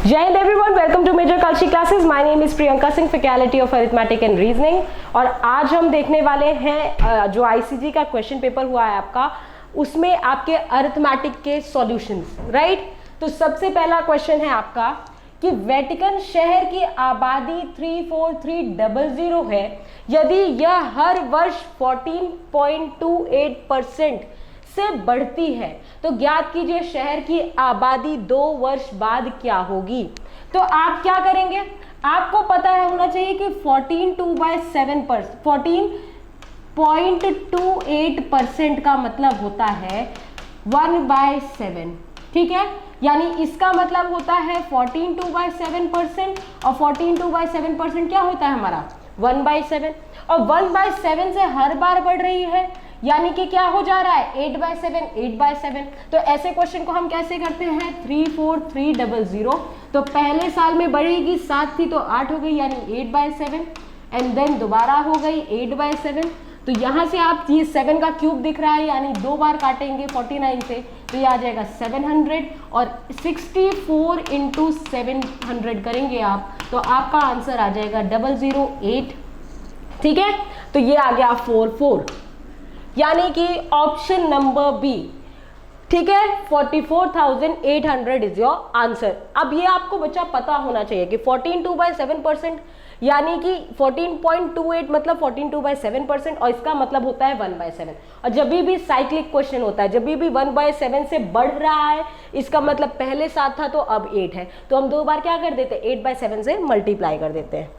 जय Hind everyone, welcome to Major Kalsi classes. My name is Priyanka Singh, faculty of arithmetic and reasoning. और आज हम देखने वाले हैं जो आईसीजी का क्वेश्चन पेपर हुआ है आपका, उसमें आपके अरिथमेटिक के सॉल्यूशंस, राइट। तो सबसे पहला क्वेश्चन है आपका कि वेटिकन शहर की आबादी 34300 है, यदि यह हर वर्ष 14.28% से बढ़ती है तो ज्ञात कीजिए शहर की आबादी 2 वर्ष बाद क्या होगी। तो आप क्या करेंगे, आपको पता है होना चाहिए कि 14.28% का मतलब होता है 1/7, ठीक है। यानी इसका मतलब होता है 14/2% और 14/2% क्या होता है हमारा 1/7, और 1/7 से हर बार बढ़ रही है, यानी कि क्या हो जा रहा है 8/7। तो ऐसे क्वेश्चन को हम कैसे करते हैं 34300। तो पहले साल में बढ़ेगी 7 थी तो 8 हो गई, यानी 8/7, एंड देन दोबारा हो गई 8/7। तो यहाँ से आप ये 7 का क्यूब दिख रहा है, यानी 2 बार काटेंगे 49 से, तो ये आ जाएगा 700, और 64 × 700 करेंगे आप तो आपका आंसर आ जाएगा 008, ठीक है। तो ये आ गया 44, यानी कि ऑप्शन नंबर बी, ठीक है। 44,800 इज योर आंसर। अब ये आपको बच्चा पता होना चाहिए कि 14/2/7% यानी कि 14.28 मतलब 14/2/7%, और इसका मतलब होता है 1/7। और जब भी साइक्लिक क्वेश्चन होता है, जब भी 1/7 से बढ़ रहा है, इसका मतलब पहले 7 था तो अब 8 है, तो हम 2 बार क्या कर देते हैं 8/7 से मल्टीप्लाई कर देते हैं।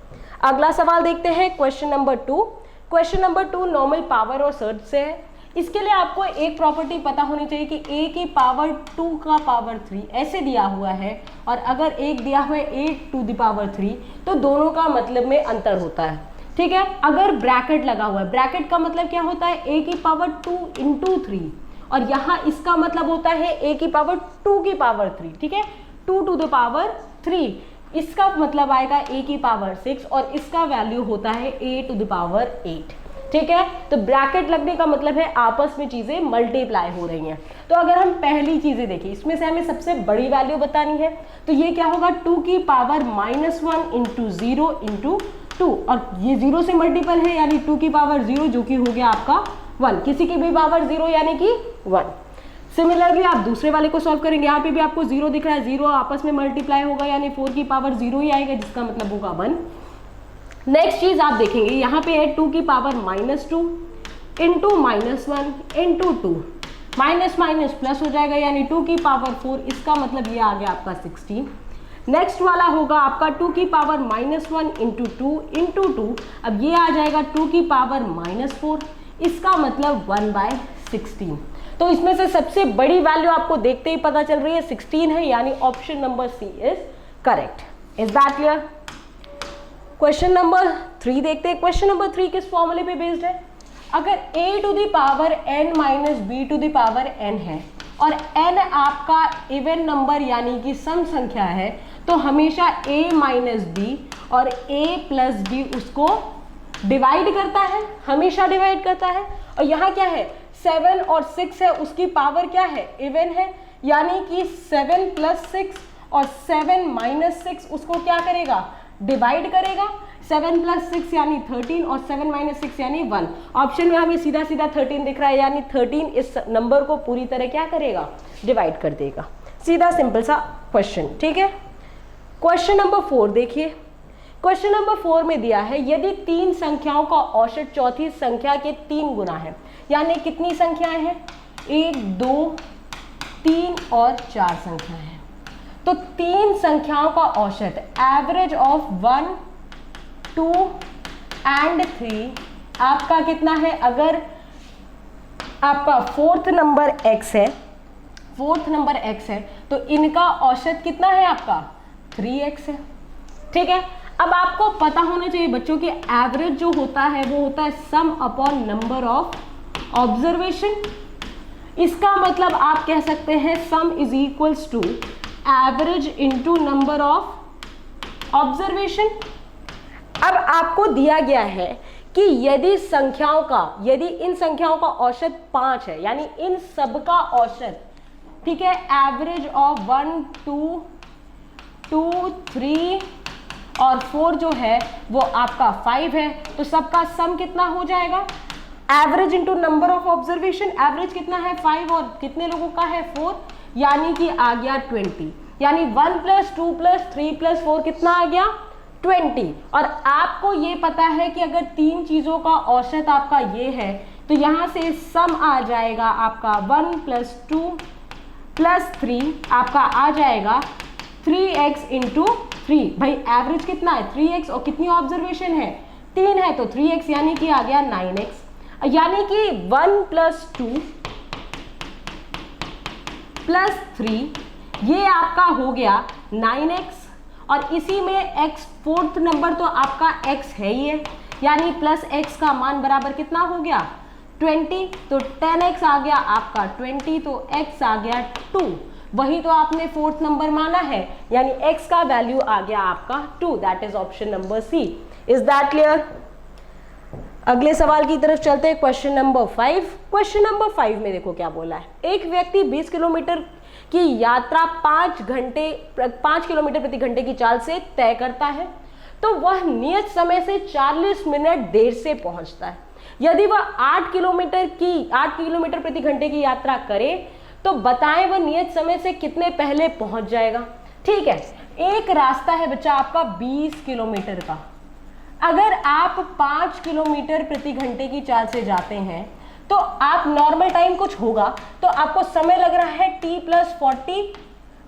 अगला सवाल देखते हैं, question number 2। Question number 2 normal power और सर्च से है। इसके लिए आपको एक प्रॉपर्टी पता होनी चाहिए कि a की पावर 2 का पावर 3 ऐसे दिया हुआ है, और अगर एक दिया हुआ है a to the power 3 तो दोनों का मतलब में अंतर होता है, ठीक है। अगर ब्रैकेट लगा हुआ है, ब्रैकेट का मतलब क्या होता है a की पावर 2 × 3, और यहाँ इसका मतलब होता है a की पावर 2 की पावर 3, ठीक है, 2 to the power 3। इसका मतलब आएगा a की पावर 6, और इसका वैल्यू होता है a to the power 8, ठीक है। तो ब्रैकेट लगने का मतलब है आपस में चीजें मल्टीप्लाई हो रही हैं। तो अगर हम पहली चीजें देखें, इसमें से हमें सबसे बड़ी वैल्यू बतानी है, तो ये क्या होगा 2 की पावर -1 × 0 × 2, और ये 0 से मल्टीपल है, यानी 2 की पावर 0 जो कि हो गया आपका 1, किसी की भी पावर 0 यानी कि 1। सिमिलरली आप दूसरे वाले को सॉल्व करेंगे, यहाँ पे भी आपको 0 दिख रहा है, 0 आपस में मल्टीप्लाई होगा, यानी 4 की पावर 0 ही आएगा, जिसका मतलब होगा 1। नेक्स्ट चीज आप देखेंगे, यहाँ पे है 2 की पावर -2 × -1 × 2, माइनस माइनस प्लस हो जाएगा, यानी 2 की पावर 4, इसका मतलब ये आ गया आपका 16। नेक्स्ट वाला होगा आपका 2 की पावर -1 × 2 × 2, अब ये आ जाएगा 2 की पावर -4, इसका मतलब 1/16। तो इसमें से सबसे बड़ी वैल्यू आपको देखते ही पता चल रही है 16 है, यानी option number C is correct. Is that clear? Question number 3 देखते हैं। क्वेश्चन नंबर 3 किस फॉर्मूले पे बेस्ड है, अगर a to the power n - b to the power n है, और n आपका इवन नंबर यानी कि सम संख्या है, तो हमेशा a - b और a + b उसको डिवाइड करता है, हमेशा डिवाइड करता है। और यहाँ क्या है 7 और 6 है, उसकी पावर क्या है इवन है, यानी कि 7 + 6 और 7 - 6 उसको क्या करेगा डिवाइड करेगा। 7 + 6 यानी 13 और 7 - 6 यानी 1। ऑप्शन में हमें सीधा सीधा 13 दिख रहा है, यानी 13 इस नंबर को पूरी तरह क्या करेगा डिवाइड कर देगा। सीधा सिंपल सा क्वेश्चन, ठीक है। क्वेश्चन नंबर 4 देखिए। क्वेश्चन नंबर 4 में दिया है यदि 3 संख्याओं का औसत चौथी संख्या के 3 गुना है, यानी कितनी संख्याएं हैं 1 2 3 और 4 संख्याएं हैं, तो 3 संख्याओं का औसत एवरेज ऑफ 1 2 एंड 3 आपका कितना है। अगर आपका फोर्थ नंबर x है, तो इनका औसत कितना है आपका 3x है, ठीक है। अब आपको पता होना चाहिए बच्चों कि एवरेज जो होता है वो होता है sum upon number of observation. इसका मतलब आप कह सकते हैं sum is equals to average into number of observation. अब आपको दिया गया है कि यदि इन संख्याओं का औसत 5 है, यानी इन सब का औसत, ठीक है, एवरेज ऑफ 1 2 2, 3 और 4 जो है वो आपका 5 है। तो सबका सम कितना हो जाएगा? Average into number of observation, average कितना है 5 और कितने लोगों का है 4, यानी कि आ गया 20। यानी 1 + 2 + 3 + 4 कितना आ गया? 20। और आपको ये पता है कि अगर तीन चीजों का औसत आपका ये है तो यहां से सम आ जाएगा आपका 1 + 2 + 3 आपका आ जाएगा 3x × 3। भाई एवरेज कितना है? 3x और कितनी ऑब्जर्वेशन है? 3 है, तो 3x यानी कि आ गया 9x। यानी कि 1 + 2 + 3 ये आपका हो गया 9x और इसी में x फोर्थ नंबर तो आपका x है ही है, यानी +x का मान बराबर कितना हो गया? 20। तो 10x आ गया आपका 20, तो x आ गया 2। वही तो आपने फोर्थ नंबर माना है, यानी x का वैल्यू आ गया आपका 2। That is option number C. Is that clear? अगले सवाल की तरफ चलते हैं, क्वेश्चन नंबर 5। क्वेश्चन नंबर 5 में देखो क्या बोला है। एक व्यक्ति 20 किलोमीटर की यात्रा 5 किलोमीटर प्रति घंटे की चाल से तय करता है, तो वह नियत समय से 40 मिनट देर से पहुंचता है। यदि वह 8 किलोमीटर प्रति घंटे की यात्रा करे तो बताएं वह नियत समय से कितने पहले पहुंच जाएगा। ठीक है, एक रास्ता है बच्चा आपका 20 किलोमीटर का। अगर आप 5 किलोमीटर प्रति घंटे की चाल से जाते हैं तो आप नॉर्मल टाइम कुछ होगा तो आपको समय लग रहा है t + 40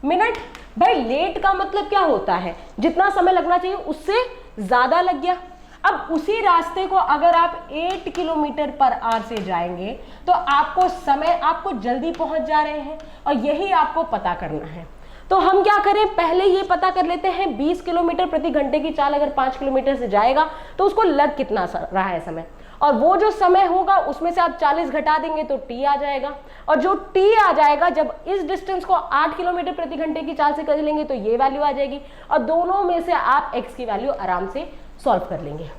मिनट। भाई लेट का मतलब क्या होता है? जितना समय लगना चाहिए उससे ज्यादा लग गया। अब उसी रास्ते को अगर आप 8 किलोमीटर/h से जाएंगे तो आपको जल्दी पहुंच जा रहे हैं और यही आपको पता करना है। तो हम क्या करें, पहले ये पता कर लेते हैं 20 किलोमीटर प्रति घंटे की चाल अगर 5 किलोमीटर से जाएगा तो उसको लग कितना रहा है समय, और वो जो समय होगा उसमें से आप 40 घटा देंगे तो t आ जाएगा, और जो t आ जाएगा जब इस डिस्टेंस को 8 किलोमीटर प्रति घंटे की चाल से कर लेंगे तो ये वैल्यू आ जाएगी, और दोनों में से आप x की वैल्यू आराम से सॉल्व कर लेंगे।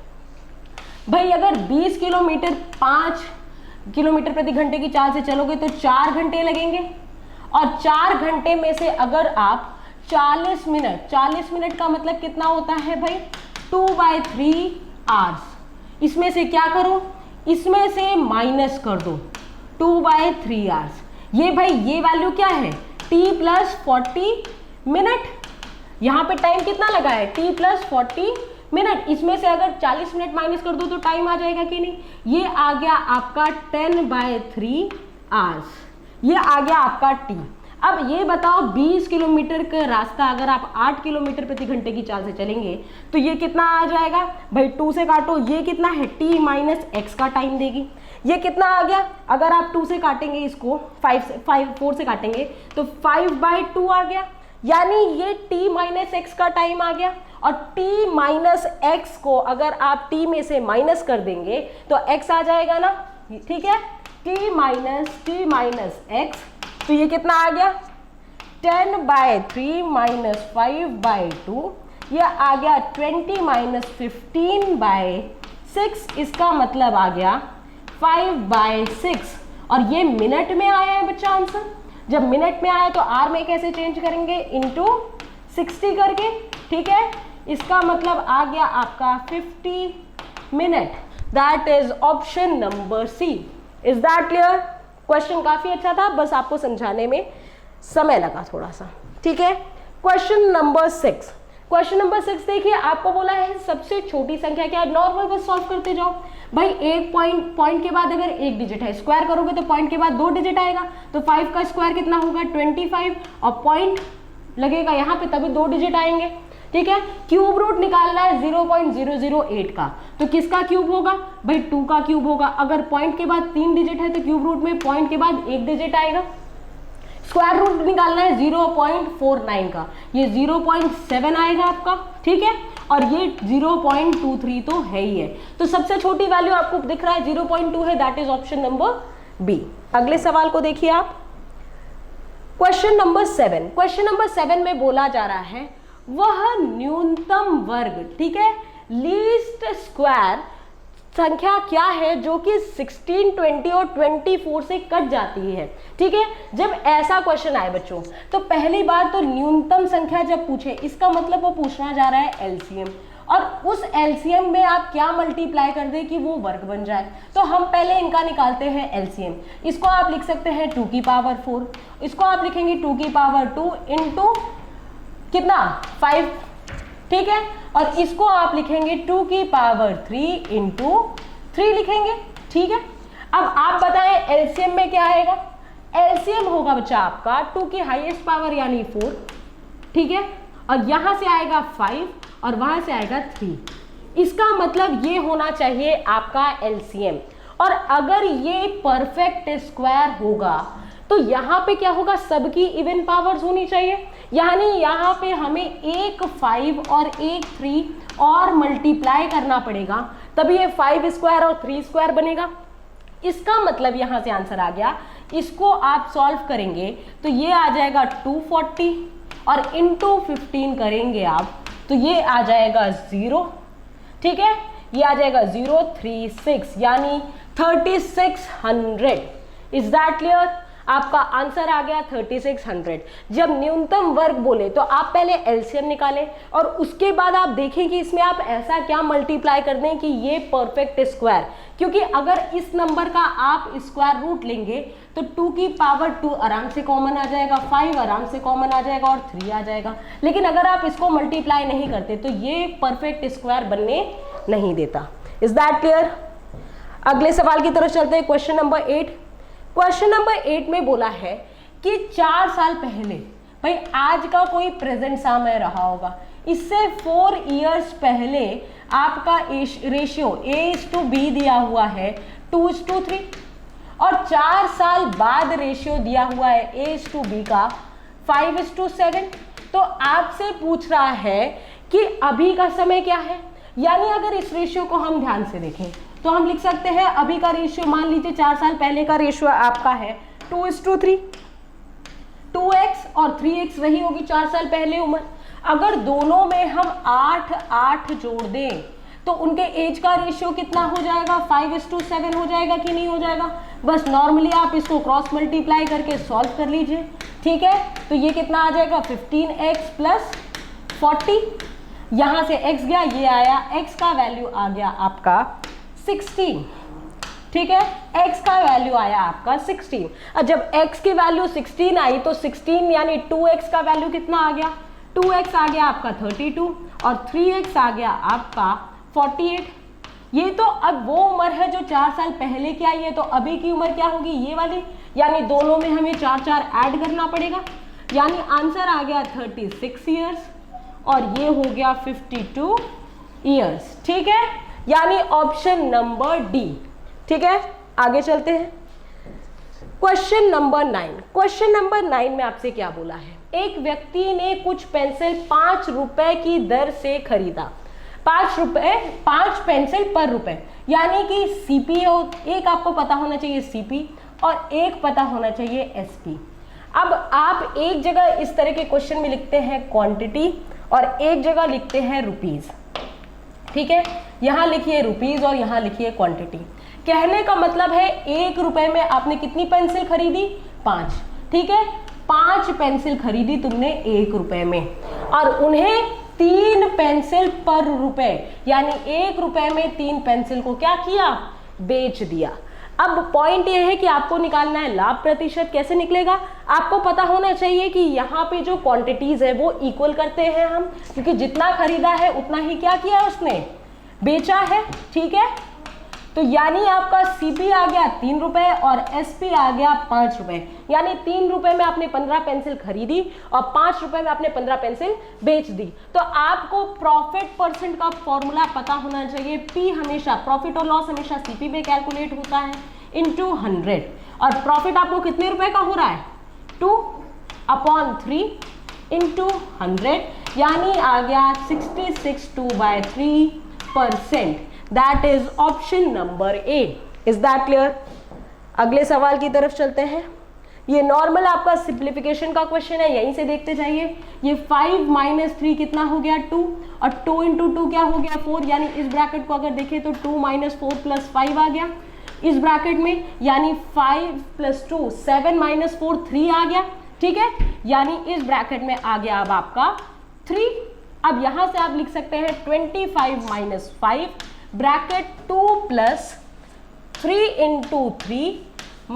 भाई अगर 20 किलोमीटर 5 किलोमीटर प्रति घंटे की चाल से चलोगे तो 4 घंटे लगेंगे, और 4 घंटे में से अगर आप 40 मिनट का मतलब कितना होता है भाई? 2/3 आवर्स। इसमें से क्या करो, इसमें से माइनस कर दो 2/3 आवर्स। ये भाई ये वैल्यू क्या है? t + 40 minute. यहाँ पे टाइम कितना लगा है? t + 40 minute. इसमें से अगर 40 मिनट माइनस कर दो तो टाइम आ जाएगा कि नहीं? ये आ गया आपका 10/3 आवर्स। ये आ गया आपका t। अब ये बताओ 20 किलोमीटर का रास्ता अगर आप 8 किलोमीटर प्रति घंटे की चाल से चलेंगे तो ये कितना आ जाएगा? भाई 2 से काटो, ये कितना है? t - x का टाइम देगी। ये कितना आ गया? अगर आप 2 से काटेंगे इसको 4 से काटेंगे तो 5/2 आ गया, यानी ये t - x का टाइम आ गया। और t - x को अगर आप t में से माइनस कर देंगे तो x आ जाएगा ना, ठीक है? t - x, तो ये कितना आ गया? 10/3 - 5/2, ये आ गया 20 - 15/6। इसका मतलब आ गया 5/6, और ये मिनट में आया है बच्चा आंसर। जब मिनट में आया तो r में कैसे चेंज करेंगे? इंटू 60 करके, ठीक है? इसका मतलब आ गया आपका 50 minute. That is option number C. Is that clear? Question काफी अच्छा था, बस आपको समझाने में समय लगा थोड़ा सा, ठीक है? Question number 6। क्वेश्चन नंबर 6 देखिए, आपको बोला है सबसे छोटी संख्या क्या है? नॉर्मल बस सॉल्व करते जाओ। भाई एक पॉइंट के बाद अगर एक डिजिट है, स्क्वायर करोगे तो पॉइंट के बाद 2 डिजिट आएगा, तो 5 का स्क्वायर कितना होगा? 25, और पॉइंट लगेगा यहाँ पे तभी 2 डिजिट आएंगे, ठीक है? क्यूब रूट निकालना है 0.008 का, तो किसका क्यूब होगा? भाई 2 का क्यूब होगा। अगर पॉइंट के बाद 3 डिजिट है तो क्यूब रूट में पॉइंट के बाद 1 डिजिट आएगा। स्क्वायर रूट निकालना है 0.49 का, ये 0.7 आएगा आपका, ठीक है? और ये 0.23 तो है ही है, तो सबसे छोटी वैल्यू आपको दिख रहा है 0.2 है। That is option number B. अगले सवाल को देखिए आप, क्वेश्चन नंबर 7। क्वेश्चन नंबर 7 में बोला जा रहा है वह न्यूनतम वर्ग, ठीक है, लीस्ट स्क्वायर संख्या क्या है जो कि 16, 20 और 24 से कट जाती है। ठीक है, जब ऐसा क्वेश्चन आए बच्चों तो पहली बार तो न्यूनतम संख्या जब पूछे, इसका मतलब वो पूछना जा रहा है एलसीएम, और उस एलसीएम में आप क्या मल्टीप्लाई कर दें कि वो वर्ग बन जाए। तो हम पहले इनका निकालते हैं एलसीएम। इसको आप लिख सकते हैं 2 की पावर 4, इसको आप लिखेंगे 2 की पावर 2 इंटू कितना 5, ठीक है, और इसको आप लिखेंगे 2 की पावर 3 इंटू 3 लिखेंगे। ठीक है, अब आप बताएं एलसीएम में क्या आएगा। एलसीएम होगा बच्चा आपका 2 की हाईएस्ट पावर यानी 4, ठीक है, और यहां से आएगा 5 और वहां से आएगा 3। इसका मतलब ये होना चाहिए आपका एलसीएम। और अगर ये परफेक्ट स्क्वायर होगा तो यहाँ पे क्या होगा, सबकी इवन पावर्स होनी चाहिए, यानी यहाँ पे हमें एक 5 और एक 3 और मल्टीप्लाई करना पड़ेगा, तभी ये 5 स्क्वायर और 3 स्क्वायर बनेगा। इसका मतलब यहाँ से आंसर आ गया। इसको आप सॉल्व करेंगे तो ये आ जाएगा 240 और इंटू 15 करेंगे आप तो ये आ जाएगा 0, ठीक है, ये आ जाएगा 036 यानी 3600। Is that clear? आपका आंसर आ गया 3600। जब न्यूनतम वर्ग बोले तो आप पहले एलसीएम निकालें और उसके बाद आप देखें कि इसमें आप ऐसा क्या मल्टीप्लाई कर दें कि ये परफेक्ट स्क्वायर, क्योंकि अगर इस नंबर का आप स्क्वायर रूट लेंगे तो 2 की पावर 2 आराम से कॉमन आ जाएगा, 5 आराम से कॉमन आ जाएगा और 3 आ जाएगा। लेकिन अगर आप इसको मल्टीप्लाई नहीं करते तो ये परफेक्ट स्क्वायर बनने नहीं देता। Is that clear? अगले सवाल की तरफ चलते हैं, क्वेश्चन नंबर 8। क्वेश्चन नंबर 8 में बोला है कि 4 साल पहले, भाई आज का कोई प्रेजेंट समय रहा होगा, इससे 4 इयर्स पहले आपका रेशियो A:B दिया हुआ है 2:3 और 4 साल बाद रेशियो दिया हुआ है A:B का 5:7। तो आपसे पूछ रहा है कि अभी का समय क्या है, यानी अगर इस रेशियो को हम ध्यान से देखें तो हम लिख सकते हैं अभी का रेशियो, मान लीजिए 4 साल पहले का रेशियो आपका है 2:3, 2x और 3x रही होगी 4 साल पहले उम्र। अगर दोनों में हम 8 जोड़ दें तो उनके एज का रेशियो कितना हो जाएगा, 5:7 हो जाएगा कि नहीं हो जाएगा। बस नॉर्मली आप इसको क्रॉस मल्टीप्लाई करके सॉल्व कर लीजिए, ठीक है। तो ये कितना आ जाएगा 15x प्लस 40, यहाँ से x गया, ये आया, x का वैल्यू आ गया आपका 16, ठीक है, x का वैल्यू आया आपका 16। और जब x की वैल्यू 16 आई तो 16 यानी 2x का वैल्यू कितना आ गया, 2x आ गया आपका 32 और 3x आ गया आपका 48। ये तो अब वो उम्र है जो 4 साल पहले की आई है, तो अभी की उम्र क्या होगी, ये वाली, यानी दोनों में हमें 4 ऐड करना पड़ेगा, यानी आंसर आ गया 36 ईयर्स और ये हो गया 52 ईयर्स, ठीक है, यानी ऑप्शन नंबर डी, ठीक है। आगे चलते हैं, क्वेश्चन नंबर 9। क्वेश्चन नंबर 9 में आपसे क्या बोला है, एक व्यक्ति ने कुछ पेंसिल 5 रुपए की दर से खरीदा, 5 पेंसिल पर रुपए, यानी कि सीपी, एक आपको पता होना चाहिए सीपी और एक पता होना चाहिए एसपी। अब आप एक जगह इस तरह के क्वेश्चन में लिखते हैं क्वांटिटी और एक जगह लिखते हैं रुपीज, ठीक है, यहाँ लिखिए रुपीज और यहाँ लिखिए क्वांटिटी। कहने का मतलब है 1 रुपए में आपने कितनी पेंसिल खरीदी, 5, ठीक है, 5 पेंसिल खरीदी तुमने 1 रुपए में और उन्हें 3 पेंसिल पर रुपए, यानी 1 रुपए में 3 पेंसिल को क्या किया, बेच दिया। अब पॉइंट ये है कि आपको निकालना है लाभ प्रतिशत। कैसे निकलेगा, आपको पता होना चाहिए कि यहाँ पे जो क्वांटिटीज है वो इक्वल करते हैं हम, क्योंकि जितना खरीदा है उतना ही क्या किया उसने, बेचा है, ठीक है। तो यानी आपका सीपी आ गया 3 रुपए और एसपी आ गया 5 रुपए, यानी 3 रुपए में आपने 15 पेंसिल खरीदी और 5 रुपए में आपने 15 पेंसिल बेच दी। तो आपको प्रॉफिट परसेंट का फॉर्मूला पता होना चाहिए। पी हमेशा, प्रॉफिट और लॉस हमेशा सीपी में कैलकुलेट होता है इंटू 100, और प्रॉफिट आपको कितने रुपए का हो रहा है, 2/3 इंटू 100, यानी आ गया 66 2/3%। That is option number A. Is that clear? अगले सवाल की तरफ चलते हैं। ये नॉर्मल आपका सिंप्लीफिकेशन का क्वेश्चन है, यहीं से देखते जाइए। ये 5 माइनस 3 कितना हो गया 2, और 2 इंटू 2 क्या हो गया 4, यानी इस ब्रैकेट को अगर देखें तो 2 माइनस 4 प्लस 5 आ गया इस ब्रैकेट में, यानी 5 प्लस 2 7 माइनस 4 3 आ गया, ठीक है, यानी इस ब्रैकेट में आ गया अब आपका 3। अब यहां से आप लिख सकते हैं 25 minus 5 bracket 2 plus 3 into 3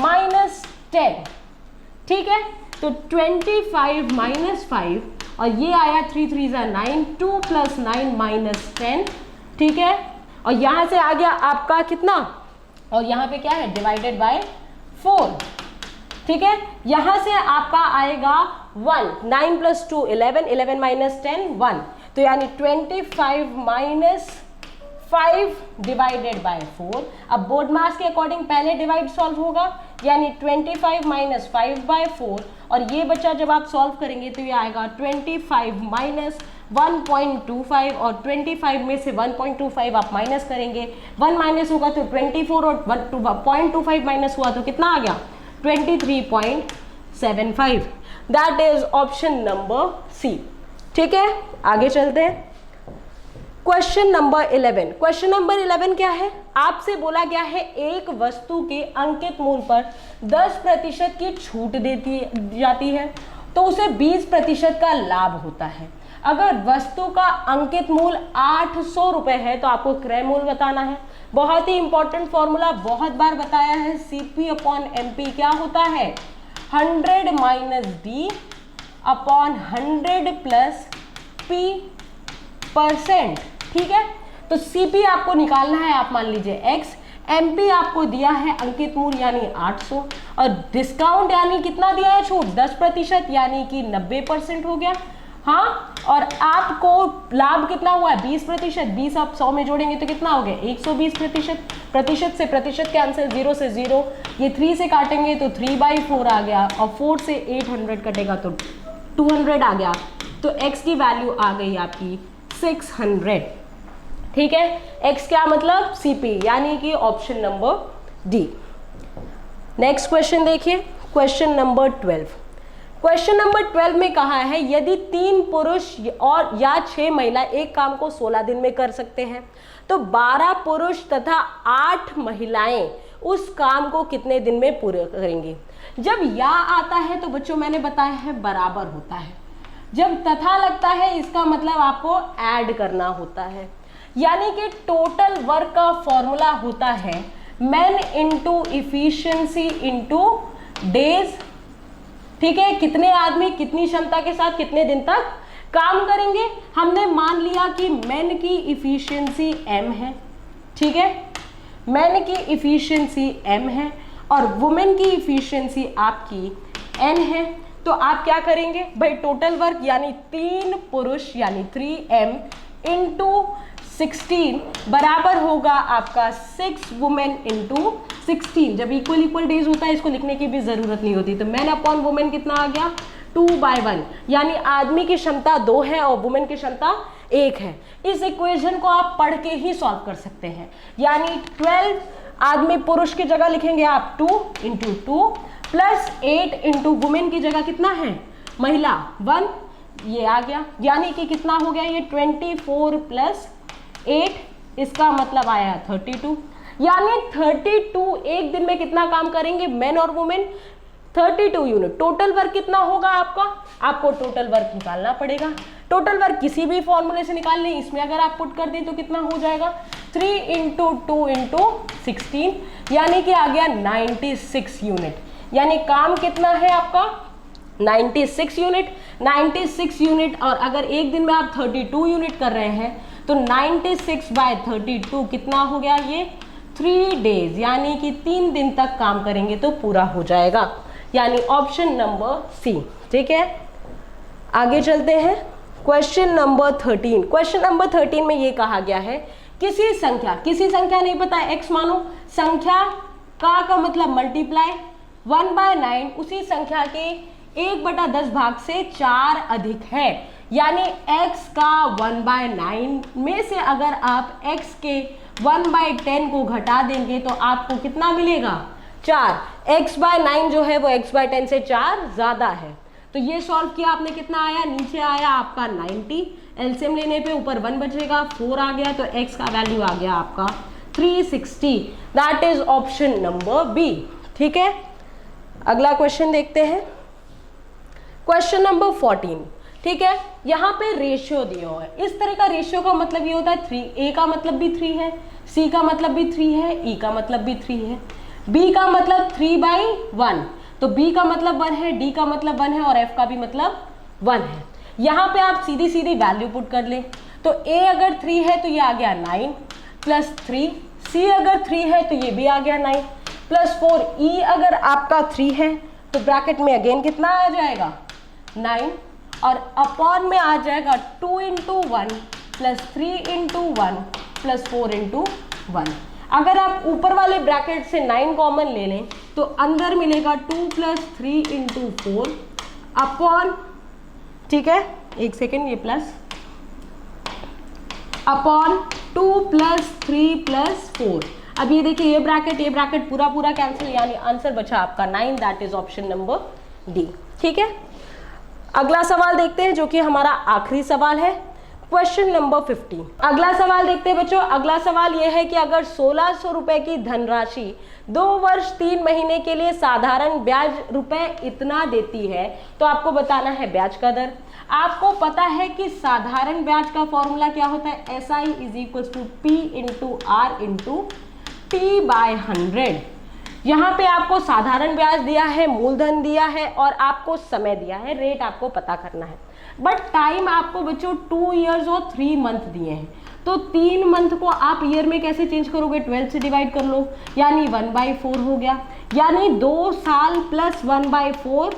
minus 10, ठीक है। तो 25 माइनस 5 और ये आया 3 3 ज़ा 9, 2 प्लस 9 माइनस 10, ठीक है, और यहां से आ गया आपका कितना, और यहाँ पे क्या है डिवाइडेड बाय 4, ठीक है। यहां से आपका आएगा 1, 9 प्लस 2 11, 11 माइनस 10 1, तो यानी 25 माइनस 5 डिवाइडेड बाय 4। अब बोर्ड मास के अकॉर्डिंग पहले डिवाइड सॉल्व होगा, यानी 25 माइनस 5 बाय 4, और ये बच्चा जब आप सॉल्व करेंगे तो ये आएगा 25 माइनस 1.25, और 25 में से 1.25 आप माइनस करेंगे, 1 माइनस होगा तो 24, और 0.25 माइनस हुआ तो कितना आ गया 23.75। That is option number C, ठीक है। आगे चलते हैं, क्वेश्चन नंबर 11। क्वेश्चन नंबर 11 क्या है, आपसे बोला गया है एक वस्तु के अंकित मूल्य पर 10% की छूट देती जाती है तो उसे 20% का लाभ होता है। अगर वस्तु का अंकित मूल्य 800 रुपए है तो आपको क्रय मूल्य बताना है। बहुत ही इंपॉर्टेंट फॉर्मूला, बहुत बार बताया है, CP अपॉन MP क्या होता है 100 minus D upon 100 plus P percent, ठीक है। तो CP आपको निकालना है, आप मान लीजिए X, MP आपको दिया है अंकित मूल्य यानी 800, और डिस्काउंट यानी कितना दिया है छूट 10% यानी कि 90% हो गया, हाँ, और आपको लाभ कितना हुआ है 20%, 20 आप 100 में जोड़ेंगे तो कितना हो गया 120%, प्रतिशत से प्रतिशत कैंसिल, 0 से 0, ये 3 से काटेंगे तो 3/4 आ गया, और 4 से 800 कटेगा तो 200 आ गया, तो X की वैल्यू आ गई आपकी 600, ठीक है। X क्या मतलब CP, यानी कि option number D. Next question देखिए, क्वेश्चन नंबर 12। क्वेश्चन नंबर 12 में कहा है यदि 3 पुरुष और या 6 महिला एक काम को 16 दिन में कर सकते हैं तो 12 पुरुष तथा 8 महिलाएं उस काम को कितने दिन में पूरे करेंगी। जब या आता है तो बच्चों मैंने बताया है बराबर होता है, जब तथा लगता है इसका मतलब आपको ऐड करना होता है, यानी कि टोटल वर्क का फॉर्मूला होता है man into efficiency into days, ठीक है। कितने आदमी कितनी क्षमता के साथ कितने दिन तक काम करेंगे। हमने मान लिया कि मैन की इफिशियंसी m है, ठीक है, मैन की इफिशियंसी m है और वुमेन की इफिशियंसी आपकी n है। तो आप क्या करेंगे भाई, टोटल वर्क यानी 3 पुरुष यानी 3m इंटू 16 बराबर होगा आपका 6 वुमेन इंटू 16। जब इक्वल डेज होता है इसको लिखने की भी जरूरत नहीं होती। तो मैन अपॉन वुमेन कितना आ गया 2/1, यानी आदमी की क्षमता 2 है और वुमेन की क्षमता 1 है। इस इक्वेशन को आप पढ़ के ही सॉल्व कर सकते हैं, यानी 12 आदमी पुरुष की जगह लिखेंगे आप 2 इंटू 2 प्लस 8 इंटू वुमेन की जगह कितना है महिला 1, ये आ गया, यानी कि कितना हो गया ये 24 प्लस 8, इसका मतलब आया 32, यानी 32 एक दिन में कितना काम करेंगे मैन और वुमेन 32 यूनिट। टोटल वर्क कितना होगा आपका, आपको टोटल वर्क निकालना पड़ेगा। टोटल वर्क किसी भी फॉर्मूले से निकाल लें, इसमें अगर आप पुट कर दें तो कितना हो जाएगा 3 इंटू 2 इंटू 16, यानी कि आ गया 96 यूनिट। यानी काम कितना है आपका 96 यूनिट, 96 यूनिट। और अगर एक दिन में आप 32 यूनिट कर रहे हैं तो 96/32 कितना हो गया ये 3 डेज, यानी कि 3 दिन तक काम करेंगे तो पूरा हो जाएगा, यानी ऑप्शन नंबर सी, ठीक है। आगे चलते हैं, क्वेश्चन नंबर 13। क्वेश्चन नंबर 13 में ये कहा गया है किसी संख्या नहीं पता है x मानो, संख्या का मतलब मल्टीप्लाई 1/9 उसी संख्या के 1/10 भाग से 4 अधिक है, यानी x का 1/9 में से अगर आप x के 1/10 को घटा देंगे तो आपको कितना मिलेगा 4, x/9 जो है वो x/10 से 4 ज़्यादा है। तो ये सॉल्व किया आपने, कितना आया, नीचे आया आपका 90, एलसीएम लेने पे ऊपर 1 बचेगा, 4 आ गया, तो x का वैल्यू आ गया आपका 360। That is option number B. ठीक है, अगला क्वेश्चन देखते हैं, क्वेश्चन नंबर 14। ठीक है, यहाँ पे रेशियो दिया हुआ है। इस तरह का रेशियो का मतलब ये होता है 3, ए का मतलब भी 3 है, सी का मतलब भी 3 है, ई का मतलब भी 3 है, बी का मतलब 3/1, तो बी का मतलब 1 है, डी का मतलब 1 है और एफ का भी मतलब 1 है। यहाँ पे आप सीधी सीधी वैल्यू पुट कर ले, तो ए अगर 3 है तो ये आ गया 9 + 3, सी अगर 3 है तो ये भी आ गया 9 + 4, ई अगर आपका 3 है तो ब्रैकेट में अगेन कितना आ जाएगा 9 और अपॉन में आ जाएगा 2 × 1 + 3 × 1 + 4 × 1। अगर आप ऊपर वाले ब्रैकेट से 9 कॉमन ले लें तो अंदर मिलेगा 2 + 3 × 4 अपॉन, ठीक है एक सेकेंड, ये प्लस, अपॉन 2 + 3 + 4। अब ये देखिए ये ब्रैकेट पूरा पूरा कैंसिल, यानी आंसर बचा आपका 9, that is option number D. ठीक है, अगला सवाल देखते हैं जो कि हमारा आखिरी सवाल है, क्वेश्चन नंबर 15। अगला सवाल देखते हैं बच्चों। अगला सवाल यह है कि अगर 1600 रुपए की धनराशि 2 वर्ष 3 महीने के लिए साधारण ब्याज रुपए इतना देती है तो आपको बताना है ब्याज का दर। आपको पता है कि साधारण ब्याज का फॉर्मूला क्या होता है, SI = P × R × T/100। यहाँ पे आपको साधारण ब्याज दिया है, मूलधन दिया है और आपको समय दिया है, रेट आपको पता करना है। बट टाइम आपको बच्चों 2 ईयर्स और 3 मंथ दिए हैं, तो 3 मंथ को आप ईयर में कैसे चेंज करोगे, 12 से डिवाइड कर लो, यानी 1/4 हो गया, यानी 2 साल + 1/4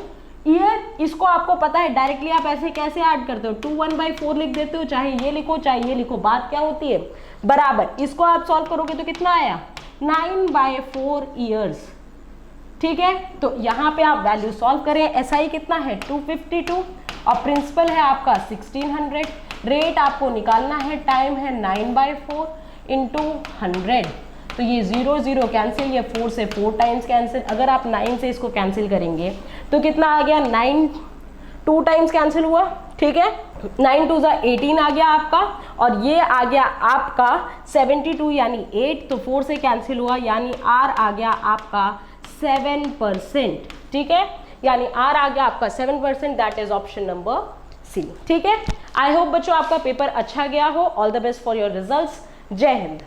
ईयर। इसको आपको पता है, डायरेक्टली आप ऐसे कैसे ऐड करते हो, 2 1/4 लिख देते हो, चाहे ये लिखो चाहे ये लिखो, बात क्या होती है बराबर। इसको आप सॉल्व करोगे तो कितना आया, 9/4 ईयर्स। ठीक है, तो यहाँ पे आप वैल्यू सॉल्व करें, SI कितना है 252 और प्रिंसिपल है आपका 1600, रेट आपको निकालना है, टाइम है 9/4 × 100, तो ये 0 0 कैंसिल, ये 4 से 4 टाइम्स कैंसिल। अगर आप 9 से इसको कैंसिल करेंगे तो कितना आ गया, 9 2 टाइम्स कैंसिल हुआ। ठीक है, 9 2 = 18 आ गया आपका, और ये आ गया आपका 72 यानी 8, तो 4 से कैंसिल हुआ, यानी R आ गया आपका 7%। ठीक है, यानी R आ गया आपका 7%, that is option number C. ठीक है, आई होप बच्चों आपका पेपर अच्छा गया हो। All the best for your results. जय हिंद।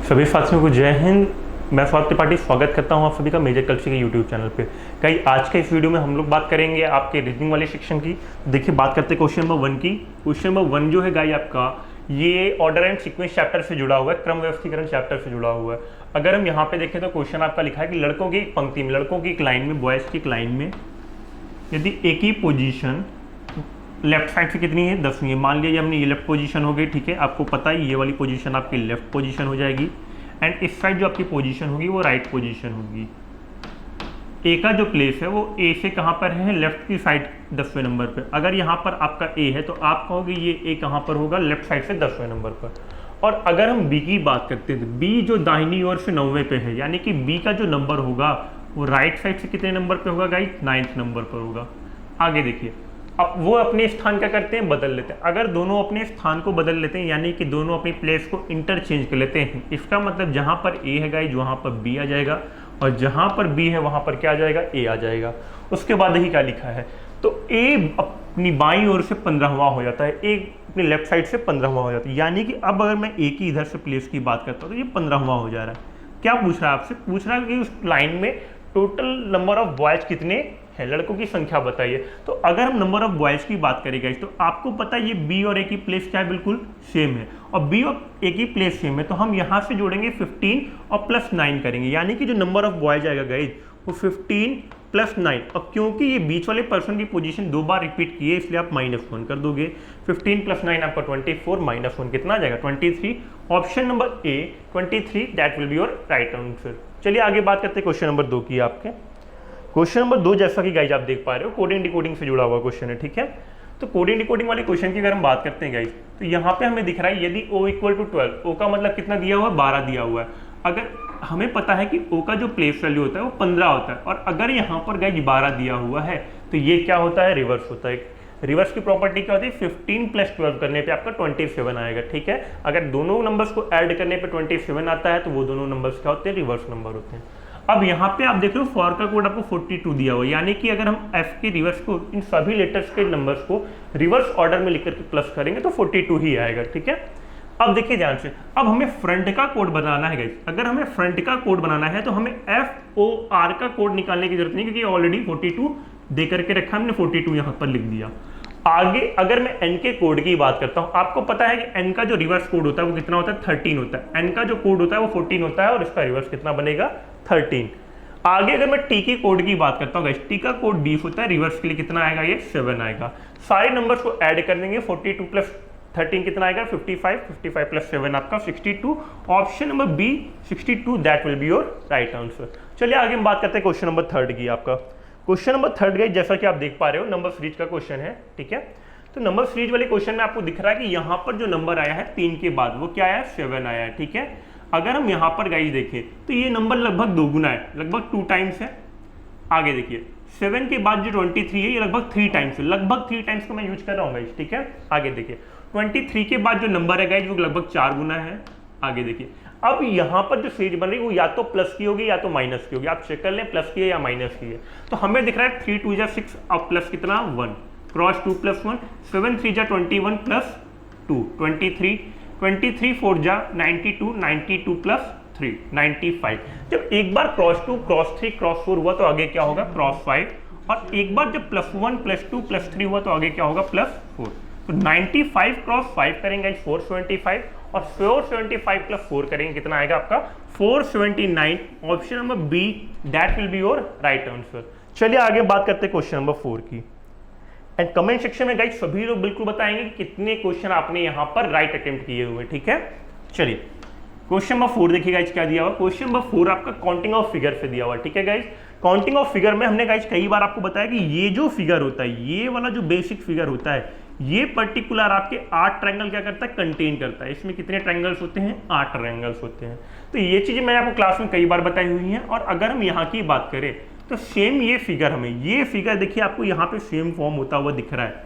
सभी साथियों को जय हिंद। मैं स्वागत त्रिपाठी स्वागत करता हूं आप सभी का मेजर कल्चर के यूट्यूब चैनल पे। कई आज के इस वीडियो में हम लोग बात करेंगे आपके रीजनिंग वाले सेक्शन की। देखिए बात करते हैं क्वेश्चन नंबर 1 की। क्वेश्चन नंबर 1 जो है गाइस आपका ये ऑर्डर एंड सीक्वेंस चैप्टर से जुड़ा हुआ है, क्रम व्यवस्थीकरण चैप्टर से जुड़ा हुआ है। अगर हम यहाँ पे देखें तो क्वेश्चन आपका लिखा है कि लड़कों की एक पंक्ति में, लड़कों की एक लाइन में, बॉयज़ की एक लाइन में यदि एक ही पोजीशन लेफ्ट साइड से कितनी है 10वीं है। मान लीजिए हमने ये लेफ्ट पोजीशन हो गई, ठीक है, आपको पता है ये वाली पोजीशन आपकी लेफ्ट पोजीशन हो जाएगी एंड इस साइड जो आपकी पोजीशन होगी वो राइट पोजीशन होगी। ए का जो प्लेस है वो ए से कहाँ पर है, लेफ्ट की साइड 10वें नंबर पर। अगर यहाँ पर आपका ए है तो आप कहोगे ये ए कहाँ पर होगा, लेफ्ट साइड से 10वें नंबर पर। और अगर हम बी की बात करते हैं तो बी जो दाहिनी ओर से 9वें पे है, यानी कि बी का जो नंबर होगा वो राइट साइड से कितने नंबर पे होगा गाइस, 9th नंबर पर होगा। आगे देखिए, अब वो अपने स्थान क्या करते हैं, बदल लेते हैं। अगर दोनों अपने स्थान को बदल लेते हैं यानी कि दोनों अपनी प्लेस को इंटरचेंज कर लेते हैं, इसका मतलब जहाँ पर ए है गाइस वहाँ पर बी आ जाएगा और जहाँ पर बी है वहाँ पर क्या आ जाएगा, ए आ जाएगा। उसके बाद ही क्या लिखा है, तो ए अपनी बाईं ओर से 15वां हो जाता है, ए अपनी लेफ्ट साइड से 15वां हो जाता है। यानी कि अब अगर मैं ए की इधर से प्लेस की बात करता हूँ तो ये 15वां हो जा रहा है। क्या पूछ रहा है आपसे, पूछ रहा है कि उस लाइन में टोटल नंबर ऑफ बॉयज कितने हैं, लड़कों की संख्या बताइए। तो अगर हम नंबर ऑफ बॉयज की बात करेंगे तो आपको पता है ये बी और ए की प्लेस क्या है, बिल्कुल सेम है, और बी और ए की प्लेस सेम है, तो हम यहाँ से जोड़ेंगे 15 और +9 करेंगे, यानी कि जो नंबर ऑफ बॉयज आएगा गाइज वो 15 + 9। और क्योंकि ये बीच वाले पर्सन की पोजीशन 2 बार रिपीट किए इसलिए आप -1 कर दोगे। 15 + 9 आपका 24, -1 कितना आ जाएगा 23। Option number A 23, that will be your right answer. चलिए आगे बात करते हैं क्वेश्चन नंबर 2 की। आपके क्वेश्चन नंबर 2 जैसा कि गाइज आप देख पा रहे हो कोडिंग डिकोडिंग से जुड़ा हुआ क्वेश्चन है, ठीक है। तो कोडिंग डिकोडिंग वाले क्वेश्चन की अगर हम बात करते हैं गाइज तो यहाँ पे हमें दिख रहा है यदि O = 12, O का मतलब कितना दिया हुआ है, 12 दिया हुआ है। अगर हमें पता है कि ओ का जो प्लेस वैल्यू होता है वो 15 होता है, और अगर यहाँ पर गाइज 12 दिया हुआ है तो ये क्या होता है, रिवर्स होता है। रिवर्स की प्रॉपर्टी क्या होती है, 15 + 12 करने पे आपका 27 आएगा, ठीक है। अगर दोनों नंबर्स को ऐड करने पे 27 आता है तो वो दोनों नंबर्स क्या होते हैं, रिवर्स नंबर होते हैं। अब यहाँ पे आप देख लो फॉर का कोड आपको 42 दिया हुआ है, यानी कि अगर हम एफ के रिवर्स को, इन सभी लेटर्स के नंबर्स को रिवर्स ऑर्डर में लिख करके प्लस करेंगे तो 42 ही आएगा, ठीक है। अब देखिए ध्यान से, अब हमें फ्रंट का कोड बनाना है गाइस। अगर हमें फ्रंट का कोड बनाना है तो हमें FOR का कोड निकालने की जरूरत नहीं, क्योंकि ऑलरेडी 42 दे करके रखा, हमने 42 यहाँ पर लिख दिया। आगे अगर मैं n के कोड की बात करता हूँ, आपको पता है कि n का जो रिवर्स कोड होता है वो कितना होता है, 13 होता है। n का जो कोड होता है वो 14 होता है और इसका रिवर्स कितना बनेगा, 13। आगे अगर मैं t की कोड की बात करता हूँ, t का कोड 20 होता है, रिवर्स के लिए कितना आएगा, ये 7 आएगा। सारे नंबर्स को ऐड कर देंगे, 42 + 13 कितना आएगा, 55, 55 + 7 आपका 62। Option number B 62, that will be your right answer. चलिए आगे हम बात करते हैं क्वेश्चन नंबर 3 की। आपका क्वेश्चन नंबर 3 गाइस, जैसा कि आप देख पा रहे हो नंबर सीरीज का क्वेश्चन है, ठीक है। तो नंबर सीरीज वाले क्वेश्चन में आपको दिख रहा है कि यहाँ पर जो नंबर आया है 3 के बाद वो क्या आया है, 7 आया है, ठीक है। अगर हम यहाँ पर गाइस देखें तो ये नंबर लगभग 2 गुना है, लगभग 2 टाइम्स है। आगे देखिए 7 के बाद जो 23 है ये लगभग 3 टाइम्स है, लगभग 3 टाइम्स को मैं यूज कर रहा हूँ गाइस, ठीक है। आगे देखिए 23 के बाद जो नंबर है गाइस वो लगभग 4 गुना है। आगे देखिए अब यहाँ पर जो सीरीज बन रही है वो या तो प्लस की होगी या तो माइनस की होगी, आप चेक कर लें प्लस की है या माइनस की है। तो हमें दिख रहा है 3 2 6, अब प्लस कितना 1, क्रॉस 2 + 1, 7 3 21 + 2 23, 23 4 92, 92 + 3 95। जब एक बार क्रॉस 2 क्रॉस 3 क्रॉस 4 हुआ तो आगे क्या होगा, क्रॉस 5, और एक बार जब +1 +2 +3 हुआ तो आगे क्या होगा, +4। तो 95 क्रॉस 5 करेंगे 475, और 475 + 4 करेंगे कितना आएगा आपका, 479। Option number B that will be your right answer. चलिए आगे बात करते हैं क्वेश्चन नंबर 4 की। एंड कमेंट सेक्शन में गाइस सभी लोग बिल्कुल बताएंगे कि कितने क्वेश्चन आपने यहाँ पर राइट अटेम्प्ट किए हुए, ठीक है। चलिए क्वेश्चन नंबर 4 देखिए गाइस क्या दिया हुआ। क्वेश्चन नंबर 4 आपका काउंटिंग ऑफ फिगर से दिया हुआ, ठीक है गाइस। काउंटिंग ऑफ फिगर में हमने गाइस कई बार आपको बताया कि ये जो फिगर होता है, ये वाला जो बेसिक फिगर होता है, ये पर्टिकुलर आपके 8 ट्रायंगल क्या करता है, कंटेन करता है। इसमें कितने ट्रायंगल्स होते हैं, 8 ट्रायंगल्स होते हैं। तो ये चीजें मैंने आपको क्लास में कई बार बताई हुई हैं। और अगर हम यहाँ की बात करें तो सेम ये फिगर, हमें ये फिगर देखिए आपको यहाँ पे सेम फॉर्म होता हुआ दिख रहा है,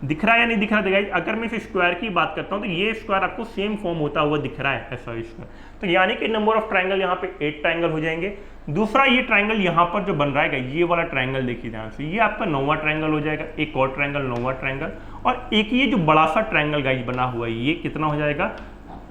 दिख रहा है या नहीं दिख रहा है। अगर मैं इस स्क्वायर की बात करता हूँ तो ये स्क्वायर आपको सेम फॉर्म होता हुआ दिख रहा है, ऐसा स्क्वायर। तो यानी कि नंबर ऑफ ट्रायंगल यहाँ पे 8 ट्रायंगल हो जाएंगे। दूसरा ये ट्रायंगल यहाँ पर जो बन रहा है, ये वाला ट्रायंगल देखिए ध्यान से, ये आपका 9वां ट्रायंगल हो जाएगा। एक और ट्रायंगल 9वां ट्रायंगल, और एक ये जो बड़ा सा ट्रायंगल गाइस बना हुआ है, ये कितना हो जाएगा,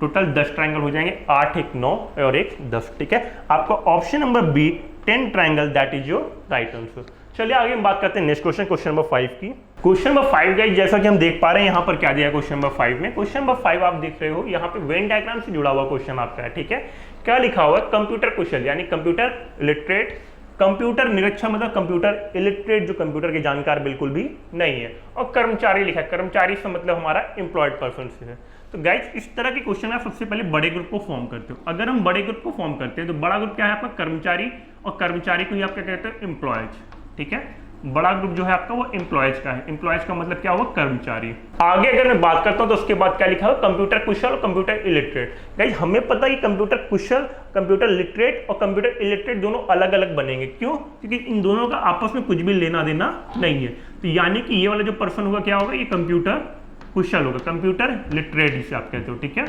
टोटल 10 ट्रायंगल हो जाएंगे, 8 1 9 और 1 10, ठीक है। आपका option number B 10 triangle that is your right answer. चलिए आगे हम बात करते हैं नेक्स्ट क्वेश्चन, क्वेश्चन नंबर 5 की। क्वेश्चन नंबर 5 गाइस जैसा कि हम देख पा रहे हैं यहाँ पर क्या दिया है क्वेश्चन नंबर 5 में। क्वेश्चन नंबर 5 आप देख रहे हो यहाँ पे वेन डायग्राम से जुड़ा हुआ क्वेश्चन आपका है, ठीक है। क्या लिखा हुआ है, कंप्यूटर कुशल यानी कंप्यूटर इलिटरेट, कंप्यूटर निरक्षर मतलब कंप्यूटर इलिटरेट जो कंप्यूटर के जानकार बिल्कुल भी नहीं है, और कर्मचारी लिखा है, कर्मचारी से मतलब हमारा एम्प्लॉयड पर्सन से है। तो गाइस इस तरह के क्वेश्चन आप सबसे पहले बड़े ग्रुप को फॉर्म करते हो। अगर हम बड़े ग्रुप को फॉर्म करते हैं तो बड़ा ग्रुप क्या है आपका, कर्मचारी, और कर्मचारी को ही आप क्या कहते हैं, एम्प्लॉयज, ठीक है। बड़ा ग्रुप जो है आपका वो एम्प्लॉयज का है, एम्प्लॉयज का मतलब क्या हुआ, कर्मचारी। आगे अगर मैं बात करता हूं तो उसके बाद क्या लिखा हुआ, कंप्यूटर कुशल और कंप्यूटर इलिटरेट। गाइस हमें पता है कि कंप्यूटर कुशल, कंप्यूटर लिटरेट और कंप्यूटर इलिटरेट दोनों अलग अलग बनेंगे। क्यों, क्योंकि इन दोनों का आपस में कुछ भी लेना देना नहीं है। तो यानी कि ये वाला जो पर्सन होगा क्या होगा, ये कंप्यूटर कुशल होगा, कंप्यूटर लिटरेट जिसे आप कहते हो, ठीक है।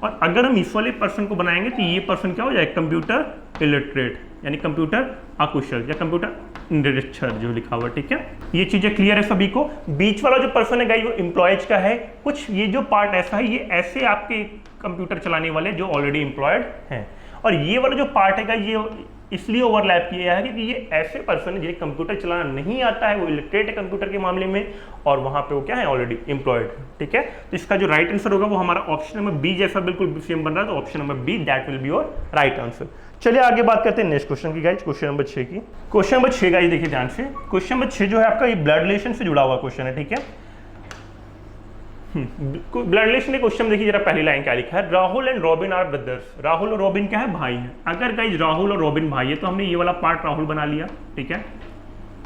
और अगर हम इस वाले पर्सन को बनाएंगे तो ये पर्सन क्या हो जाएगा, कंप्यूटर इलिटरेट यानी कंप्यूटर अकुशल या कंप्यूटर निरक्षर जो लिखा हुआ, ठीक है। ये चीजें क्लियर है सभी को। बीच वाला जो पर्सन है गाइस वो एम्प्लॉयज का है। कुछ ये जो पार्ट ऐसा है, ये ऐसे आपके कंप्यूटर चलाने वाले जो ऑलरेडी एम्प्लॉयड हैं, और ये वाला जो पार्ट है गाइस ये इसलिए ओवरलैप किया है क्योंकि ये ऐसे पर्सन है जिन्हें कंप्यूटर चलाना नहीं आता है, वो इलिटरेट है कंप्यूटर के मामले में, और वहां पे वो क्या है, ऑलरेडी एम्प्लॉयड, ठीक है। तो इसका जो राइट आंसर होगा वो हमारा ऑप्शन नंबर बी जैसा बिल्कुल सेम बन रहा है, तो option number B that will be your right answer. चलिए आगे बात करते हैं नेक्स्ट क्वेश्चन की गाइस, क्वेश्चन नंबर 6 की। क्वेश्चन नंबर 6 गाइस देखिए ध्यान से, क्वेश्चन नंबर 6 जो है आपका ये ब्लड रिलेशन से जुड़ा हुआ क्वेश्चन है, ठीक है। ब्लड रिलेशन के क्वेश्चन देखिए जरा, पहली लाइन क्या लिखा है, Rahul and Robin are brothers. Rahul और रॉबिन क्या है, भाई है। अगर गाइस राहुल और रॉबिन भाई है तो हमने ये वाला पार्ट राहुल बना लिया, ठीक है।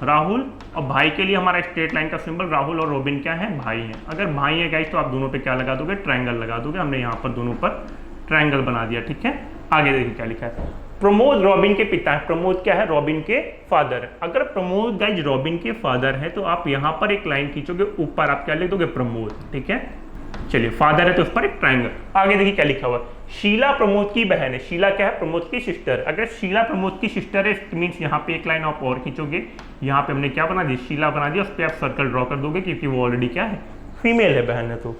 राहुल और भाई के लिए हमारा स्ट्रेट लाइन का सिंबल, राहुल और रॉबिन क्या है, भाई है। अगर भाई है गाइस तो आप दोनों पे क्या लगा दोगे, ट्रायंगल लगा दोगे। हमने यहाँ पर दोनों पर ट्रायंगल बना दिया, ठीक है। आगे देखिए क्या लिखा है, प्रमोद रॉबिन के पिता है। प्रमोद क्या है? रॉबिन के फादर। अगर प्रमोद गाइज रॉबिन के फादर है तो आप यहां पर एक लाइन खींचोगे, ऊपर आप क्या लिख दोगे? प्रमोद, ठीक है। चलिए फादर है तो उस पर एक ट्रायंगल। आगे देखिए क्या लिखा हुआ, शीला प्रमोद की बहन है। शीला क्या है? प्रमोद की सिस्टर। अगर शीला प्रमोद की सिस्टर है मीन्स यहाँ पे एक लाइन आप और खींचोगे, यहाँ पे हमने क्या बना दी? शीला बना दिया, उस पर आप सर्कल ड्रॉ कर दोगे क्योंकि वो ऑलरेडी क्या है? फीमेल है, बहन है। तो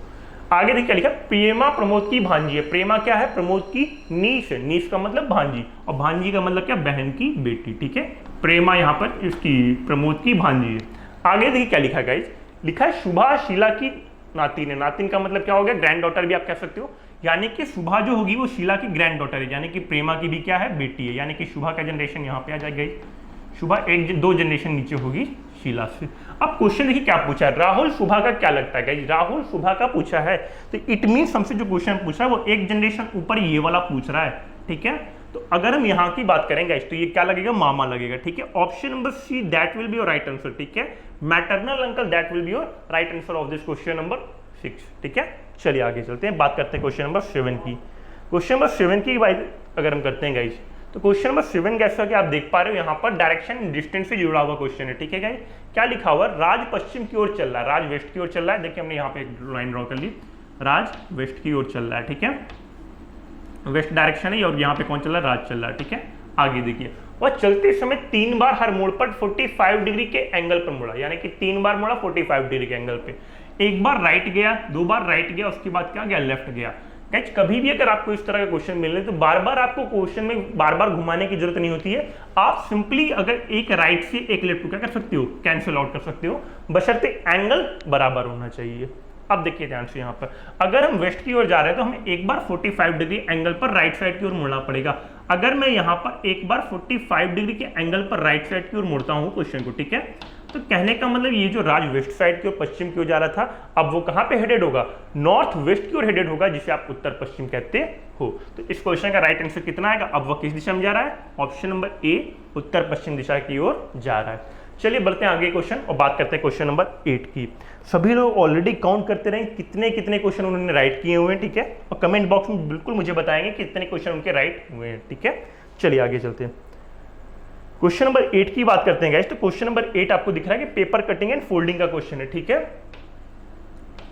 आगे देखिए क्या लिखा, प्रेमा प्रमोद की भांजी है। प्रेमा क्या है? प्रमोद की नीस है। नीस का मतलब भांजी, और भांजी का मतलब क्या? बहन की बेटी, ठीक है। प्रेमा यहाँ पर इसकी प्रमोद की भांजी है। आगे देखिए क्या लिखा है गाइज, लिखा है शुभा शीला की नातिन है। नातिन का मतलब क्या हो गया? ग्रैंड डॉटर भी आप कह सकते हो, यानी कि शुभा जो होगी वो शीला की ग्रैंड डॉटर है, यानी कि प्रेमा की भी क्या है? बेटी है, यानी कि शुभा का जनरेशन यहाँ पे आ जाएगा। शुभा दो जनरेशन नीचे होगी शीला से। अब क्वेश्चन देखिए क्या पूछा है, राहुल शुभा का क्या लगता है गाइस? राहुल शुभा का पूछा है, तो इट मीन्स हमसे जो क्वेश्चन पूछा है वो एक जनरेशन ऊपर ये वाला पूछ रहा है, ठीक है। तो अगर हम यहाँ की बात करेंगे तो ये क्या लगेगा? मामा लगेगा, ठीक है। Option number see that will be your right answer, ठीक है। Maternal uncle that will be your right answer of this question number 6, ठीक है। चलिए आगे चलते हैं, बात करते हैं क्वेश्चन नंबर 7 की। क्वेश्चन नंबर 7 की बात अगर हम करते हैं गाइस, तो क्वेश्चन नंबर 7 जैसा कि आप देख पा रहे हो यहाँ पर डायरेक्शन डिस्टेंस से जुड़ा हुआ क्वेश्चन है, ठीक है गाइस। क्या लिखा हुआ? राज पश्चिम की ओर चल रहा है, राज वेस्ट की ओर चल रहा है। देखिए हमने यहाँ पे एक लाइन ड्रॉ कर ली, राज वेस्ट की ओर चल रहा है, ठीक है। वेस्ट डायरेक्शन है और यहाँ पे कौन चल रहा है? राज चल रहा है, ठीक है। आगे देखिए, वह चलते समय 3 बार हर मोड़ पर 45 डिग्री के एंगल पर मुड़ा, यानी कि 3 बार मुड़ा 45 डिग्री के एंगल पे। एक बार राइट गया, 2 बार राइट गया, उसके बाद क्या गया? लेफ्ट गया। गाइस कभी भी अगर आपको इस तरह का क्वेश्चन मिले तो बार बार आपको क्वेश्चन में बार बार घुमाने की जरूरत नहीं होती है। आप सिंपली अगर एक राइट से एक लेफ्ट को क्या कर सकते हो? कैंसिल आउट कर सकते हो, बशर्ते एंगल बराबर होना चाहिए। अब देखिए ध्यान से, यहाँ पर अगर हम वेस्ट की ओर जा रहे हैं तो हमें एक बार 45 डिग्री एंगल पर राइट साइड की ओर मुड़ना पड़ेगा। अगर मैं यहाँ पर एक बार 45 डिग्री के एंगल पर राइट साइड की ओर मुड़ता हूँ क्वेश्चन को, ठीक है, तो कहने का मतलब ये जो राज वेस्ट साइड की ओर पश्चिम की ओर जा रहा था, अब वो कहाँ पे हेडेड होगा? नॉर्थ वेस्ट की ओर हेडेड होगा, जिसे आप उत्तर पश्चिम कहते हो। तो इस क्वेश्चन का राइट आंसर कितना आएगा? अब वो किस दिशा में जा रहा है? ऑप्शन नंबर ए, उत्तर पश्चिम दिशा की ओर जा रहा है। चलिए बढ़ते हैं आगे क्वेश्चन और बात करते हैं क्वेश्चन नंबर 8 की। सभी लोग ऑलरेडी काउंट करते रहे कितने कितने क्वेश्चन उन्होंने राइट किए हुए हैं, ठीक है, और कमेंट बॉक्स में बिल्कुल मुझे बताएंगे कितने क्वेश्चन उनके राइट हुए हैं, ठीक है। चलिए आगे चलते हैं, क्वेश्चन नंबर 8 की बात करते हैं गाइस। तो क्वेश्चन नंबर 8 आपको दिख रहा है कि पेपर कटिंग एंड फोल्डिंग का क्वेश्चन है, ठीक है।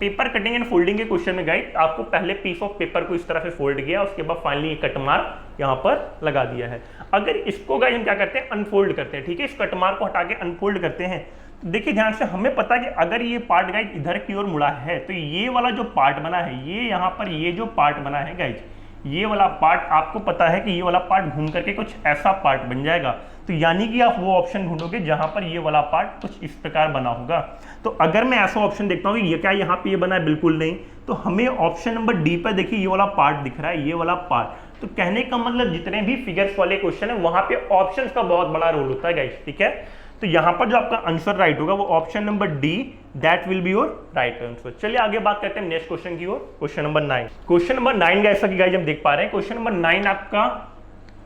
पेपर कटिंग एंड फोल्डिंग के क्वेश्चन में गाइस आपको पहले पीस ऑफ पेपर को इस तरह से फोल्ड किया, उसके बाद फाइनली कट मार्क यहाँ पर लगा दिया है। अगर इसको गाइस हम क्या करते हैं? अनफोल्ड करते हैं, ठीक है। इस कट मार्क को हटा के अनफोल्ड करते हैं। तो देखिए ध्यान से, हमें पता है कि अगर ये पार्ट गाइस इधर की ओर मुड़ा है तो ये वाला जो पार्ट बना है, ये यहाँ पर ये जो पार्ट बना है गाइस, ये वाला पार्ट आपको पता है कि ये वाला पार्ट घूम करके कुछ ऐसा पार्ट बन जाएगा। तो यानी कि आप वो ऑप्शन ढूंढोगे जहां पर ये वाला पार्ट कुछ इस प्रकार बना होगा। तो अगर मैं ऐसा ऑप्शन देखता हूँ ये क्या यहाँ पे ये बना है? बिल्कुल नहीं। तो हमें ऑप्शन नंबर डी पर देखिए ये वाला पार्ट दिख रहा है, ये वाला पार्ट। तो कहने का मतलब जितने भी फिगर्स वाले क्वेश्चन है वहां पे ऑप्शन का बहुत बड़ा रोल होता है गाइस, ठीक है। तो यहाँ पर जो आपका आंसर राइट होगा वो option number D, that will be your right answer. चलिए आगे बात करते हैं नेक्स्ट क्वेश्चन की ओर, क्वेश्चन नंबर 9। क्वेश्चन नंबर 9 जैसा कि गाइस हम देख पा रहे हैं, क्वेश्चन नंबर 9 आपका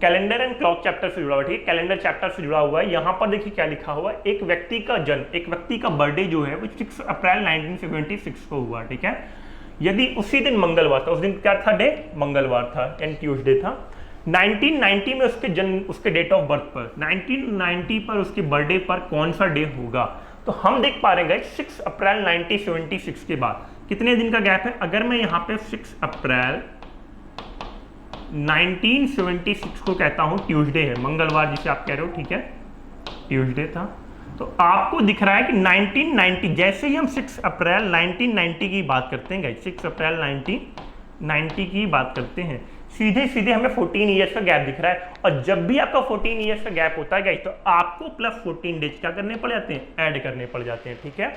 कैलेंडर एंड क्लॉक चैप्टर से जुड़ा हुआ है, ठीक है, कैलेंडर चैप्टर से जुड़ा हुआ है। यहाँ पर देखिए क्या लिखा हुआ है, एक व्यक्ति का जन्म, एक व्यक्ति का बर्थडे जो है वो 6 अप्रैल 1976 को हुआ, ठीक है। यदि उसी दिन मंगलवार था, उस दिन क्या था डे? मंगलवार था एंड ट्यूसडे था। 1990 में उसके डेट ऑफ बर्थ पर, 1990 पर उसके बर्थडे पर कौन सा डे होगा? तो हम देख पा रहे हैं 6 अप्रैल 1976 के बाद कितने दिन का गैप है? अगर मैं यहाँ पे 6 अप्रैल 1976 को कहता हूँ ट्यूसडे है, मंगलवार जिसे आप कह रहे हो, ठीक है, ट्यूसडे था, तो आपको दिख रहा है कि 1990, जैसे ही हम 6 अप्रैल 1990 की बात करते हैं गाइस, 6 अप्रैल 1990 की बात करते हैं, सीधे सीधे हमें 14 ईयर्स का गैप दिख रहा है। और जब भी आपका 14 ईयर्स का गैप होता है गाइस तो आपको प्लस 14 डेज क्या करने पड़ जाते हैं? ऐड करने पड़ जाते हैं, ठीक है।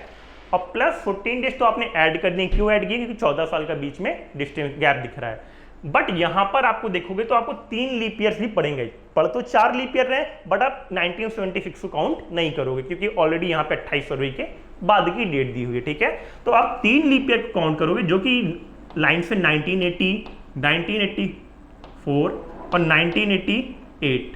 और प्लस 14 डेज तो आपने ऐड करने, क्यों ऐड किए? क्योंकि 14 साल का बीच में डिस्टेंस गैप दिख रहा है। बट यहां पर आपको देखोगे तो आपको 3 लीप ईयर्स भी पड़ेंगे। पढ़ तो 4 लीप ईयर रहे, बट आप 1976 को काउंट नहीं करोगे क्योंकि ऑलरेडी यहाँ पे 28 फरवरी के बाद की डेट दी हुई है, ठीक है। तो आप 3 लीप ईयर को काउंट करोगे जो कि लाइन से 1980, 1984 और 1988,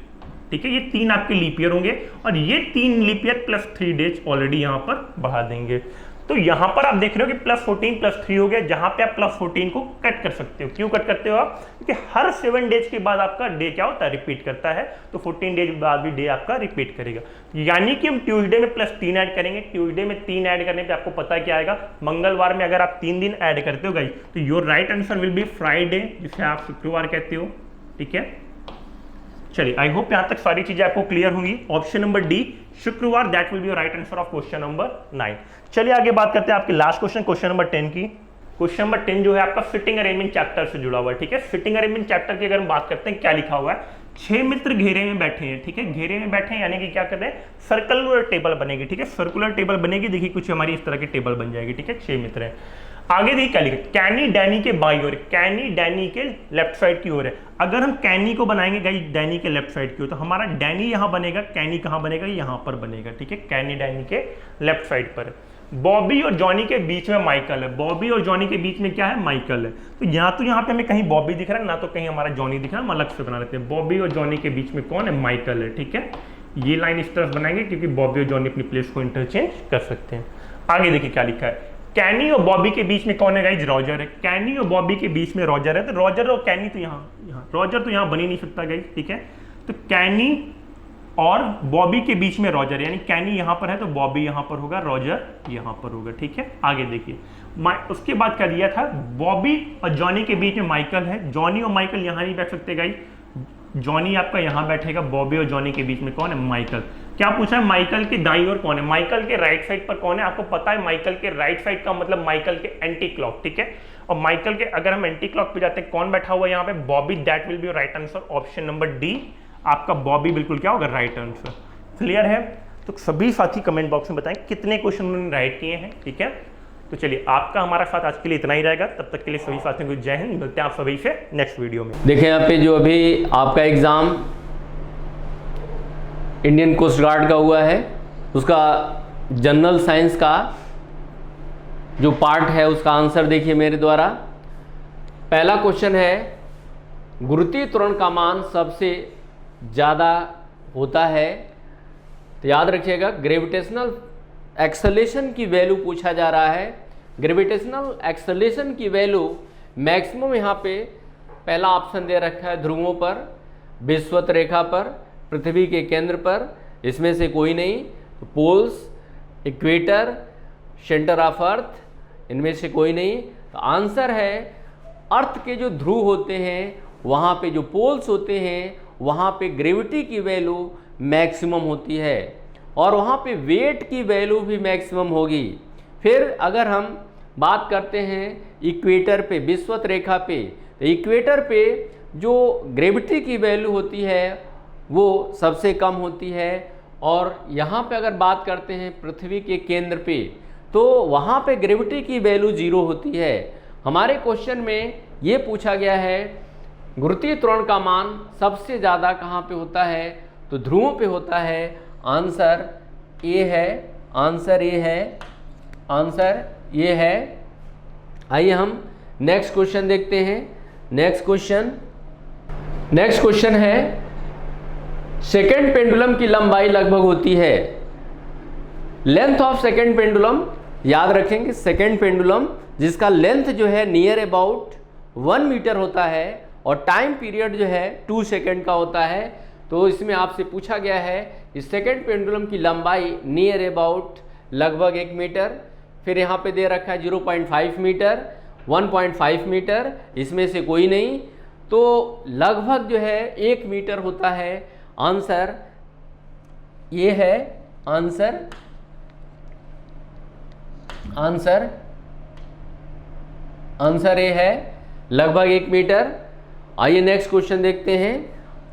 ठीक है, ये 3 आपके लीप ईयर होंगे और ये 3 leap year plus 3 days already यहाँ पर बढ़ा देंगे। तो यहां पर आप देख रहे हो कि +14 +3 हो गया, जहां पे आप +14 को कट कर सकते हो। क्यों कट करते हो आप? क्योंकि हर 7 डेज के बाद आपका डे क्या होता है, रिपीट करता है, तो 14 डेज बाद भी डे आपका रिपीट करेगा। यानी कि हम ट्यूसडे में +3 ऐड करेंगे, ट्यूसडे में 3 ऐड करने पे आपको पता क्या आएगा, मंगलवार में अगर आप 3 दिन ऐड करते हो गाइस, तो your right answer will be Friday, जिसे आप शुक्रवार कहते हो। ठीक है, चलिए आई होप यहां तक सारी चीजें आपको क्लियर होंगी। ऑप्शन नंबर डी शुक्रवार, that will be your right answer of question number 9। चलिए आगे बात करते हैं आपके लास्ट क्वेश्चन नंबर 10 की। क्वेश्चन नंबर 10 जो है आपका सिटिंग अरेंजमेंट चैप्टर से जुड़ा हुआ है। ठीक है, सिटिंग अरेंजमेंट चैप्टर की अगर हम बात करते हैं, क्या लिखा हुआ है, 6 मित्र घेरे में बैठे हैं। ठीक है, घेरे में बैठे हैं यानी कि क्या कर रहे हैं, सर्कुलर टेबल बनेगी। ठीक है, सर्कुलर टेबल बनेगी, देखिए कुछ हमारी इस तरह की टेबल बन जाएगी। ठीक है, 6 मित्र हैं। आगे देखिए क्या लिखा, कैनी डैनी के बाईं ओर, कैनी डैनी के लेफ्ट साइड की ओर है। अगर हम कैनी को बनाएंगे गाइस डैनी के लेफ्ट साइड की ओर, तो हमारा डैनी यहां बनेगा, कैनी कहां बनेगा, यहां पर बनेगा। ठीक है, कैनी डैनी के लेफ्ट साइड पर। बॉबी और जॉनी के बीच में माइकल है, बॉबी और जॉनी के बीच में क्या है, माइकल है। तो यहाँ पे हमें कहीं बॉबी दिख रहा है ना, तो कहीं हमारा जॉनी दिख रहा है, हम अलग से बना लेते हैं। बॉबी और जॉनी के बीच में कौन है, माइकल है। ठीक है, ये लाइन इस तरफ बनाएंगे क्योंकि बॉबी और जॉनी अपनी प्लेस को इंटरचेंज कर सकते हैं। आगे देखिए क्या लिखा है, कैनी और बॉबी के बीच में कौन है गाइस, रॉजर है। कैनी और बॉबी के बीच में रॉजर है, तो रॉजर और कैनी तो यहाँ रॉजर तो यहाँ बन ही नहीं सकता गाइस। ठीक है, तो कैनी और बॉबी के बीच में रॉजर, यानी कैनी यहाँ पर है तो बॉबी यहाँ पर होगा, रॉजर यहाँ पर होगा। ठीक है, आगे देखिए उसके बाद क्या दिया था, बॉबी और जॉनी के बीच में माइकल है। जॉनी और माइकल यहाँ नहीं बैठ सकते गाइस, जॉनी आपका यहाँ बैठेगा, बॉबी और जॉनी के बीच में कौन है, माइकल। क्या पूछा है, माइकल के दाईं ओर कौन है, माइकल के राइट साइड पर कौन है। आपको पता है माइकल के राइट साइड का मतलब माइकल के एंटी क्लॉक। ठीक है, और माइकल के अगर हम एंटी क्लॉक पे जाते हैं, कौन बैठा हुआ है यहाँ पे, Bobby, that will B right answer. Option number D आपका बॉबी बिल्कुल क्या होगा, राइट आंसर। क्लियर है? तो सभी साथी कमेंट बॉक्स में बताएं कितने क्वेश्चन उन्होंने राइट किए हैं। ठीक है, तो चलिए आपका हमारा साथ आज के लिए इतना ही रहेगा। तब तक के लिए सभी साथियों को जय हिंद, मिलते हैं आप सभी से नेक्स्ट वीडियो में। देखें यहाँ पे जो अभी आपका एग्ज़ाम इंडियन कोस्ट गार्ड का हुआ है, उसका जनरल साइंस का जो पार्ट है उसका आंसर देखिए मेरे द्वारा। पहला क्वेश्चन है, गुरुत्वीय त्वरण का मान सबसे ज़्यादा होता है, तो याद रखिएगा ग्रेविटेशनल एक्सेलेरेशन की वैल्यू पूछा जा रहा है। ग्रेविटेशनल एक्सेलेरेशन की वैल्यू मैक्सिमम यहाँ पे पहला ऑप्शन दे रखा है, ध्रुवों पर, विषुवत रेखा पर, पृथ्वी के केंद्र पर, इसमें से कोई नहीं। तो poles, equator, centre of earth, इनमें से कोई नहीं। तो आंसर है अर्थ के जो ध्रुव होते हैं वहाँ पे जो पोल्स होते हैं वहाँ पे ग्रेविटी की वैल्यू मैक्सिमम होती है और वहाँ पे वेट की वैल्यू भी मैक्सिमम होगी। फिर अगर हम बात करते हैं इक्वेटर पे, विषुवत रेखा पे, तो इक्वेटर पे जो ग्रेविटी की वैल्यू होती है वो सबसे कम होती है। और यहाँ पे अगर बात करते हैं पृथ्वी के केंद्र पे, तो वहाँ पे ग्रेविटी की वैल्यू 0 होती है। हमारे क्वेश्चन में ये पूछा गया है गुरुत्वीय त्वरण का मान सबसे ज़्यादा कहाँ पे होता है, तो ध्रुवों पे होता है। आंसर ए है, आंसर ए है, आंसर ये है। आइए हम नेक्स्ट क्वेश्चन देखते हैं। नेक्स्ट क्वेश्चन है, सेकेंड पेंडुलम की लंबाई लगभग होती है। लेंथ ऑफ सेकेंड पेंडुलम, याद रखेंगे सेकेंड पेंडुलम जिसका लेंथ जो है नियर अबाउट 1 मीटर होता है और टाइम पीरियड जो है 2 सेकेंड का होता है। तो इसमें आपसे पूछा गया है इस सेकेंड पेंडुलम की लंबाई नियर अबाउट लगभग 1 मीटर, फिर यहाँ पे दे रखा है 0.5 मीटर, 1.5 मीटर, इसमें से कोई नहीं। तो लगभग जो है 1 मीटर होता है। आंसर ये है, आंसर ये है लगभग 1 मीटर। आइए नेक्स्ट क्वेश्चन देखते हैं।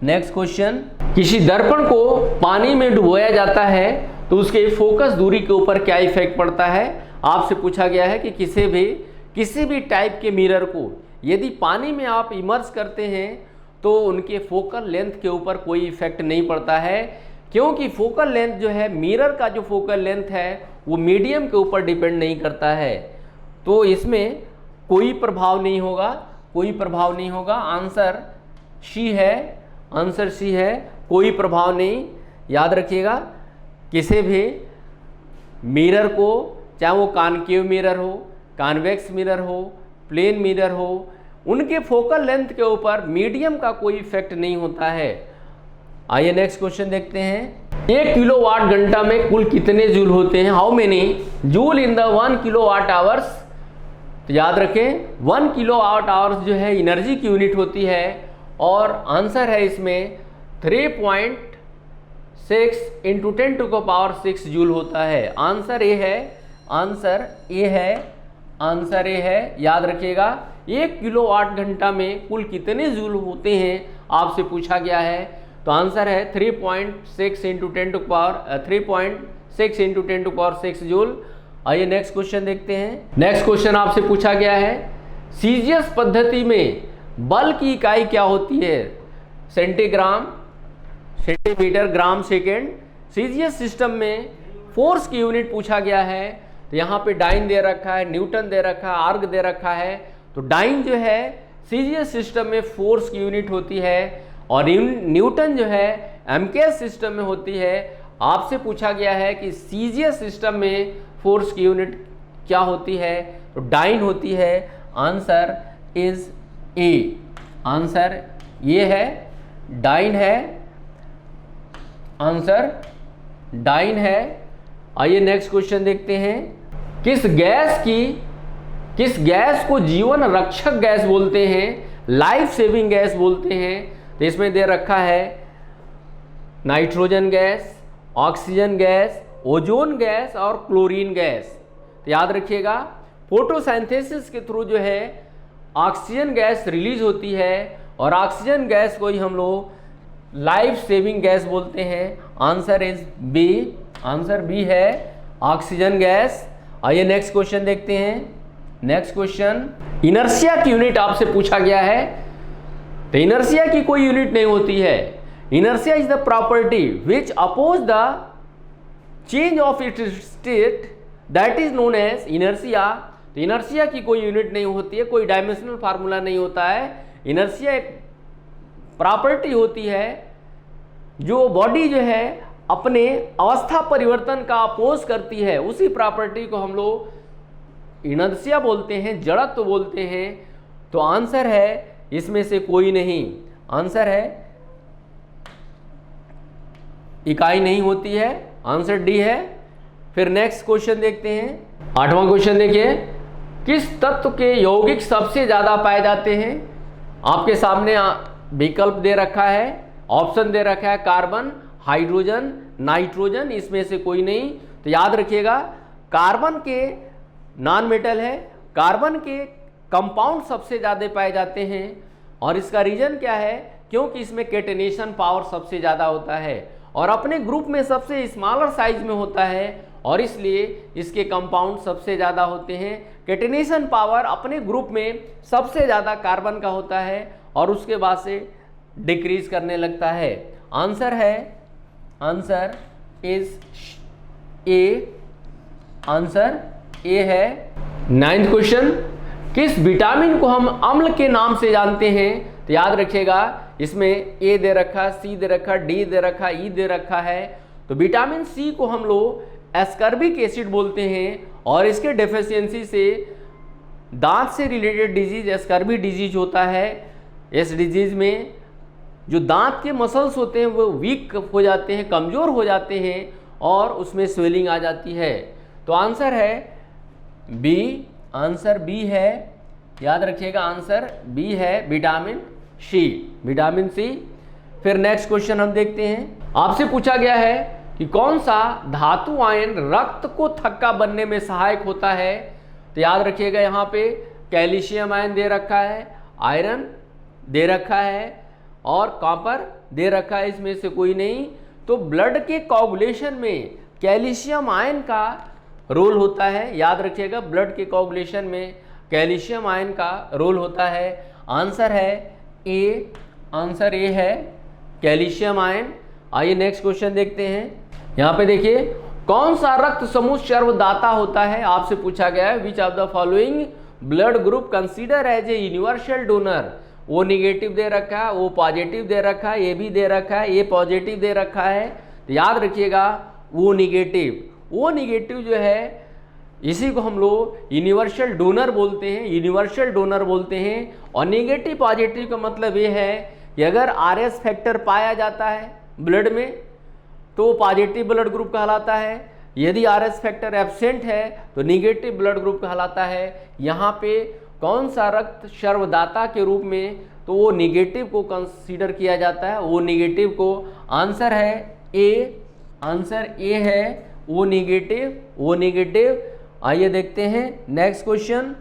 नेक्स्ट क्वेश्चन, किसी दर्पण को पानी में डुबोया जाता है तो उसके फोकस दूरी के ऊपर क्या इफेक्ट पड़ता है। आपसे पूछा गया है कि किसी भी टाइप के मिरर को यदि पानी में आप इमर्स करते हैं तो उनके फोकल लेंथ के ऊपर कोई इफेक्ट नहीं पड़ता है, क्योंकि फोकल लेंथ जो है, मिरर का जो फोकल लेंथ है वो मीडियम के ऊपर डिपेंड नहीं करता है। तो इसमें कोई प्रभाव नहीं होगा। आंसर सी है, कोई प्रभाव नहीं। याद रखिएगा, किसी भी मिरर को चाहे वो कॉनकेव मिरर हो, कॉन्वेक्स मिरर हो, प्लेन मिरर हो, उनके फोकल लेंथ के ऊपर मीडियम का कोई इफेक्ट नहीं होता है। आइए नेक्स्ट क्वेश्चन देखते हैं। 1 किलोवाट घंटा में कुल कितने जूल होते हैं? How many joule in the 1 kilowatt hours? तो याद रखें 1 किलोवाट आवर्स जो है एनर्जी की यूनिट होती है और आंसर है इसमें 3.6 into 10 to the power 6 joule होता है। आंसर ए है, आंसर ए है, आंसर ए है। याद रखिएगा 1 किलोवाट घंटा में कुल कितने जूल होते हैं आपसे पूछा गया है। तो आंसर है 3.6 into 10 to power 3.6 into 10 to power 6 joule. आइए नेक्स्ट क्वेश्चन देखते हैं। नेक्स्ट क्वेश्चन आपसे पूछा गया है सीजीएस पद्धति में बल की इकाई क्या होती है? सेंटीग्राम, सेंटीमीटर, ग्राम, सेकेंड। सीजीएस सिस्टम में फोर्स की यूनिट पूछा गया है तो यहाँ पे डाइन दे रखा है, न्यूटन दे रखा है, आर्ग दे रखा है। तो डाइन जो है सीजीएस सिस्टम में फोर्स की यूनिट होती है और न्यूटन जो है एमकेएस सिस्टम में होती है। आपसे पूछा गया है कि सीजीएस सिस्टम में फोर्स की यूनिट क्या होती है? तो डाइन होती है। आंसर इज ए, आंसर ये है, डाइन है, आंसर डाइन है। आइए नेक्स्ट क्वेश्चन देखते हैं। किस गैस को जीवन रक्षक गैस बोलते हैं, लाइफ सेविंग गैस बोलते हैं? तो इसमें दे रखा है nitrogen gas, oxygen gas, ozone gas और क्लोरीन गैस। तो याद रखिएगा फोटोसिंथेसिस के थ्रू जो है ऑक्सीजन गैस रिलीज होती है और ऑक्सीजन गैस को ही हम लोग लाइफ सेविंग गैस बोलते हैं। Answer is B, answer B है, ऑक्सीजन गैस। आइए नेक्स्ट क्वेश्चन देखते हैं। नेक्स्ट क्वेश्चन, इनर्शिया की यूनिट आपसे पूछा गया है। तो इनर्शिया की कोई यूनिट नहीं होती है। Inertia is the property which oppose the change of its state, that is known as inertia. तो इनर्शिया की कोई यूनिट नहीं होती है, कोई डायमेंशनल फार्मूला नहीं होता है। इनर्शिया एक प्रॉपर्टी होती है जो बॉडी जो है अपने अवस्था परिवर्तन का अपोज करती है, उसी प्रॉपर्टी को हम लोग इनर्शिया बोलते हैं, जड़त्व बोलते हैं। तो आंसर है इसमें से कोई नहीं, आंसर है इकाई नहीं होती है, आंसर डी है। फिर नेक्स्ट क्वेश्चन देखते हैं। 8वां क्वेश्चन देखिए, किस तत्व के यौगिक सबसे ज्यादा पाए जाते हैं? आपके सामने विकल्प दे रखा है, ऑप्शन दे रखा है कार्बन, हाइड्रोजन, नाइट्रोजन, इसमें से कोई नहीं। तो याद रखिएगा कार्बन के नॉन मेटल है, कार्बन के कंपाउंड सबसे ज़्यादा पाए जाते हैं और इसका रीजन क्या है? क्योंकि इसमें केटेनेशन पावर सबसे ज़्यादा होता है और अपने ग्रुप में सबसे स्मॉलर साइज में होता है और इसलिए इसके कंपाउंड सबसे ज़्यादा होते हैं। केटेनेशन पावर अपने ग्रुप में सबसे ज़्यादा कार्बन का होता है और उसके बाद से डिक्रीज करने लगता है। आंसर है, answer is a, answer A है। 9th क्वेश्चन, किस विटामिन को हम अम्ल के नाम से जानते हैं? तो याद रखिएगा इसमें ए दे रखा, सी दे रखा, डी दे रखा, ई दे रखा है। तो विटामिन सी को हम लोग एस्कर्बिक एसिड बोलते हैं और इसके डेफिशिएंसी से दांत से रिलेटेड डिजीज एस्कर्बिक डिजीज होता है। इस डिजीज में जो दांत के मसल्स होते हैं वो वीक हो जाते हैं, कमज़ोर हो जाते हैं और उसमें स्वेलिंग आ जाती है। तो आंसर है बी, आंसर बी है। याद रखिएगा आंसर बी है, विटामिन सी, विटामिन सी। फिर नेक्स्ट क्वेश्चन हम देखते हैं। आपसे पूछा गया है कि कौन सा धातु आयन रक्त को थक्का बनने में सहायक होता है? तो याद रखिएगा यहाँ पे कैल्शियम आयन दे रखा है, आयरन दे रखा है और कॉपर दे रखा है, इसमें से कोई नहीं। तो ब्लड के कोगुलेशन में कैल्शियम आयन का रोल होता है। याद रखिएगा ब्लड के कोगुलेशन में कैल्शियम आयन का रोल होता है। आंसर है ए, आंसर ए है, कैल्शियम आयन। आइए नेक्स्ट क्वेश्चन देखते हैं। यहाँ पे देखिए कौन सा रक्त समूह सर्वदाता होता है? आपसे पूछा गया है which of the following blood group consider as a universal donor. O negative दे रखा है, ओ पॉजिटिव दे रखा है, ए भी दे रखा है, ए पॉजिटिव दे रखा है। तो याद रखिएगा ओ निगेटिव, ओ निगेटिव जो है इसी को हम लोग यूनिवर्सल डोनर बोलते हैं, यूनिवर्सल डोनर बोलते हैं। और नेगेटिव पॉजिटिव का मतलब ये है कि अगर आरएस फैक्टर पाया जाता है ब्लड में तो पॉजिटिव ब्लड ग्रुप कहलाता है, यदि आरएस फैक्टर एब्सेंट है तो नेगेटिव ब्लड ग्रुप कहलाता है। यहाँ पे कौन सा रक्त सर्वदाता के रूप में, तो वो नेगेटिव को कंसीडर किया जाता है, वो नेगेटिव को। आंसर है ए, आंसर ए है वो नेगेटिव, वो नेगेटिव। आइए देखते हैं नेक्स्ट क्वेश्चन।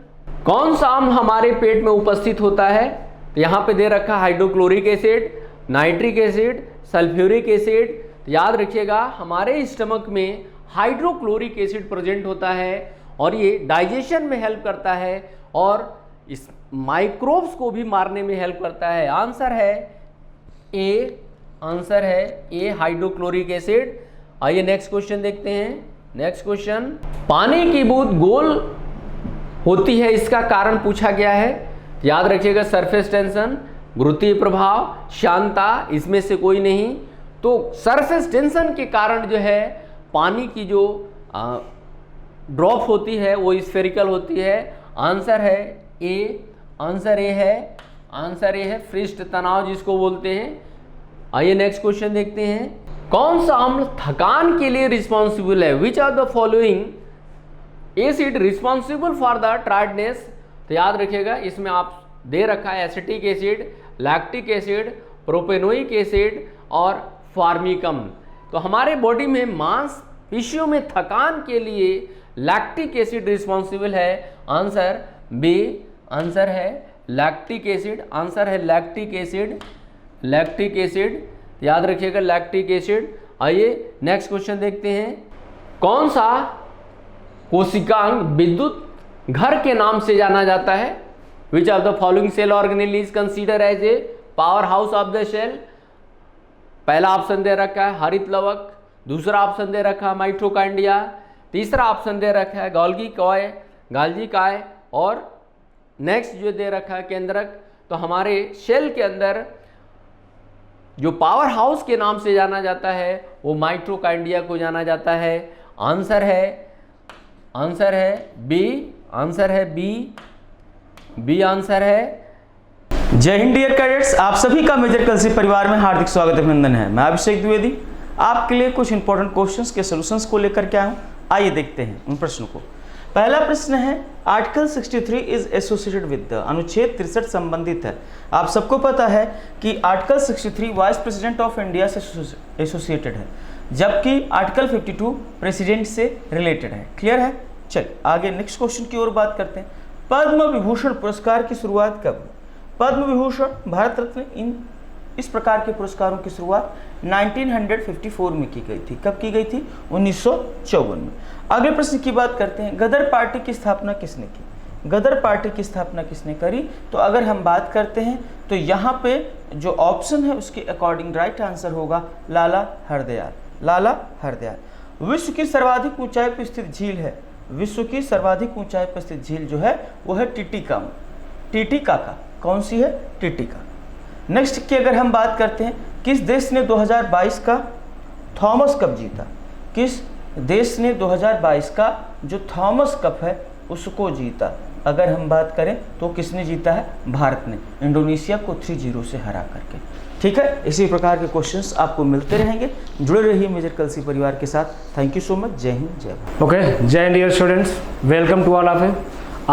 कौन सा अम्ल हमारे पेट में उपस्थित होता है? तो यहाँ पे दे रखा hydrochloric acid, nitric acid, sulphuric acid. तो याद रखिएगा हमारे स्टमक में हाइड्रोक्लोरिक एसिड प्रेजेंट होता है और ये डाइजेशन में हेल्प करता है और इस माइक्रोब्स को भी मारने में हेल्प करता है। आंसर है ए, आंसर है ए हाइड्रोक्लोरिक एसिड। आइए नेक्स्ट क्वेश्चन देखते हैं। नेक्स्ट क्वेश्चन, पानी की बूंद गोल होती है, इसका कारण पूछा गया है। याद रखिएगा सरफेस टेंशन, गुरुत्वीय प्रभाव, श्यानता, इसमें से कोई नहीं। तो सरफेस टेंशन के कारण जो है पानी की जो ड्रॉप होती है वो स्फेरिकल होती है। आंसर है ए, आंसर ए है, आंसर ए है पृष्ठ तनाव जिसको बोलते हैं। आइए नेक्स्ट क्वेश्चन देखते हैं। कौन सा अम्ल थकान के लिए रिस्पॉन्सिबल है? Which are the following acid responsible for the tiredness? तो याद रखिएगा इसमें आप दे रखा है acetic acid, lactic acid, propanoic acid और फार्मिकम। तो हमारे बॉडी में मांसपेशियों में थकान के लिए लैक्टिक एसिड रिस्पॉन्सिबल है। आंसर बी, आंसर है लैक्टिक एसिड, आंसर है लैक्टिक एसिड, लैक्टिक एसिड। याद रखिएगा लैक्टिक एसिड। आइए नेक्स्ट क्वेश्चन देखते हैं। कौन सा कोशिकांग विद्युत घर के नाम से जाना जाता है? Which of the following cell organelle is consider as a power house of the cell? पहला ऑप्शन दे रखा है हरित लवक, दूसरा ऑप्शन दे रखा है माइटोकॉन्ड्रिया, तीसरा ऑप्शन दे रखा है गोल्गी कॉय, गाल्जी काय और नेक्स्ट जो दे रखा है केंद्रक। तो हमारे सेल के अंदर जो पावर हाउस के नाम से जाना जाता है वो माइटोकॉन्ड्रिया को जाना जाता है। आंसर है, आंसर है बी, आंसर है बी, बी आंसर है। जय हिंद डियर कैडेट्स, आप सभी का मेजर कलसी परिवार में हार्दिक स्वागत अभिनंदन है। मैं अभिषेक द्विवेदी आपके लिए कुछ इंपॉर्टेंट क्वेश्चंस के सॉल्यूशंस को लेकर के आया हूं। आइए देखते हैं उन प्रश्नों को। पहला प्रश्न है आर्टिकल 63 इज एसोसिएटेड विद, अनुच्छेद 63 संबंधित है। आप सबको पता है कि article 63 vice president of India से एसोसिएटेड है, जबकि आर्टिकल 52 प्रेसिडेंट से रिलेटेड है। क्लियर है? चलिए आगे नेक्स्ट क्वेश्चन की ओर बात करते हैं। पद्म विभूषण पुरस्कार की शुरुआत कब? पद्म विभूषण, भारत रत्न, इस प्रकार के पुरस्कारों की शुरुआत 1954 में की गई थी। कब की गई थी? 1954 में। अगले प्रश्न की बात करते हैं। गदर पार्टी की स्थापना किसने की? गदर पार्टी की स्थापना किसने करी? तो अगर हम बात करते हैं तो यहाँ पे जो ऑप्शन है उसके अकॉर्डिंग राइट आंसर होगा लाला हरदयाल, लाला हरदयाल। विश्व की सर्वाधिक ऊंचाई पर स्थित झील है, विश्व की सर्वाधिक ऊंचाई पर स्थित झील जो है वो है टिटिकाका, टिटिकाका। कौन सी है? टिटिकाका। नेक्स्ट की अगर हम बात करते हैं, किस देश ने 2022 का थॉमस कप जीता? किस देश ने 2022 का जो थॉमस कप है उसको जीता? अगर हम बात करें तो किसने जीता है? भारत ने, इंडोनेशिया को 3-0 से हरा करके। ठीक है, इसी प्रकार के क्वेश्चंस आपको मिलते रहेंगे। जुड़े रहिए मेजर कलसी परिवार के साथ। Thank you so much. जय हिंद, जय भारत। ओके, जय Hind dear students, welcome to all of you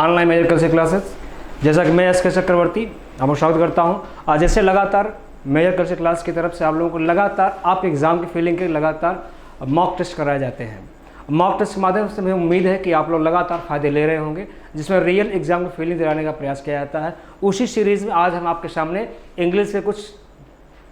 online Major Kalsi classes. जैसा कि मैं एस.के. चक्रवर्ती आपको स्वागत करता हूं। आज जैसे लगातार मेजर कलसी क्लास की तरफ से आप लोगों को लगातार आपके एग्ज़ाम की फीलिंग के लगातार मॉक टेस्ट कराए जाते हैं। मॉक टेस्ट के माध्यम से मुझे उम्मीद है कि आप लोग लगातार फ़ायदे ले रहे होंगे, जिसमें रियल एग्जाम की फीलिंग दिलाने का प्रयास किया जाता है। उसी सीरीज़ में आज हम आपके सामने इंग्लिश के कुछ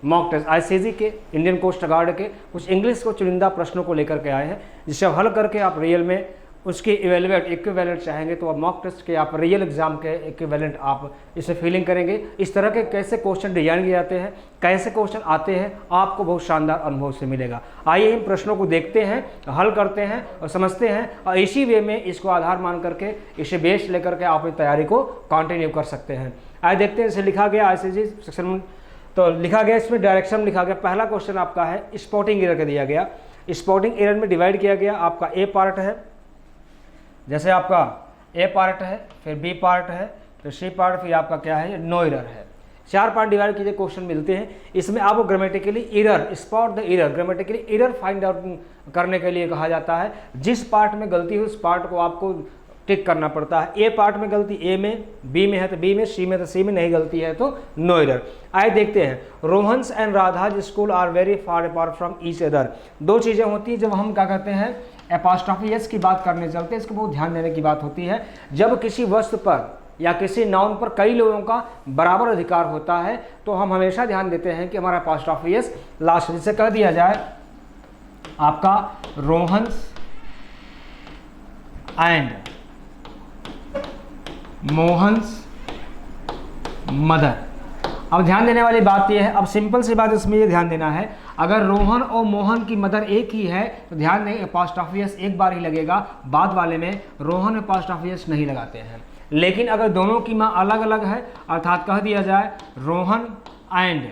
मॉक टेस्ट, आईसीजी के, इंडियन कोस्ट गार्ड के कुछ इंग्लिश को चुनिंदा प्रश्नों को लेकर के आए हैं, जिसे हल करके आप रियल में उसके इक्विवेलेंट चाहेंगे तो आप मॉक टेस्ट के, आप रियल एग्जाम के इक्विवेलेंट आप इसे फीलिंग करेंगे। इस तरह के कैसे क्वेश्चन डिजाइन किए जाते हैं, कैसे क्वेश्चन आते हैं, आपको बहुत शानदार अनुभव से मिलेगा। आइए इन प्रश्नों को देखते हैं, हल करते हैं और समझते हैं, और इसी वे में इसको आधार मान करके, इसे बेस लेकर के आप अपनी तैयारी को कंटिन्यू कर सकते हैं। आइए देखते हैं, इसे लिखा गया आईसीजी सेक्शन में, तो लिखा गया इसमें डायरेक्शन लिखा गया। पहला क्वेश्चन आपका है स्पॉटिंग एरर का दिया गया। स्पॉटिंग एरर में डिवाइड किया गया, आपका ए पार्ट है जैसे आपका ए पार्ट है, फिर बी पार्ट है, फिर सी पार्ट, फिर आपका क्या है, नो एरर है। 4 पार्ट डिवाइड कीजिए, क्वेश्चन मिलते हैं। इसमें आपको grammatically error, spot the error, grammatically error find out करने के लिए कहा जाता है। जिस पार्ट में गलती है उस पार्ट को आपको टिक करना पड़ता है। ए पार्ट में गलती ए में, बी में है तो बी में, सी में तो सी में, नहीं गलती है तो नो एरर। आइए देखते हैं, Rohan's and Radha's school are very far apart from each other. 2 चीज़ें होती हैं जब हम क्या कहते हैं एपॉस्ट्रोफी एस की बात करने चलते हैं, इसको बहुत ध्यान देने की बात होती है। जब किसी वस्तु पर या किसी नाउन पर कई लोगों का बराबर अधिकार होता है तो हम हमेशा ध्यान देते हैं कि हमारा एपॉस्ट्रोफी एस लास्ट, जिसे कह दिया जाए आपका रोहन्स एंड मोहन्स मदर। अब ध्यान देने वाली बात यह है, अब सिंपल सी बात इसमें ये ध्यान देना है, अगर रोहन और मोहन की मदर एक ही है तो ध्यान दें एपॉस्ट्रोफी एस एक बार ही लगेगा, बाद वाले में रोहन एपॉस्ट्रोफी एस नहीं लगाते हैं। लेकिन अगर दोनों की माँ अलग अलग है, अर्थात कह दिया जाए रोहन एंड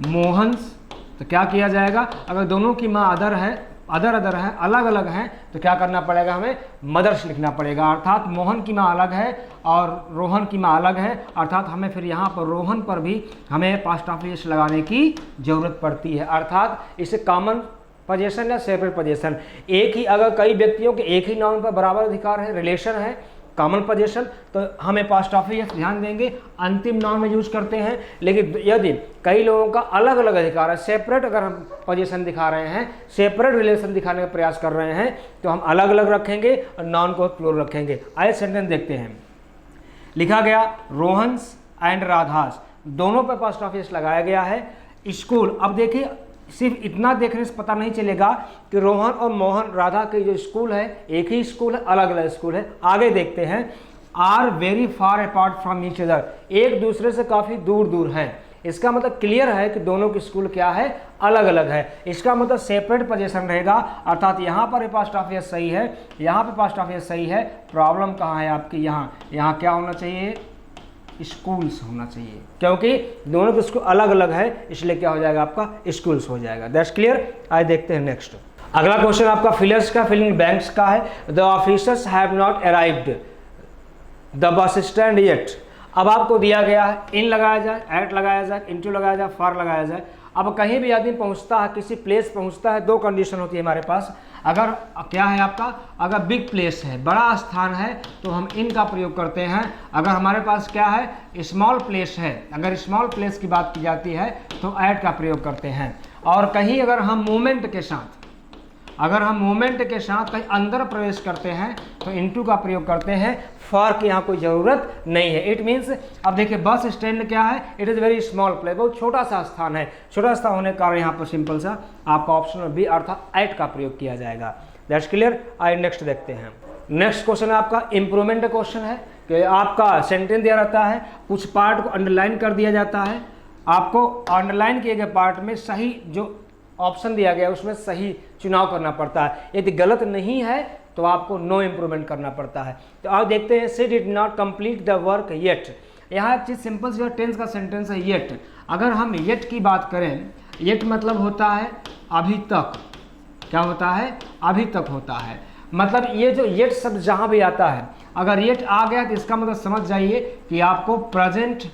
मोहन्स, तो क्या किया जाएगा, अगर दोनों की माँ अदर है, अलग अलग हैं, तो क्या करना पड़ेगा, हमें मदर्स लिखना पड़ेगा। अर्थात मोहन की माँ अलग है और रोहन की माँ अलग है, अर्थात हमें फिर यहाँ पर रोहन पर भी हमें एपॉस्ट्रोफी एस लगाने की जरूरत पड़ती है। अर्थात इसे कॉमन पोजीशन या सेपरेट पोजीशन, एक ही अगर कई व्यक्तियों के एक ही नाउन पर बराबर अधिकार है, रिलेशन है, कॉमन पोजीशन, तो हम एपॉस्ट्रोफी एस ध्यान देंगे अंतिम नाउन में यूज करते हैं। लेकिन यदि कई लोगों का अलग अलग अधिकार है, सेपरेट अगर हम पोजीशन दिखा रहे हैं, सेपरेट रिलेशन दिखाने का प्रयास कर रहे हैं, तो हम अलग अलग रखेंगे और नाउन को प्लूरल रखेंगे। आइए सेंटेंस देखते हैं। लिखा गया रोहन्स एंड राधास, दोनों पर एपॉस्ट्रोफी एस लगाया गया है। स्कूल, अब देखिए सिर्फ इतना देखने से पता नहीं चलेगा कि रोहन और मोहन राधा के जो स्कूल है एक ही स्कूल है, अलग अलग स्कूल है। आगे देखते हैं, are very far apart from each other, एक दूसरे से काफ़ी दूर दूर हैं। इसका मतलब क्लियर है कि दोनों के स्कूल क्या है, अलग अलग है। इसका मतलब सेपरेट पोजीशन रहेगा, अर्थात यहाँ पर एपॉस्ट्रोफी एस सही है, यहाँ पर एपॉस्ट्रोफी एस सही है। प्रॉब्लम कहाँ है आपकी, यहाँ क्या होना चाहिए, स्कूल्स होना चाहिए, क्योंकि दोनों के स्कूल अलग अलग है, इसलिए क्या हो जाएगा आपका स्कूल्स हो जाएगा। That's clear. आइए देखते हैं नेक्स्ट। अगला क्वेश्चन आपका फिलर्स का, फिलिंग बैंक्स का है। The officers have not arrived the bus stand yet. अब आपको दिया गया है इन लगाया जाए, एट लगाया जाए, इनटू लगाया जाए, फॉर लगाया जाए। अब कहीं भी आदमी पहुंचता है, किसी प्लेस पहुंचता है, 2 कंडीशन होती है हमारे पास। अगर क्या है आपका, अगर बिग प्लेस है, बड़ा स्थान है, तो हम इन का प्रयोग करते हैं। अगर हमारे पास क्या है, स्मॉल प्लेस है, अगर स्मॉल प्लेस की बात की जाती है तो ऐट का प्रयोग करते हैं। और कहीं अगर हम मूवमेंट के साथ कहीं अंदर प्रवेश करते हैं तो इनटू का प्रयोग करते हैं। फॉर की यहाँ कोई ज़रूरत नहीं है। इट मीन्स, अब देखिए बस स्टैंड क्या है, it is very small place, बहुत छोटा सा स्थान है। छोटा सा होने का कारण यहाँ पर सिंपल सा आपका ऑप्शन बी अर्थात एट का प्रयोग किया जाएगा। That's clear. आइए नेक्स्ट देखते हैं। नेक्स्ट क्वेश्चन आपका इम्प्रूवमेंट क्वेश्चन है कि आपका सेंटेंस दिया रहता है, कुछ पार्ट को अंडरलाइन कर दिया जाता है। आपको अंडरलाइन किए गए पार्ट में सही जो ऑप्शन दिया गया उसमें सही चुनाव करना पड़ता है। यदि गलत नहीं है तो आपको नो इम्प्रूवमेंट करना पड़ता है। तो आप देखते हैं, she did not complete the work yet. यहाँ एक चीज़ सिंपल सी टेंस का सेंटेंस है येट। अगर हम येट की बात करें, येट मतलब होता है अभी तक। क्या होता है, अभी तक होता है। मतलब ये जो येट शब्द जहाँ भी आता है, अगर येट आ गया तो इसका मतलब समझ जाइए कि आपको प्रेजेंट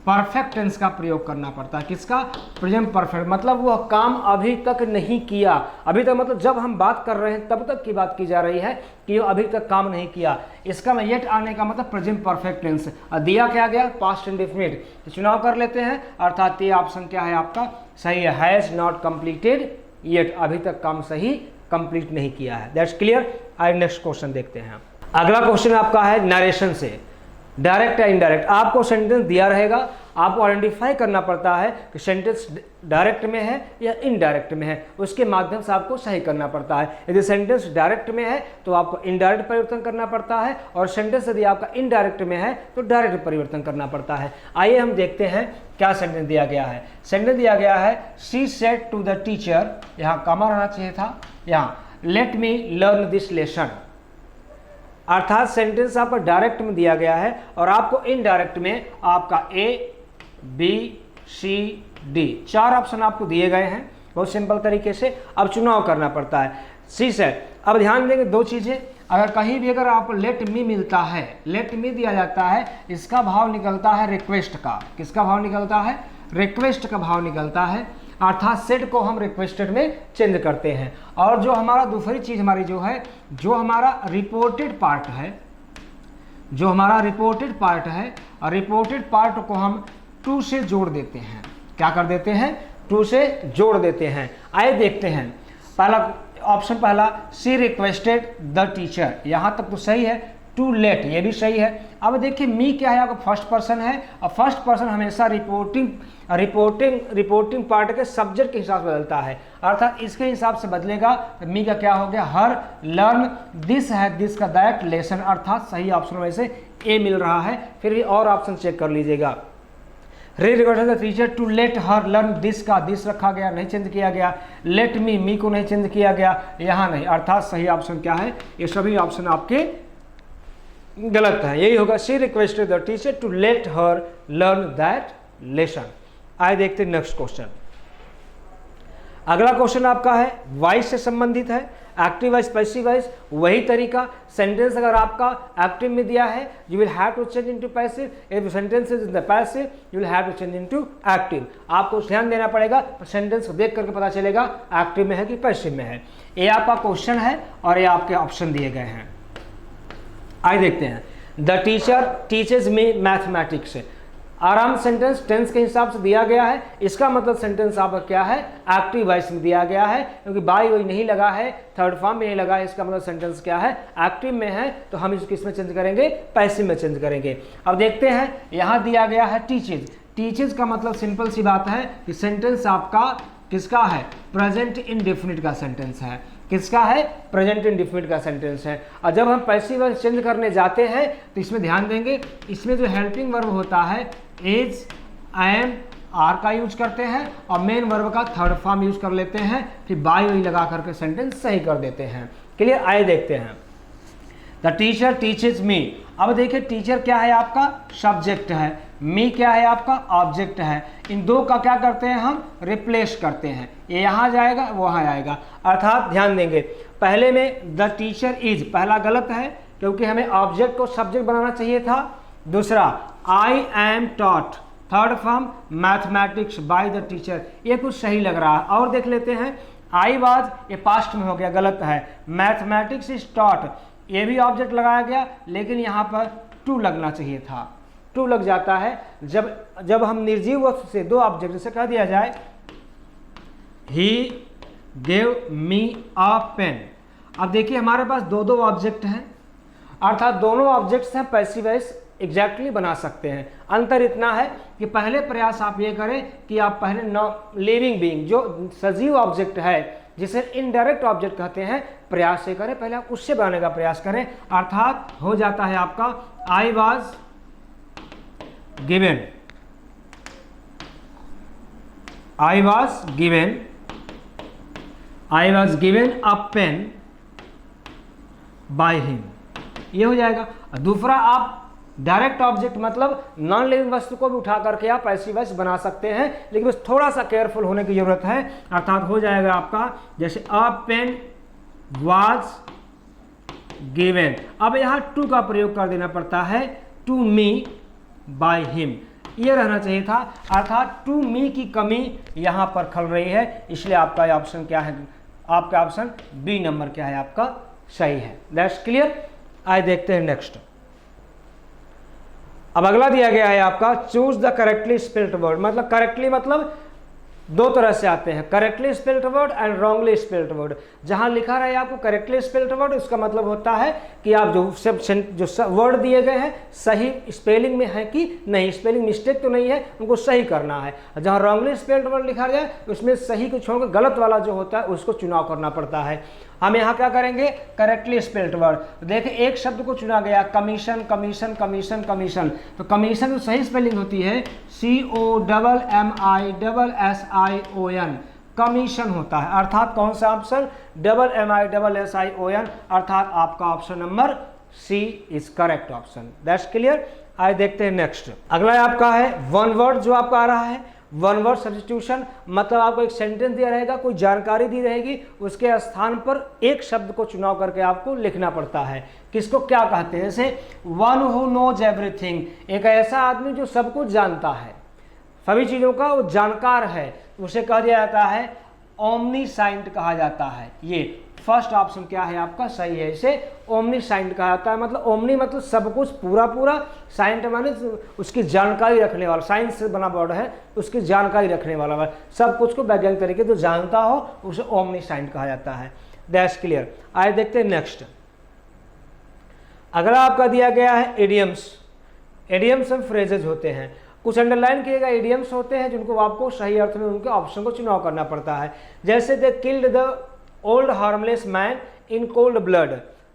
परफेक्ट टेंस का प्रयोग करना पड़ता है। किसका, प्रेजेंट परफेक्ट, मतलब वह काम अभी तक नहीं किया। अभी तक मतलब जब हम बात कर रहे हैं तब तक की बात की जा रही है कि वो अभी तक काम नहीं किया। इसका में येट आने का मतलब प्रेजेंट परफेक्ट टेंस। दिया क्या गया, पास्ट इंडेफिनिट। तो चुनाव कर लेते हैं, अर्थात ये ऑप्शन क्या है आपका, सही है, हैज़ नॉट कंप्लीटेड येट, अभी तक काम सही कंप्लीट नहीं किया है। That's clear. आइए नेक्स्ट क्वेश्चन देखते हैं। अगला क्वेश्चन आपका है नरेशन से, डायरेक्ट या इनडायरेक्ट। आपको सेंटेंस दिया रहेगा, आपको आइडेंटिफाई करना पड़ता है कि सेंटेंस डायरेक्ट में है या इनडायरेक्ट में है, उसके माध्यम से आपको सही करना पड़ता है। यदि सेंटेंस डायरेक्ट में है तो आपको इनडायरेक्ट परिवर्तन करना पड़ता है, और सेंटेंस यदि आपका इनडायरेक्ट में है तो डायरेक्ट परिवर्तन करना पड़ता है। आइए हम देखते हैं क्या सेंटेंस दिया गया है। सेंटेंस दिया गया है, she said to the teacher, यहाँ कॉमा रहना चाहिए था, यहाँ let me learn this lesson. अर्थात सेंटेंस आपका डायरेक्ट में दिया गया है और आपको इनडायरेक्ट में आपका A, B, C, D 4 option आपको दिए गए हैं बहुत सिंपल तरीके से। अब चुनाव करना पड़ता है। सी सेड, अब ध्यान देंगे दो चीज़ें, अगर कहीं भी अगर आपको लेट मी मिलता है, लेट मी दिया जाता है, इसका भाव निकलता है रिक्वेस्ट का। किसका भाव निकलता है? रिक्वेस्ट का भाव निकलता है, अर्थात सेट को हम रिक्वेस्टेड में चेंज करते हैं। और जो हमारा दूसरी चीज़ हमारी जो है, जो हमारा रिपोर्टेड पार्ट है, जो हमारा रिपोर्टेड पार्ट है, और रिपोर्टेड पार्ट को हम टू से जोड़ देते हैं। क्या कर देते हैं? टू से जोड़ देते हैं। आइए देखते हैं। पहला ऑप्शन, पहला सी रिक्वेस्टेड द टीचर, यहाँ तक तो सही है। टू लेट, ये भी सही है। अब देखिए मी क्या है, आपका फर्स्ट पर्सन है, और फर्स्ट पर्सन हमेशा रिपोर्टिंग पार्ट के सब्जेक्ट के हिसाब से बदलता है, अर्थात इसके हिसाब से बदलेगा। तो मी का क्या हो गया? हर लर्न दिस है, दिस का दैट लेसन, अर्थात सही ऑप्शन में से ए मिल रहा है। फिर भी और ऑप्शन चेक कर लीजिएगा। री requested the teacher to let her learn this का दिस रखा गया, नहीं चेंज किया गया। लेट मी को नहीं चेंज किया गया, यहाँ नहीं, अर्थात सही ऑप्शन क्या है? ये सभी ऑप्शन आपके गलत है। यही होगा she requested the teacher to let her learn that lesson. आइए देखते हैं नेक्स्ट क्वेश्चन। अगला क्वेश्चन आपका है वॉइस से संबंधित है, एक्टिव वॉइस, पैसिव वॉइस। वही तरीका, सेंटेंस अगर आपका एक्टिव में दिया है, you will have to change into passive. If sentence is in the passive, you will have to change into active. आपको ध्यान देना पड़ेगा, सेंटेंस को देख करके पता चलेगा एक्टिव में है कि पैसिव में है। ये आपका क्वेश्चन है और ये आपके ऑप्शन दिए गए हैं। आइए देखते हैं। The teacher teaches me mathematics. आराम सेंटेंस टेंस के हिसाब से दिया गया है, इसका मतलब सेंटेंस आपका क्या है? एक्टिव वॉइस में दिया गया है, क्योंकि बाई वही नहीं लगा है, थर्ड फॉर्म में नहीं लगा है, इसका मतलब सेंटेंस क्या है? एक्टिव में है। तो हम इसको किसमें चेंज करेंगे? पैसिव में चेंज करेंगे। अब देखते हैं, यहाँ दिया गया है टीचेज। टीचेज का मतलब सिंपल सी बात है कि सेंटेंस आपका किसका है? प्रेजेंट इंडेफिनिट का सेंटेंस है। किसका है? प्रेजेंट इंडेफिनिट का सेंटेंस है। और जब हम पैसिव वॉइस चेंज करने जाते हैं तो इसमें ध्यान देंगे, इसमें जो हेल्पिंग वर्ब होता है इज, एम, आर का यूज करते हैं, और मेन वर्ब का थर्ड फॉर्म यूज कर लेते हैं, फिर बाई वही लगा करके सेंटेंस सही कर देते हैं। क्लियर? आइए देखते हैं। द टीचर टीचेज मी। अब देखिए, टीचर क्या है? आपका सब्जेक्ट है, मी क्या है? आपका ऑब्जेक्ट है। इन दो का क्या करते हैं? हम रिप्लेस करते हैं। ये यहाँ जाएगा, वहाँ आएगा, अर्थात ध्यान देंगे, पहले में द टीचर इज, पहला गलत है क्योंकि हमें ऑब्जेक्ट को सब्जेक्ट बनाना चाहिए था। दूसरा, I am taught, third form mathematics by the teacher, ये कुछ सही लग रहा है। और देख लेते हैं, आई वाज, ये पास्ट में हो गया, गलत है। मैथमेटिक्स इज टॉट, ये भी ऑब्जेक्ट लगाया गया, लेकिन यहाँ पर टू लगना चाहिए था। टू लग जाता है जब हम निर्जीव वस्तु से दो ऑब्जेक्ट, जैसे कह दिया जाए he gave me a pen. अब देखिए, हमारे पास दो दो ऑब्जेक्ट हैं, अर्थात दोनों ऑब्जेक्ट्स हैं, पैसिव वॉइस एग्जैक्टली बना सकते हैं। अंतर इतना है कि पहले प्रयास आप ये करें कि आप पहले लिविंग बीइंग, जो सजीव ऑब्जेक्ट है, जिसे इनडायरेक्ट ऑब्जेक्ट कहते हैं, प्रयास से करें, पहले आप उससे बनाने का प्रयास करें। अर्थात हो जाता है आपका I was given, I was given a pen by him, ये हो जाएगा। दूसरा, आप डायरेक्ट ऑब्जेक्ट मतलब नॉन लिविंग वस्तु को भी उठा करके आप पैसिव वॉइस बना सकते हैं, लेकिन बस थोड़ा सा केयरफुल होने की जरूरत है। अर्थात हो जाएगा आपका जैसे अ पेन वाज गिवन। अब यहाँ टू का प्रयोग कर देना पड़ता है, टू मी बाय हिम, ये रहना चाहिए था। अर्थात टू मी की कमी यहाँ पर खल रही है, इसलिए आपका ऑप्शन क्या है? आपका ऑप्शन बी नंबर क्या है? आपका सही है। That's clear. आइए देखते हैं नेक्स्ट। अब अगला दिया गया है आपका choose the correctly spelled word. मतलब करेक्टली मतलब दो तरह से आते हैं, correctly spelled word and wrongly spelled word. जहां लिखा रहे आपको करेक्टली स्पेल्ड वर्ड, उसका मतलब होता है कि आप जो वर्ड दिए गए हैं सही स्पेलिंग में है कि नहीं, स्पेलिंग मिस्टेक तो नहीं है, उनको सही करना है। जहां रॉन्गली स्पेल्ड वर्ड लिखा जाए उसमें सही को छोड़कर गलत वाला जो होता है उसको चुनाव करना पड़ता है। हम यहाँ क्या करेंगे? Correctly spelled word. देखिए, एक शब्द को चुना गया, कमीशन, कमीशन, कमीशन, कमीशन। तो कमीशन जो सही स्पेलिंग होती है COMMISSION, कमीशन होता है। अर्थात कौन सा ऑप्शन? MISSION, अर्थात आपका option number C is correct option. That's clear. आइए देखते हैं नेक्स्ट। अगला आपका है वन वर्ड, जो आपका आ रहा है वन वर्ड सब्स्टिट्यूशन, मतलब आपको एक सेंटेंस दिया रहेगा, कोई जानकारी दी रहेगी, उसके स्थान पर एक शब्द को चुनाव करके आपको लिखना पड़ता है। किसको क्या कहते हैं? जैसे वन हु नोज एवरीथिंग, एक ऐसा आदमी जो सब कुछ जानता है, सभी चीज़ों का वो जानकार है, उसे कहा जाता है ओमनीसाइंट कहा जाता है। ये फर्स्ट ऑप्शन क्या है आपका? सही है, इसे ओमनीसाइंट कहा जाता है। मतलब ओमनी मतलब सब कुछ, पूरा पूरा, साइंट माने उसकी जानकारी रखने वाला, साइंस से बना वर्ड है, उसकी जानकारी रखने वाला, सब कुछ को वैज्ञानिक तरीके जो जानता हो उसे ओमनीसाइंट कहा जाता है। That's clear. आइए देखते हैं नेक्स्ट। अगला आपका दिया गया है इडियम्स। इडियम्स में फ्रेजेज होते हैं, कुछ अंडरलाइन किए गए इडियम्स होते हैं जिनको आपको सही अर्थ में उनके ऑप्शन को चुनाव करना पड़ता है। जैसे they killed the old harmless man in cold blood.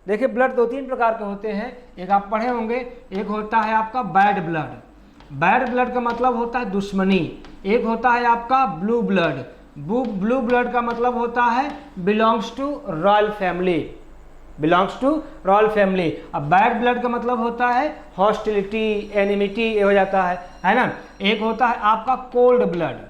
देखिए ब्लड दो तीन प्रकार के होते हैं, एक आप पढ़े होंगे, एक होता है आपका बैड ब्लड। बैड ब्लड का मतलब होता है दुश्मनी। एक होता है आपका ब्लू ब्लड। ब्लू ब्लड का मतलब होता है belongs to royal family, belongs to royal family. अब बैड ब्लड का मतलब होता है हॉस्टिलिटी, एनिमिटी, ये हो जाता है ना। एक होता है आपका cold blood.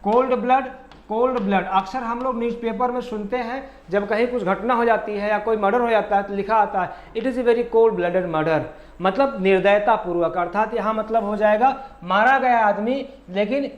Cold blood, cold blood अक्सर हम लोग न्यूज़पेपर में सुनते हैं, जब कहीं कुछ घटना हो जाती है या कोई मर्डर हो जाता है तो लिखा आता है it is a very cold blooded murder, मतलब निर्दयता पूर्वक। अर्थात यहाँ मतलब हो जाएगा मारा गया आदमी लेकिन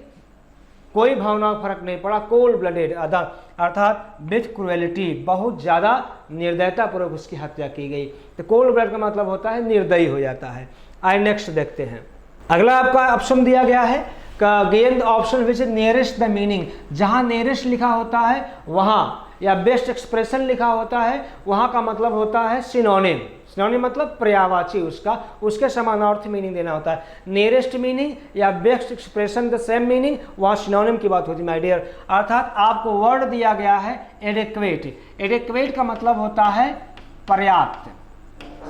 कोई भावना फर्क नहीं पड़ा, कोल्ड ब्लडेड अर्थात विथ क्रुएलिटी, बहुत ज़्यादा निर्दयता पूर्वक उसकी हत्या की गई। तो कोल्ड ब्लड का मतलब होता है निर्दयी हो जाता है। आइए नेक्स्ट देखते हैं। अगला आपका ऑप्शन दिया गया है gain the option which is nearest the meaning. जहाँ नियरेस्ट लिखा होता है वहाँ, या बेस्ट एक्सप्रेशन लिखा होता है वहाँ का मतलब होता है सिनोनिम। सिनोनिम मतलब पर्यायवाची, उसका उसके समानार्थी मीनिंग देना होता है। नियरेस्ट मीनिंग या best expression the same meaning, वहाँ सिनोनिम की बात होती है माय डियर। अर्थात आपको वर्ड दिया गया है एडेक्वेट। एडेक्वेट का मतलब होता है पर्याप्त,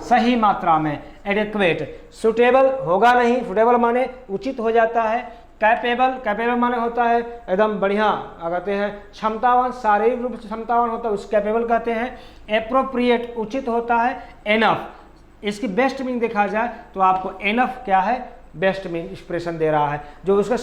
सही मात्रा में, एडेक्वेट। सुटेबल होगा नहीं, सुटेबल माने उचित हो जाता है। कैपेबल, कैपेबल माने होता है एकदम बढ़िया, कहते हैं क्षमतावान, शारीरिक रूप से क्षमतावान होता है, उस कैपेबल कहते हैं। एप्रोप्रिएट उचित होता है। एनफ, इसकी बेस्ट मीनिंग देखा जाए तो आपको एनफ क्या है? बेस्ट मीनिंग एक्सप्रेशन दे रहा है, जो उसका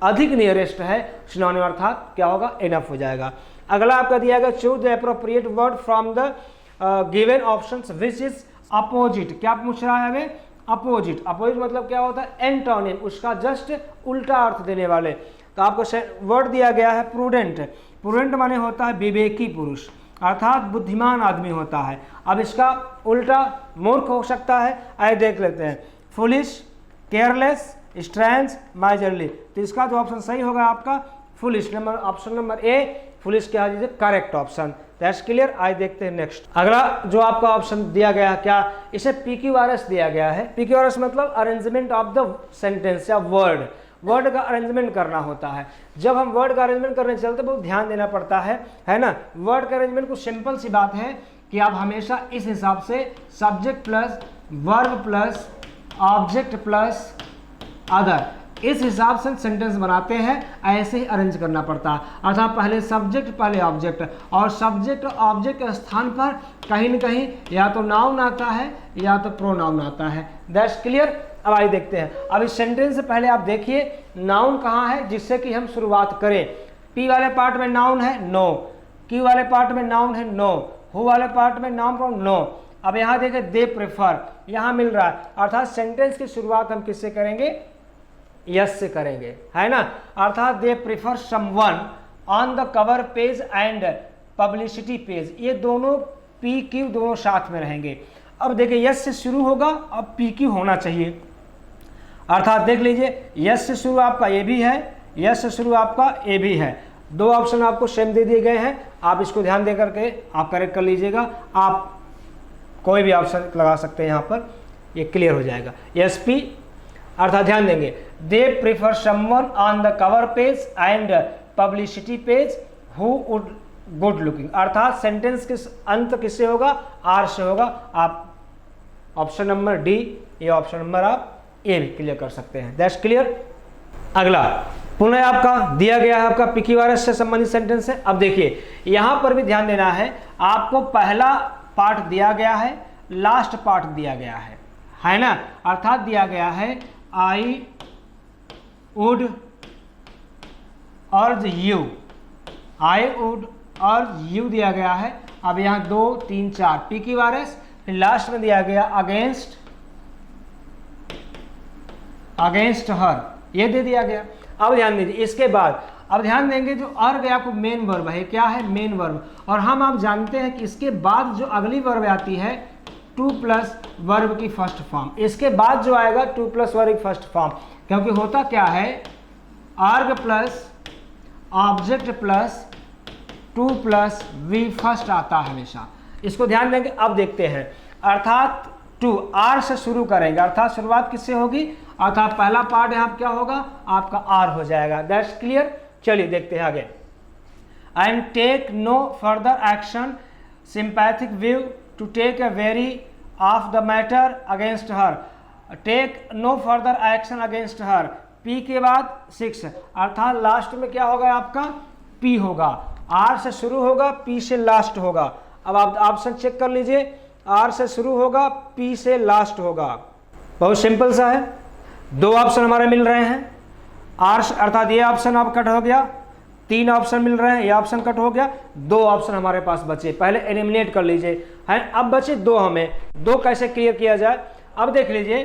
अधिक नियरेस्ट है सिनोनिम, अर्थात क्या होगा? एनफ हो जाएगा। अगला आपका दिया गया choose the appropriate word from the given options which is opposite. क्या पूछ रहा है हमें? अपोजिट। अपोजिट मतलब क्या होता है? एंटोनिम, उसका जस्ट उल्टा अर्थ देने वाले। तो आपको वर्ड दिया गया है प्रूडेंट। प्रूडेंट माने होता है विवेकी पुरुष, अर्थात बुद्धिमान आदमी होता है। अब इसका उल्टा मूर्ख हो सकता है, आइए देख लेते हैं। Foolish, careless, strange, miserly. तो इसका जो ऑप्शन सही होगा आपका foolish, number option number A foolish क्या है? Correct option. That's clear. आइए देखते हैं नेक्स्ट। अगला जो आपका ऑप्शन दिया गया है क्या? इसे PQRS दिया गया है। PQRS मतलब अरेंजमेंट ऑफ द सेंटेंस या वर्ड, वर्ड का अरेंजमेंट करना होता है। जब हम वर्ड का अरेंजमेंट करने चलते बहुत ध्यान देना पड़ता है ना। वर्ड का अरेंजमेंट कुछ सिंपल सी बात है कि आप हमेशा इस हिसाब से subject plus verb plus object plus other, इस हिसाब से सेंटेंस बनाते हैं, ऐसे ही अरेंज करना पड़ता है। अर्थात पहले सब्जेक्ट पहले ऑब्जेक्ट, और सब्जेक्ट ऑब्जेक्ट के स्थान पर कहीं न कहीं या तो नाउन आता है या तो प्रोनाउन आता है। That's clear. अब आइए देखते हैं। अब इस सेंटेंस से पहले आप देखिए नाउन कहाँ है जिससे कि हम शुरुआत करें। पी वाले पार्ट में नाउन है नो, क्यू वाले पार्ट में नाउन है नो, हु वाले पार्ट में नाउन प्रोनाउन नो। अब यहाँ देखें दे प्रेफर, यहाँ मिल रहा है, अर्थात सेंटेंस की शुरुआत हम किससे करेंगे? यस से करेंगे, है ना। अर्थात they prefer someone on the cover page and publicity page, ये दोनों पी क्यू दोनों साथ में रहेंगे। अब देखिए यस से शुरू होगा, अब पी क्यू होना चाहिए। अर्थात देख लीजिए यस से शुरू आपका ए भी है, यस से शुरू आपका ए भी है। दो ऑप्शन आपको सेम दे दिए गए हैं, आप इसको ध्यान दे करके आप करेक्ट कर लीजिएगा। आप कोई भी ऑप्शन लगा सकते हैं यहाँ पर, ये क्लियर हो जाएगा। एस पी अर्थात ध्यान देंगे they prefer someone on the cover page and publicity page who would good looking, अर्थात सेंटेंस के अंत किससे होगा? आर से होगा। आप ऑप्शन नंबर डी या ऑप्शन नंबर आप ए भी क्लियर कर सकते हैं। That's clear. अगला पुनः आपका दिया गया है आपका PQRS से संबंधित सेंटेंस है। अब देखिए यहाँ पर भी ध्यान देना है, आपको पहला पार्ट दिया गया है, लास्ट पार्ट दिया गया है ना। अर्थात दिया गया है I would urge you, I would urge you दिया गया है। अब यहाँ 2 3 4 पी की वारिस, फिर लास्ट में दिया गया अगेंस्ट हर, ये दे दिया गया। अब ध्यान दीजिए इसके बाद, अब ध्यान देंगे जो अर्ग आपको मेन वर्ब है, क्या है मेन वर्ब, और हम आप जानते हैं कि इसके बाद जो अगली वर्ब आती है 2 प्लस वर्ब की फर्स्ट फॉर्म, इसके बाद जो आएगा 2 प्लस वर्ब की फर्स्ट फॉर्म, क्योंकि होता क्या है urge plus object plus 2 plus V first आता है हमेशा, इसको ध्यान देंगे। अब देखते हैं, अर्थात 2 आर से शुरू करेंगे, अर्थात शुरुआत किससे होगी, अर्थात पहला पार्ट यहाँ क्या होगा आपका आर हो जाएगा। That's clear. चलिए देखते हैं आगे। And take no further action sympathetic view to take a very of the matter against her, take no further action against her, P के बाद 6, अर्थात लास्ट में क्या होगा आपका पी होगा, आर से शुरू होगा पी से लास्ट होगा। अब आप ऑप्शन चेक कर लीजिए, आर से शुरू होगा पी से लास्ट होगा, बहुत सिंपल सा है। 2 ऑप्शन हमारे मिल रहे हैं, आर अर्थात ये ऑप्शन अब कट हो गया, 3 ऑप्शन मिल रहे हैं, ये ऑप्शन कट हो गया, 2 ऑप्शन हमारे पास बचे, पहले एलिमिनेट कर लीजिए है। अब बचे 2, हमें 2 कैसे क्लियर किया जाए। अब देख लीजिए,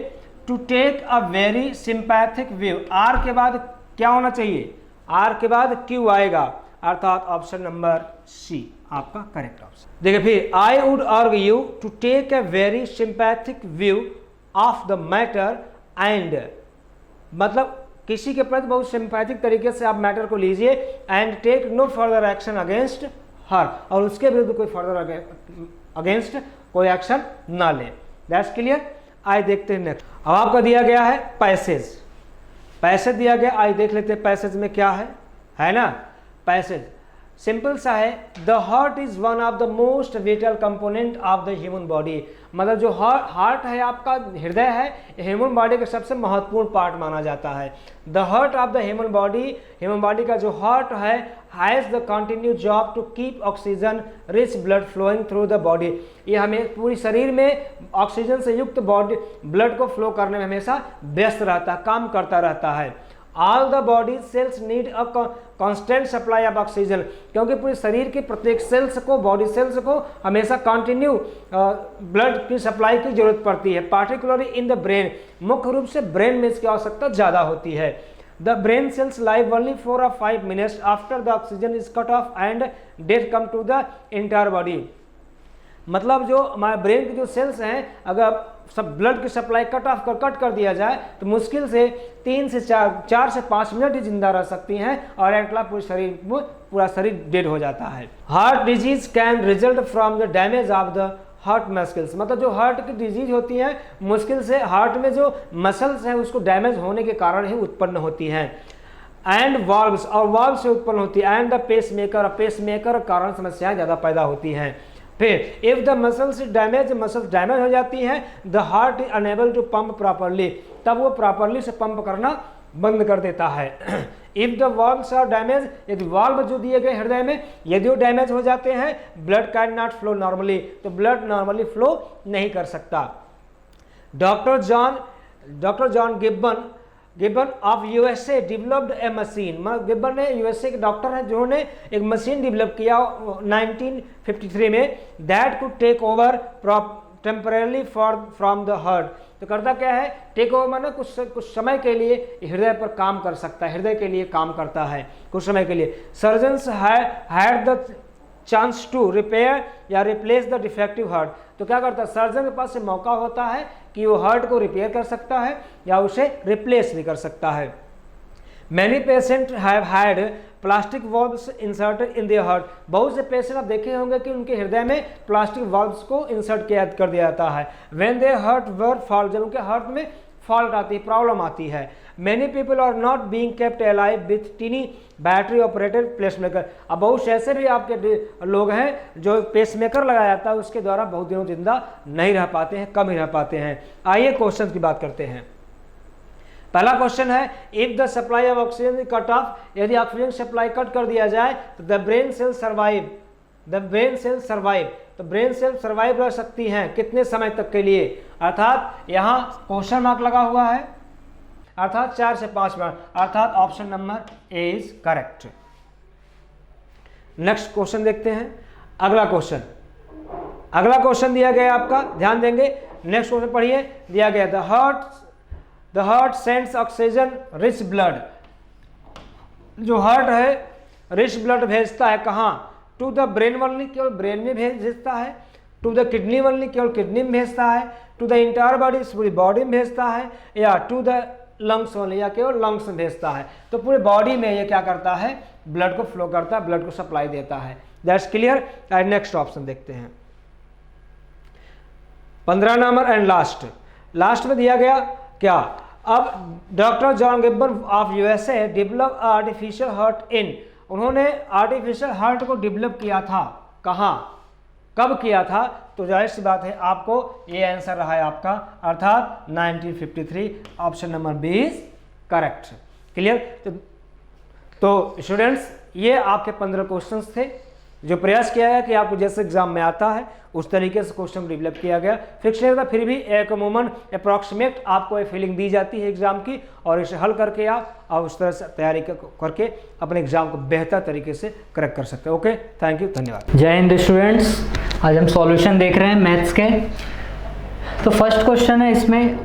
to take a very sympathetic view, R के बाद क्या होना चाहिए, आर के बाद क्यू आएगा, अर्थात ऑप्शन नंबर सी आपका करेक्ट ऑप्शन। देखिए फिर, I would urge you to take a very sympathetic view of the matter and, मतलब किसी के प्रति बहुत सिंपैथिक तरीके से आप मैटर को लीजिए, and take no further action against her, और उसके विरुद्ध कोई फर्दर अगेंस्ट कोई एक्शन ना ले। That's clear. आइए देखते हैं नेक्स्ट। अब आपका दिया गया है पैसेज, पैसेज दिया गया, आइए देख लेते हैं पैसेज में क्या है ना। पैसेज सिंपल सा है, the heart is one of the most whittle component of the human body, मतलब जो हार्ट है आपका हृदय है, ह्यूमन बॉडी का सबसे महत्वपूर्ण पार्ट माना जाता है। The heart of the human body का जो हार्ट है has the continue job to keep oxygen rich blood flowing through the body, ये हमें पूरी शरीर में ऑक्सीजन से युक्त बॉडी ब्लड को फ्लो करने में हमेशा व्यस्त रहता है, काम करता रहता है। All the body cells need a constant supply of oxygen, क्योंकि पूरे शरीर के प्रत्येक सेल्स को, बॉडी सेल्स को हमेशा कंटिन्यू ब्लड की सप्लाई की जरूरत पड़ती है, पार्टिकुलरली इन द ब्रेन, मुख्य रूप से ब्रेन में इसकी आवश्यकता ज़्यादा होती है। The brain cells live only 4 or 5 minutes after the oxygen is cut off and death come to the entire body, मतलब जो हमारे ब्रेन के जो सेल्स हैं, अगर सब ब्लड की सप्लाई कट कर दिया जाए तो मुश्किल से 3 से 4 से 5 मिनट ही जिंदा रह सकती हैं, और अगला पूरा शरीर डेड हो जाता है। Heart disease can result from the damage of the heart muscles, मतलब जो हार्ट की डिजीज होती है मुश्किल से हार्ट में जो मसल्स हैं उसको डैमेज होने के कारण ही उत्पन्न होती हैं। एंड वाल्व्स, और वाल्व से उत्पन्न होती है। एंड द पेसमेकर कारण समस्याएं ज़्यादा पैदा होती हैं। फिर इफ द मसल्स डैमेज हो जाती हैं, the heart is unable to pump properly, तब वो प्रॉपरली से पंप करना बंद कर देता है। If the valves are damage, यदि वाल्व जो दिए गए हृदय में यदि वो डैमेज हो जाते हैं, blood can not flow normally, तो ब्लड नॉर्मली फ्लो नहीं कर सकता। Doctor John Gibbon of USA developed a machine, Gibbon ने यूएसए के डॉक्टर हैं जिन्होंने एक मशीन डेवलप किया 1953 में, that could take over temporarily from the heart, तो करता क्या है, टेक ओवर माने कुछ समय के लिए हृदय पर काम कर सकता है, हृदय के लिए काम करता है कुछ समय के लिए। Surgeons had the chance to repair या रिप्लेस द डिफेक्टिव हार्ट, तो क्या करता है, सर्जन के पास से मौका होता है कि वो हार्ट को रिपेयर कर सकता है या उसे रिप्लेस भी कर सकता है। Many patient have had plastic valves inserted in their heart, बहुत से पेशेंट आप देखे होंगे कि उनके हृदय में प्लास्टिक वॉल्व्स को इंसर्ट कर दिया जाता है। When their heart were fault, जब उनके हार्ट में फॉल्ट आती है, प्रॉब्लम आती है। Many people are not being kept alive with tiny battery operated pacemaker, अब बहुत से ऐसे भी आपके लोग हैं जो पेसमेकर लगाया जाता है उसके द्वारा बहुत दिनों जिंदा नहीं रह पाते हैं, कम ही रह पाते हैं। आइए क्वेश्चन की बात करते हैं। पहला क्वेश्चन है, if the supply of oxygen cut off, यदि ऑक्सीजन सप्लाई कट कर दिया जाए तो द ब्रेन सेल सर्वाइव, तो ब्रेन सेल सर्वाइव रह सकती हैं कितने समय तक के लिए, अर्थात यहाँ क्वेश्चन मार्क लगा हुआ है, अर्थात 4 से 5 मिनट, अर्थात option number A is correct. Next question देखते हैं। अगला क्वेश्चन दिया गया है आपका, ध्यान देंगे। नेक्स्ट क्वेश्चन पढ़िए, दिया गया the heart sends oxygen rich blood. जो हार्ट है रिच ब्लड भेजता है कहाँ? टू द ब्रेन ओनली, केवल ब्रेन में भेजता है। टू द किडनी ओनली, केवल किडनी में भेजता है। टू द इंटायर बॉडी, पूरी बॉडी में भेजता है। या टू द लंग्स ओनली, या केवल लंग्स में भेजता है। तो पूरे बॉडी में ये क्या करता है? ब्लड को फ्लो करता है, ब्लड को सप्लाई देता है। That's clear. And next option देखते हैं, 15 नंबर एंड लास्ट में दिया गया क्या? अब डॉक्टर जॉन गिब्बर of USA develop artificial heart in, उन्होंने आर्टिफिशियल हार्ट को डेवलप किया था कहाँ, कब किया था? तो जाहिर सी बात है आपको ये आंसर रहा है आपका, अर्थात 1953। Option number 20 correct. क्लियर। तो स्टूडेंट्स, ये आपके 15 क्वेश्चंस थे जो प्रयास किया गया कि आपको जैसे एग्जाम में आता है उस तरीके से क्वेश्चन डेवलप किया गया। फिक्स नहीं था, फिर भी एक अमूमन अप्रॉक्सीमेट आपको एक फीलिंग दी जाती है एग्जाम की, और इसे हल करके आप उस तरह से तैयारी करके अपने एग्जाम को बेहतर तरीके से करेक्ट कर सकते हैं। ओके, थैंक यू, धन्यवाद। जय हिंद स्टूडेंट्स, आज हम सॉल्यूशन देख रहे हैं मैथ्स के। तो फर्स्ट क्वेश्चन है इसमें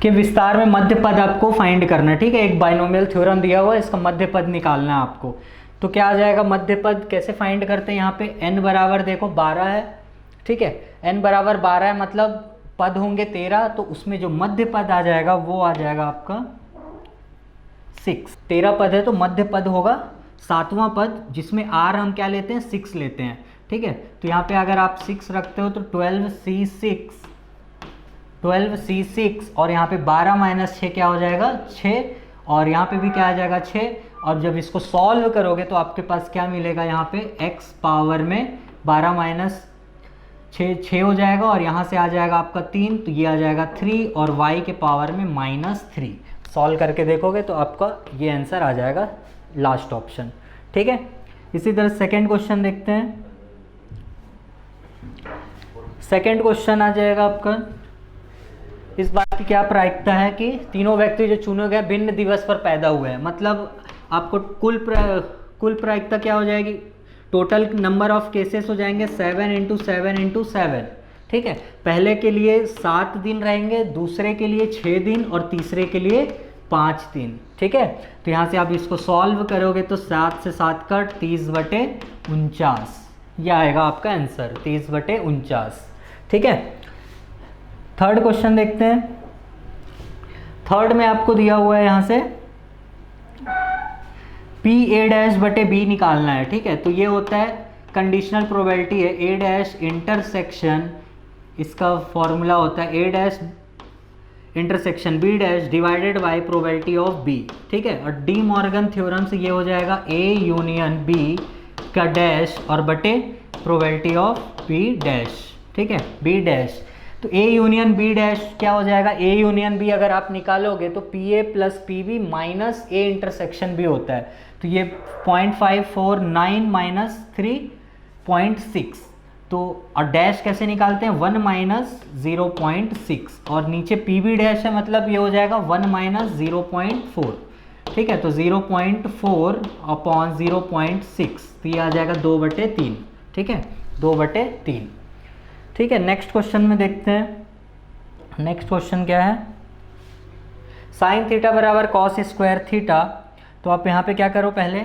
कि विस्तार में मध्य पद आपको फाइंड करना है। ठीक है, एक बाइनोमियल थ्योरम दिया हुआ है, इसका मध्य पद निकालना है आपको। तो क्या आ जाएगा मध्य पद, कैसे फाइंड करते हैं? यहाँ पे n बराबर देखो 12 है। ठीक है, n बराबर 12 है, मतलब पद होंगे 13, तो उसमें जो मध्य पद आ जाएगा वो आ जाएगा आपका 6। 13 पद है तो मध्य पद होगा 7वां पद, जिसमें r हम क्या लेते हैं? 6 लेते हैं। ठीक है, तो यहाँ पे अगर आप 6 रखते हो तो 12c6 और यहाँ पे 12 माइनस 6 क्या हो जाएगा? 6, और यहाँ पे भी क्या आ जाएगा? 6। और जब इसको सॉल्व करोगे तो आपके पास क्या मिलेगा? यहाँ पे x पावर में 12 माइनस 6 हो जाएगा, और यहाँ से आ जाएगा आपका 3, तो ये आ जाएगा 3, और y के पावर में -3। सॉल्व करके देखोगे तो आपका ये आंसर आ जाएगा लास्ट ऑप्शन। ठीक है, इसी तरह सेकेंड क्वेश्चन देखते हैं। सेकेंड क्वेश्चन आ जाएगा आपका, इस बात की क्या प्रायिकता है कि तीनों व्यक्ति जो चुने गए भिन्न दिवस पर पैदा हुए हैं। मतलब आपको कुल प्रायिकता क्या हो जाएगी? टोटल नंबर ऑफ केसेस हो जाएंगे 7 × 7 × 7। ठीक है, पहले के लिए 7 दिन रहेंगे, दूसरे के लिए 6 दिन, और तीसरे के लिए 5 दिन। ठीक है, तो यहाँ से आप इसको सॉल्व करोगे तो 7 से 7 कट 30/49, यह आएगा आपका आंसर 30/49। ठीक है, थर्ड क्वेश्चन देखते हैं। थर्ड में आपको दिया हुआ है यहाँ से PA' निकालना है। ठीक है, तो ये होता है कंडीशनल प्रोबेबिलिटी है, A' इंटरसेक्शन, इसका फॉर्मूला होता है A' intersection B' divided by probability of B। ठीक है, और डी मॉर्गन थ्योरम से ये हो जाएगा A यूनियन B का डैश और बटे प्रोबेबिलिटी ऑफ B'। ठीक है, B', तो A यूनियन B डैश क्या हो जाएगा? A यूनियन B अगर आप निकालोगे तो PA + PB minus A intersection B होता है, तो ये 0.549 - 3.6, तो और डैश कैसे निकालते हैं? 1 - 0.6, और नीचे PB डैश है, मतलब ये हो जाएगा 1 - 0.4। ठीक है, तो 0.4 / 0.6, तो ये आ जाएगा 2/3। ठीक है, 2/3। ठीक है, नेक्स्ट क्वेश्चन में देखते हैं। नेक्स्ट क्वेश्चन क्या है? sin थीटा बराबर cos स्क्वायर थीटा। तो आप यहाँ पे क्या करो, पहले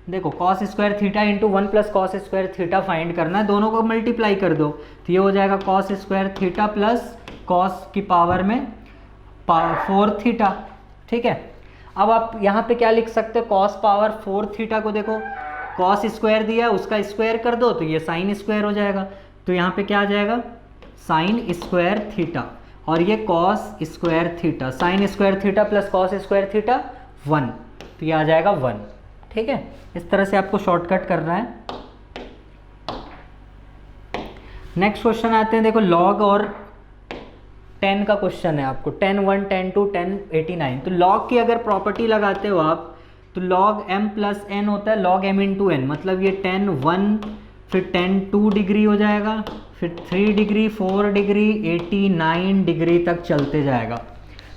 देखो cos square theta × 1 + cos square theta find करना है, दोनों को मल्टीप्लाई कर दो, तो ये हो जाएगा cos square theta plus cos की पावर में 4 थीटा। ठीक है, अब आप यहाँ पे क्या लिख सकते हो? cos पावर 4 थीटा को देखो, cos स्क्वायर दिया है उसका स्क्वायर कर दो तो ये sin स्क्वायर हो जाएगा, तो यहाँ पे क्या आ जाएगा? sin स्क्वायर थीटा, और ये cos square theta, sin square theta plus cos square theta 1, तो ये आ जाएगा 1। ठीक है, इस तरह से आपको शॉर्टकट करना है। नेक्स्ट क्वेश्चन आते हैं, देखो log और 10 का क्वेश्चन है आपको, 10 1 10 2 10 89। तो log की अगर प्रॉपर्टी लगाते हो आप तो log m + n होता है log m × n, मतलब ये 10 1 फिर 10 2 डिग्री हो जाएगा, फिर 3 डिग्री 4 डिग्री 89 डिग्री तक चलते जाएगा।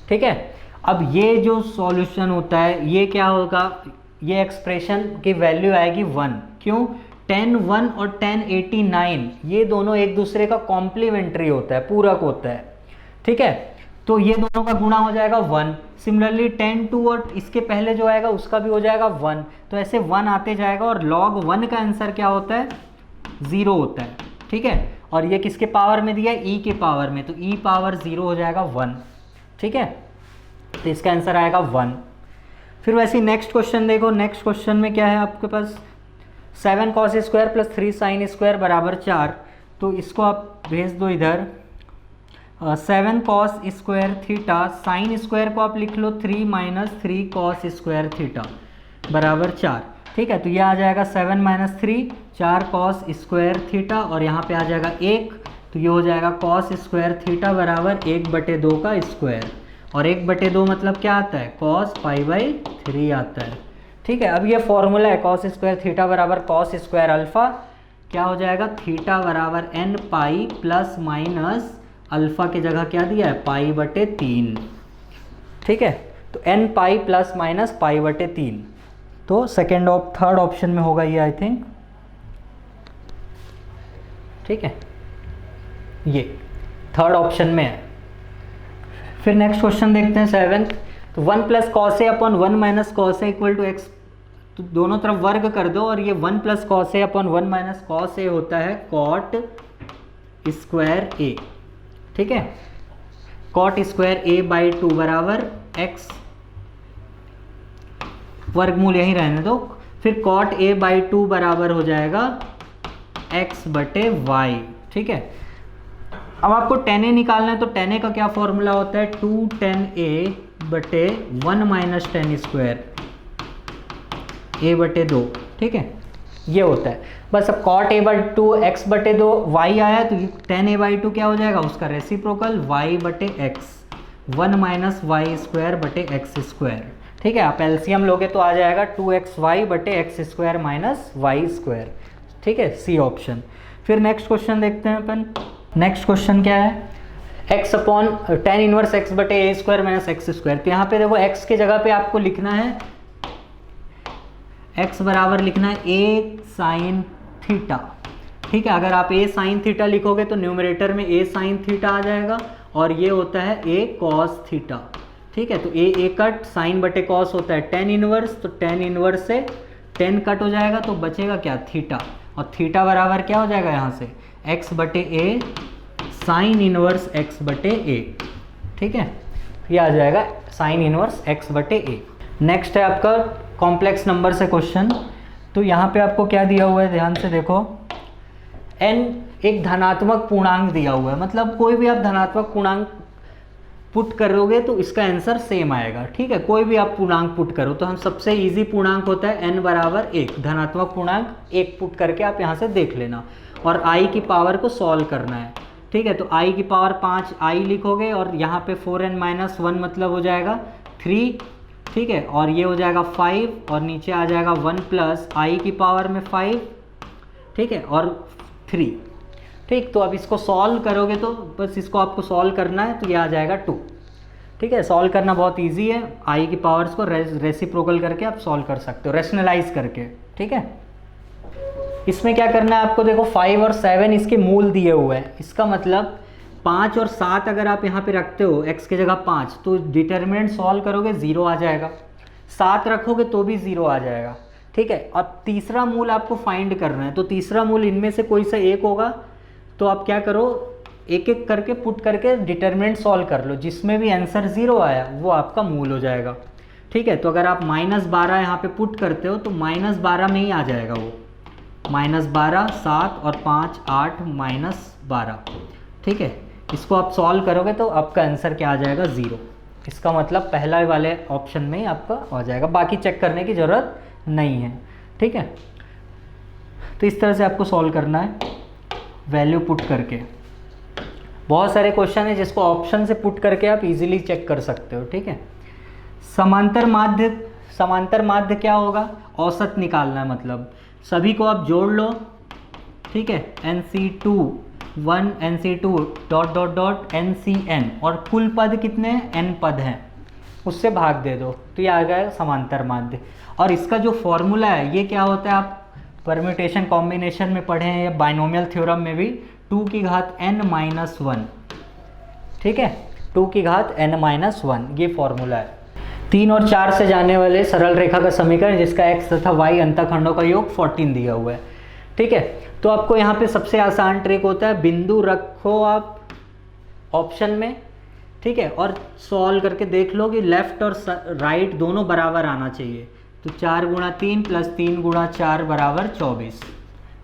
ठीक है, अब ये जो सॉल्यूशन होता है ये क्या होगा? ये एक्सप्रेशन की वैल्यू आएगी 1, क्यों? 10 1 और 10 89 ये दोनों एक दूसरे का कॉम्प्लीमेंट्री होता है, पूरक होता है, ठीक है। तो ये दोनों का गुणा हो जाएगा 1। सिमिलरली 10 2 और इसके पहले जो आएगा उसका भी हो जाएगा 1। तो ऐसे 1 आते जाएगा और log 1 का आंसर क्या होता है? 0 होता है, ठीक है। और ये किसके पावर में दिया है? e के पावर में, तो e पावर 0 हो जाएगा 1, ठीक है। तो इसका आंसर आएगा 1। फिर वैसे नेक्स्ट क्वेश्चन देखो, नेक्स्ट क्वेश्चन में क्या है आपके पास? 7 cos square plus 3 sin square बराबर 4। तो इसको आप भेज दो इधर। 7 cos square theta, sine square को आप लिख लो 3 माइनस 3 cos स्क्वायर थीटा बराबर 4, ठीक है। तो ये आ जाएगा 7 माइनस 3 4 cos स्क्वायर थीटा, और यहाँ पे आ जाएगा 1, तो ये हो जाएगा cos स्क्वायर थीटा बराबर 1/2 का स्क्वायर, और 1/2 मतलब क्या आता है? cos π/3 आता है, ठीक है। अब ये फॉर्मूला है cos स्क्वायर थीटा बराबर cos स्क्वायर अल्फा, क्या हो जाएगा? थीटा बराबर n pi plus minus alpha की जगह क्या दिया है? π/3, ठीक है। तो n पाई प्लस माइनस π/3, तो थर्ड ऑप्शन में होगा ये, आई थिंक, ठीक है, ये थर्ड ऑप्शन में है। फिर नेक्स्ट क्वेश्चन देखते हैं 7th। तो 1 plus cos A upon 1 minus cos A equal to X, तो दोनों तरफ वर्ग कर दो, और ये 1 plus cos A upon 1 minus cos A होता है कॉट स्क्वायर ए, ठीक है। कॉट स्क्वायर a/2 बराबर x, वर्गमूल यहीं रहने दो। फिर कॉट a/2 बराबर हो जाएगा x/y, ठीक है। अब आपको tan a निकालना है, तो tan a का क्या फॉर्मूला होता है? 2 tan a/1 minus tan square a/2, ठीक है, ये होता है। बस अब cot a/2 x/2 y आया, तो tan a/2 क्या हो जाएगा? उसका reciprocal y/x 1 minus Y square बटे एक्स स्क्वायर, ठीक है। आप एलसीएम लोगे तो आ जाएगा 2xy बटे X square minus Y square, ठीक है, सी ऑप्शन। फिर नेक्स्ट क्वेश्चन देखते हैं अपन। नेक्स्ट क्वेश्चन क्या है? x upon tan inverse x बटे A square minus X square. तो यहाँ पे देखो x के जगह पे आपको लिखना है, x बराबर लिखना है a साइन थीटा, ठीक है। अगर आप a साइन थीटा लिखोगे तो न्यूमरेटर में a साइन थीटा आ जाएगा, और ये होता है a कॉस थीटा, ठीक है। तो a कट, साइन बटे कॉस होता है tan इनवर्स, तो tan इनवर्स से tan कट हो जाएगा, तो बचेगा क्या? थीटा, और थीटा बराबर क्या हो जाएगा यहाँ से? x बटे ए साइन इनवर्स x बटे ए, ठीक है। ये आ जाएगा साइन इनवर्स x बटे ए। नेक्स्ट है आपका कॉम्प्लेक्स नंबर से क्वेश्चन। तो यहाँ पे आपको क्या दिया हुआ है, ध्यान से देखो। n एक धनात्मक पूर्णांक दिया हुआ है, मतलब कोई भी आप धनात्मक पूर्णांक पुट करोगे तो इसका आंसर सेम आएगा, ठीक है। कोई भी आप पूर्णांक पुट करो तो हम सबसे इजी पूर्णांक होता है n बराबर 1, धनात्मक पूर्णांक 1 पुट करके आप यहाँ से देख लेना, और i की पावर को सॉल्व करना है, ठीक है। तो i की पावर 5i लिखोगे, और यहाँ पे 4n माइनस 1 मतलब हो जाएगा 3, ठीक है, और ये हो जाएगा 5, और नीचे आ जाएगा 1 प्लस i की पावर में 5, ठीक है, और 3, ठीक। तो अब इसको सॉल्व करोगे तो बस इसको आपको सॉल्व करना है, तो ये आ जाएगा 2, ठीक है। सॉल्व करना बहुत इजी है, i की पावर्स को रेसिप्रोकल करके आप सॉल्व कर सकते हो, रैशनलाइज करके, ठीक है। इसमें क्या करना है आपको, देखो 5 और 7 इसके मूल दिए हुए हैं, इसका मतलब 5 और 7 अगर आप यहाँ पे रखते हो x की जगह 5, तो डिटर्मिनेंट सॉल्व करोगे 0 आ जाएगा, 7 रखोगे तो भी 0 आ जाएगा, ठीक है। अब तीसरा मूल आपको फाइंड करना है, तो तीसरा मूल इनमें से कोई सा एक होगा, तो आप क्या करो, एक एक करके पुट करके डिटर्मिनेंट सॉल्व कर लो, जिसमें भी आंसर 0 आया वो आपका मूल हो जाएगा, ठीक है। तो अगर आप -12 यहाँ पे पुट करते हो तो -12 में ही आ जाएगा वो, -12 7 और 5 8 -12, ठीक है। इसको आप सॉल्व करोगे तो आपका आंसर क्या आ जाएगा? 0। इसका मतलब पहला वाले ऑप्शन में ही आपका आ जाएगा, बाकी चेक करने की ज़रूरत नहीं है, ठीक है। तो इस तरह से आपको सॉल्व करना है वैल्यू पुट करके। बहुत सारे क्वेश्चन है जिसको ऑप्शन से पुट करके आप इजीली चेक कर सकते हो, ठीक है। समांतर माध्य क्या होगा? औसत निकालना है, मतलब सभी को आप जोड़ लो, ठीक है, NC2 1 NC2 ... NCN, और कुल पद कितने हैं? n पद हैं, उससे भाग दे दो, तो ये आ गया समांतर माध्य। और इसका जो फॉर्मूला है ये क्या होता है, आप परम्यूटेशन कॉम्बिनेशन में पढ़े हैं या बाइनोमियल थ्योरम में भी 2 की घात n-1, ठीक है, 2 की घात n-1 ये फॉर्मूला है। 3 और 4 से जाने वाले सरल रेखा का समीकरण जिसका x तथा y अंतःखंडों का योग 14 दिया हुआ है, ठीक है। तो आपको यहाँ पे सबसे आसान ट्रिक होता है, बिंदु रखो आप ऑप्शन में, ठीक है, और सॉल्व करके देख लो कि लेफ्ट और राइट दोनों बराबर आना चाहिए। तो 4 गुणा 3 प्लस 3 गुणा 4 बराबर 24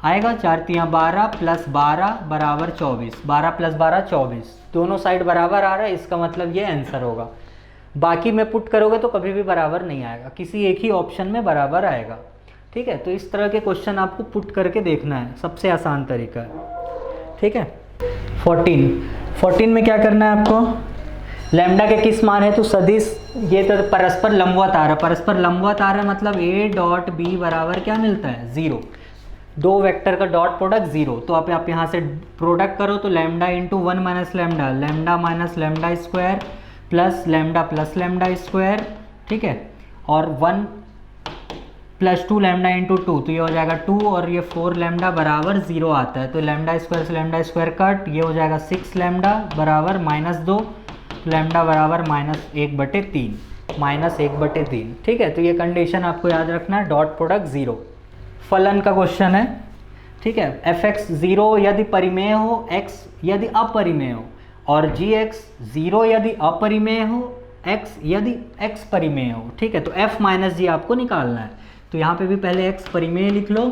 आएगा। 4 3 12 प्लस 12 बराबर 24, 12 प्लस 12 24, दोनों साइड बराबर आ रहा है, इसका मतलब ये आंसर होगा। बाकी में पुट करोगे तो कभी भी बराबर नहीं आएगा, किसी एक ही ऑप्शन में बराबर आएगा, ठीक है। तो इस तरह के क्वेश्चन आपको पुट करके देखना है, सबसे आसान तरीका है, ठीक है। 14 में क्या करना है आपको, लैम्डा के किस मान है तो सदिश, ये तो परस्पर लंबवत आ रहा है, परस्पर लंबवत आ रहा है मतलब a डॉट बी बराबर क्या मिलता है 0, दो वेक्टर का डॉट प्रोडक्ट 0। तो आप यहाँ से प्रोडक्ट करो तो lambda into 1 minus lambda, lambda minus lambda square plus lambda square, ठीक है, और 1 प्लस 2 लैम्डा इंटू 2, तो ये हो जाएगा 2 और ये 4 लैम्डा बराबर 0 आता है। तो लैम्डा स्क्वायर से लैम्डा स्क्वायर कट, ये हो जाएगा 6 लैम्डा बराबर -2, लैम्डा बराबर -1/3, -1/3, ठीक है। तो ये कंडीशन आपको याद रखना है, डॉट प्रोडक्ट 0। फलन का क्वेश्चन है, ठीक है। fx 0 यदि परिमेय हो, x यदि अपरिमेय हो, और gx 0 यदि अपरिमेय हो, x यदि x परिमेय हो, ठीक है। तो f माइनस जी आपको निकालना है। तो यहाँ पे भी पहले x परिमेय लिख लो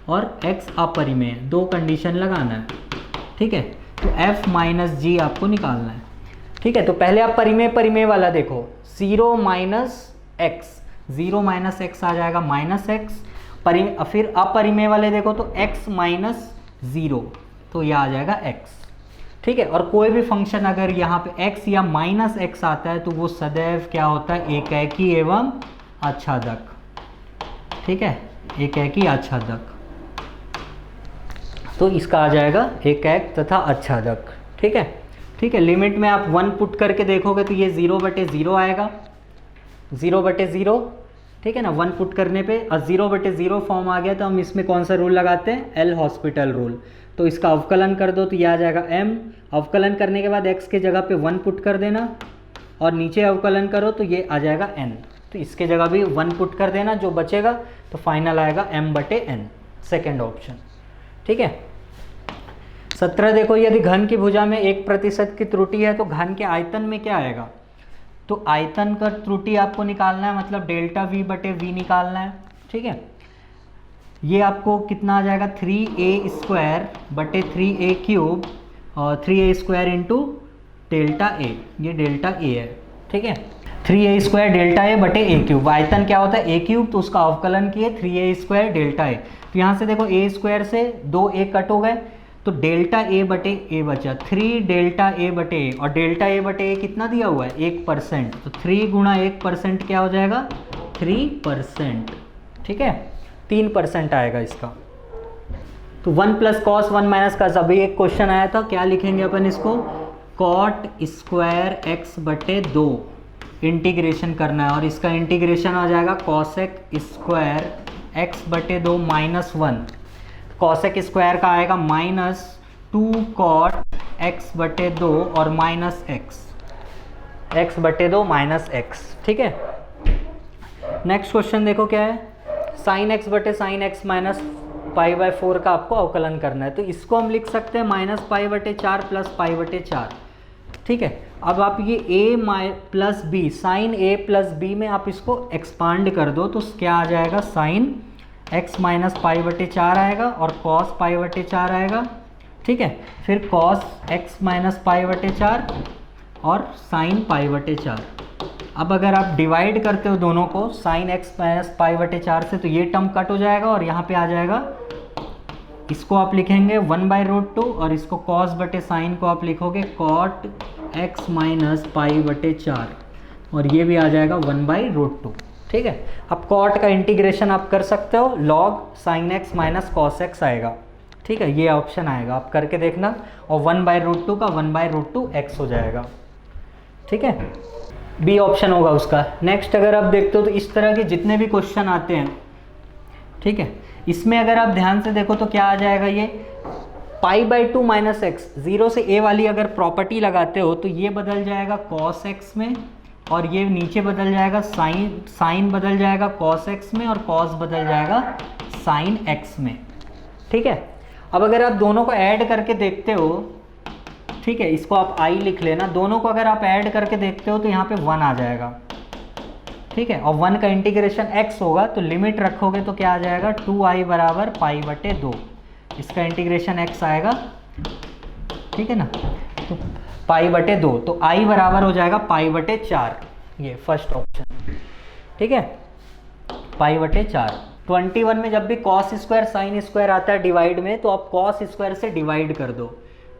और x अपरिमेय, दो कंडीशन लगाना है, ठीक है। तो f माइनस जी आपको निकालना है, ठीक है। तो पहले आप परिमेय वाला देखो, 0 माइनस एक्स आ जाएगा -x, फिर अपरिमेय वाले देखो तो x माइनस 0, तो यह आ जाएगा x, ठीक है। और कोई भी फंक्शन अगर यहाँ पे x या -x आता है तो वो सदैव क्या होता है, एकैकी एवं आच्छादक, ठीक है, एकैकी आच्छादक। तो इसका आ जाएगा एकैक तथा आच्छादक, ठीक है, ठीक है। लिमिट में आप 1 पुट करके देखोगे तो ये 0/0 आएगा, 0/0, ठीक है ना। 1 पुट करने पे और 0/0 फॉर्म आ गया तो हम इसमें कौन सा रूल लगाते हैं, एल हॉस्पिटल रूल। तो इसका अवकलन कर दो तो ये आ जाएगा m, अवकलन करने के बाद x के जगह पे 1 पुट कर देना और नीचे अवकलन करो तो ये आ जाएगा n, तो इसके जगह भी 1 पुट कर देना, जो बचेगा तो फाइनल आएगा m/n, सेकेंड ऑप्शन, ठीक है। 17 देखो, यदि घन की भुजा में 1% की त्रुटि है तो घन के आयतन में क्या आएगा, तो आयतन का त्रुटि आपको निकालना है, मतलब डेल्टा v/v निकालना है, ठीक है। ये आपको कितना आ जाएगा, 3a² और 3a² इंटू डेल्टा a, ये डेल्टा a है, ठीक है। 3a² डेल्टा a/a³, आयतन क्या होता है a³, तो उसका अवकलन किए 3a² डेल्टा a। तो यहाँ से देखो a² से 2a कट हो गए तो डेल्टा a/a बचा, 3 डेल्टा a/a, और डेल्टा a/a कितना दिया हुआ है 1%, तो 3 गुणा 1% क्या हो जाएगा 3%, ठीक है, 3% आएगा इसका। तो 1 + cos 1 - cos, अभी एक क्वेश्चन आया था, क्या लिखेंगे अपन इसको, cot स्क्वायर x/2 इंटीग्रेशन करना है और इसका इंटीग्रेशन आ जाएगा cosec square x/2 -1, cosec square का आएगा -2 cot x/2 और -x -x, ठीक है। नेक्स्ट क्वेश्चन देखो क्या है, sin x/sin x -π/4 का आपको अवकलन करना है। तो इसको हम लिख सकते हैं -π/4 + π/4, ठीक है। अब आप ये a + b, sin a + b में आप इसको एक्सपांड कर दो तो क्या आ जाएगा, sin x -π/4 आएगा और cos π/4 आएगा, ठीक है। फिर cos x -π/4 और sin π/4। अब अगर आप डिवाइड करते हो दोनों को sin x -π/4 से तो ये टर्म कट हो जाएगा और यहाँ पे आ जाएगा, इसको आप लिखेंगे 1/√2 और इसको cos/sin को आप लिखोगे cot x -π/4 और ये भी आ जाएगा 1/√2, ठीक है। अब cot का इंटीग्रेशन आप कर सकते हो, log sin x - cos x आएगा, ठीक है, ये ऑप्शन आएगा, आप करके देखना, और 1/√2 का 1/√2x हो जाएगा, ठीक है, बी ऑप्शन होगा उसका। नेक्स्ट अगर आप देखते हो तो इस तरह के जितने भी क्वेश्चन आते हैं, ठीक है, इसमें अगर आप ध्यान से देखो तो क्या आ जाएगा, ये π/2 माइनस एक्स, 0 से a वाली अगर प्रॉपर्टी लगाते हो तो ये बदल जाएगा cos x में, और ये नीचे बदल जाएगा साइन बदल जाएगा cos x में, और cos बदल जाएगा sin x में। ठीक है, अब अगर आप दोनों को ऐड करके देखते हो, ठीक है, इसको आप i लिख लेना, दोनों को अगर आप ऐड करके देखते हो तो यहाँ पे 1 आ जाएगा। ठीक है, और 1 का इंटीग्रेशन x होगा तो लिमिट रखोगे तो क्या आ जाएगा, 2i बराबर π/2, इसका इंटीग्रेशन x आएगा। ठीक है ना, तो π/2, तो i बराबर हो जाएगा π/4, ये फर्स्ट ऑप्शन। ठीक है, π/4। 21 में जब भी cos स्क्वायर साइन स्क्वायर आता है डिवाइड में, तो आप cos स्क्वायर से डिवाइड कर दो।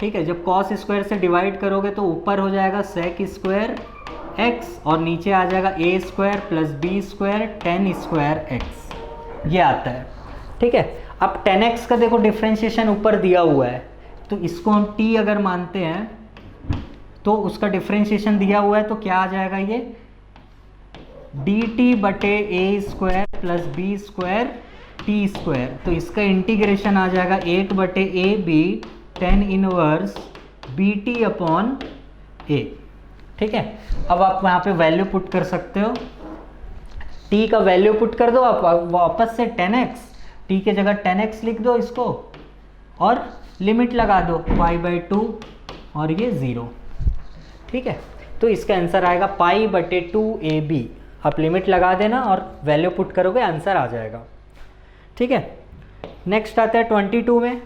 ठीक है, जब cos स्क्वायर से डिवाइड करोगे तो ऊपर हो जाएगा sec स्क्वायर x, और नीचे आ जाएगा a square plus b square tan square x, ये आता है। ठीक है, अब tan x का देखो डिफ्रेंशिएशन ऊपर दिया हुआ है, तो इसको हम t अगर मानते हैं तो उसका डिफ्रेंशिएशन दिया हुआ है, तो क्या आ जाएगा, ये dt/a square plus b square t square, तो इसका इंटीग्रेशन आ जाएगा 1/ab tan इनवर्स bt/a। ठीक है, अब आप यहाँ पे वैल्यू पुट कर सकते हो, t का वैल्यू पुट कर दो आप वापस से tan x, t के जगह tan x लिख दो इसको, और लिमिट लगा दो π/2 और ये 0। ठीक है, तो इसका आंसर आएगा π/2ab, आप लिमिट लगा देना और वैल्यू पुट करोगे, आंसर आ जाएगा। ठीक है, नेक्स्ट आता है 22 में।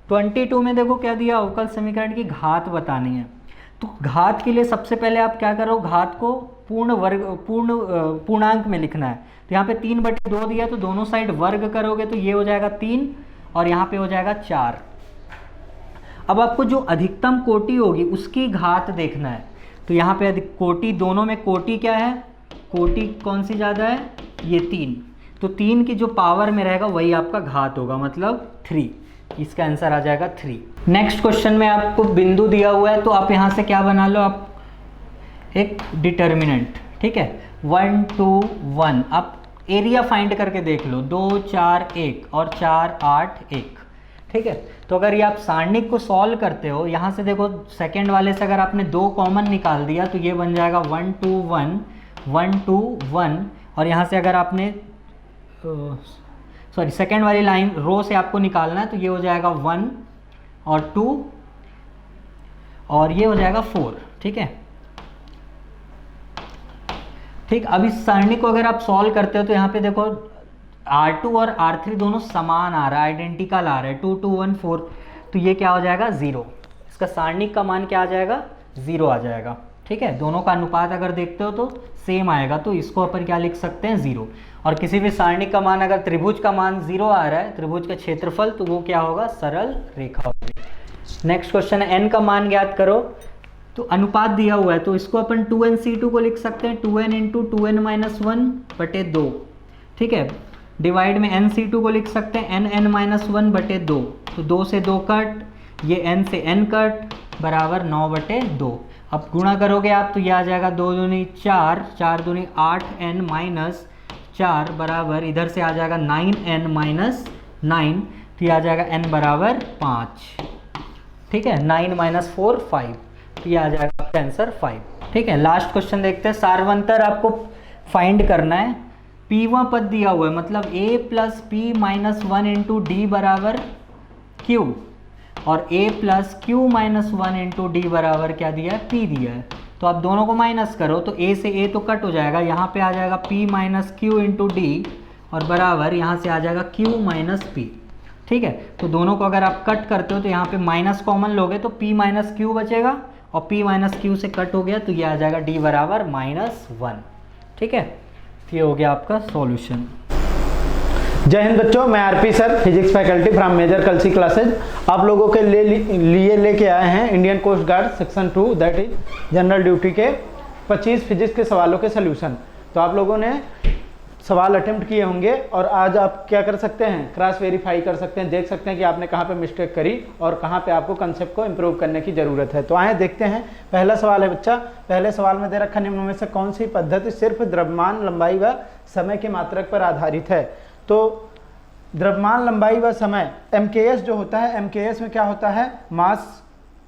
22 में देखो क्या दिया, अवकल समीकरण की घात बतानी है। तो घात के लिए सबसे पहले आप क्या करो, घात को पूर्णांक में लिखना है। तो यहाँ पे 3/2 दिया, तो दोनों साइड वर्ग करोगे तो ये हो जाएगा 3, और यहाँ पे हो जाएगा 4। अब आपको जो अधिकतम कोटि होगी उसकी घात देखना है। तो यहाँ पे कोटि, दोनों में कोटि क्या है, कोटि कौन सी ज़्यादा है, ये 3, तो 3 की जो पावर में रहेगा वही आपका घात होगा, मतलब 3। इसका आंसर आ जाएगा 3। नेक्स्ट क्वेश्चन में आपको बिंदु दिया हुआ है, तो आप यहाँ से क्या बना लो, आप एक डिटर्मिनेंट। ठीक है, 1 2 1, आप एरिया फाइंड करके देख लो, 2 4 1 और 4 8 1। ठीक है, तो अगर ये आप सारणिक को सॉल्व करते हो, यहाँ से देखो सेकंड वाले से अगर आपने 2 कॉमन निकाल दिया तो ये बन जाएगा 1 2 1 1 2 1, और यहाँ से अगर आपने सॉरी सेकेंड वाली लाइन रो से आपको निकालना है, तो ये हो जाएगा 1 और 2 और ये हो जाएगा 4। ठीक है, ठीक, अब इस सारणी को अगर आप सॉल्व करते हो तो यहाँ पे देखो R2 और R3 दोनों समान आ रहा है, आइडेंटिकल आ रहा है, 2 2 1 4, तो ये क्या हो जाएगा 0। इसका सारणिक का मान क्या आ जाएगा, 0 आ जाएगा। ठीक है, दोनों का अनुपात अगर देखते हो तो सेम आएगा, तो इसको अपन क्या लिख सकते हैं, 0। और किसी भी सारणिक का मान, अगर त्रिभुज का मान 0 आ रहा है, त्रिभुज का क्षेत्रफल, तो वो क्या होगा, सरल रेखा होगी। नेक्स्ट क्वेश्चन है, n का मान ज्ञात करो। तो अनुपात दिया हुआ है, तो इसको अपन 2n/c2 को लिख सकते हैं, 2n × 2n-1/2। ठीक है, डिवाइड में n/c2 को लिख सकते हैं n(n-1/2), तो 2 से 2 कट, ये n से n कट, बराबर 9/2। अब गुणा करोगे आप तो ये आ जाएगा 2 दूनी 4, 4 दूनी 8n-4 बराबर, इधर से आ जाएगा 9n-9, तो ये आ जाएगा n बराबर 5। ठीक है, 9 - 4 5, तो ये आ जाएगा आपका आंसर 5। ठीक है, लास्ट क्वेश्चन देखते हैं। सार्वंतर आपको फाइंड करना है। पीवा पद दिया हुआ है, मतलब a + p - 1 × d बराबर q, और a + q - 1 × d बराबर क्या दिया है, p दिया है। तो आप दोनों को माइनस करो तो a से a तो कट हो जाएगा, यहाँ पे आ जाएगा p - q × d, और बराबर यहाँ से आ जाएगा q - p। ठीक है, तो दोनों को अगर आप कट करते हो तो यहाँ पे माइनस कॉमन लोगे तो p - q बचेगा, और p - q से कट हो गया तो ये आ जाएगा d बराबर -1। ठीक है, तो ये हो गया आपका सॉल्यूशन। जय हिंद बच्चों, मैं RP sir, physics faculty from Major Kalsi classes, आप लोगों के लिए लेके आए हैं Indian coast guard section 2, that is general duty के 25 फिजिक्स के सवालों के सलूशन। तो आप लोगों ने सवाल अटेम्प्ट किए होंगे, और आज आप क्या कर सकते हैं, क्रॉस वेरीफाई कर सकते हैं, देख सकते हैं कि आपने कहाँ पे मिस्टेक करी और कहाँ पे आपको कंसेप्ट को इम्प्रूव करने की ज़रूरत है। तो आए देखते हैं। पहला सवाल है बच्चा, पहले सवाल में दे रखा निम्न में से कौन सी पद्धति सिर्फ द्रव्यमान लंबाई व समय के मात्रक पर आधारित है। तो द्रव्यमान, लंबाई व समय, MKS जो होता है, MKS में क्या होता है, मास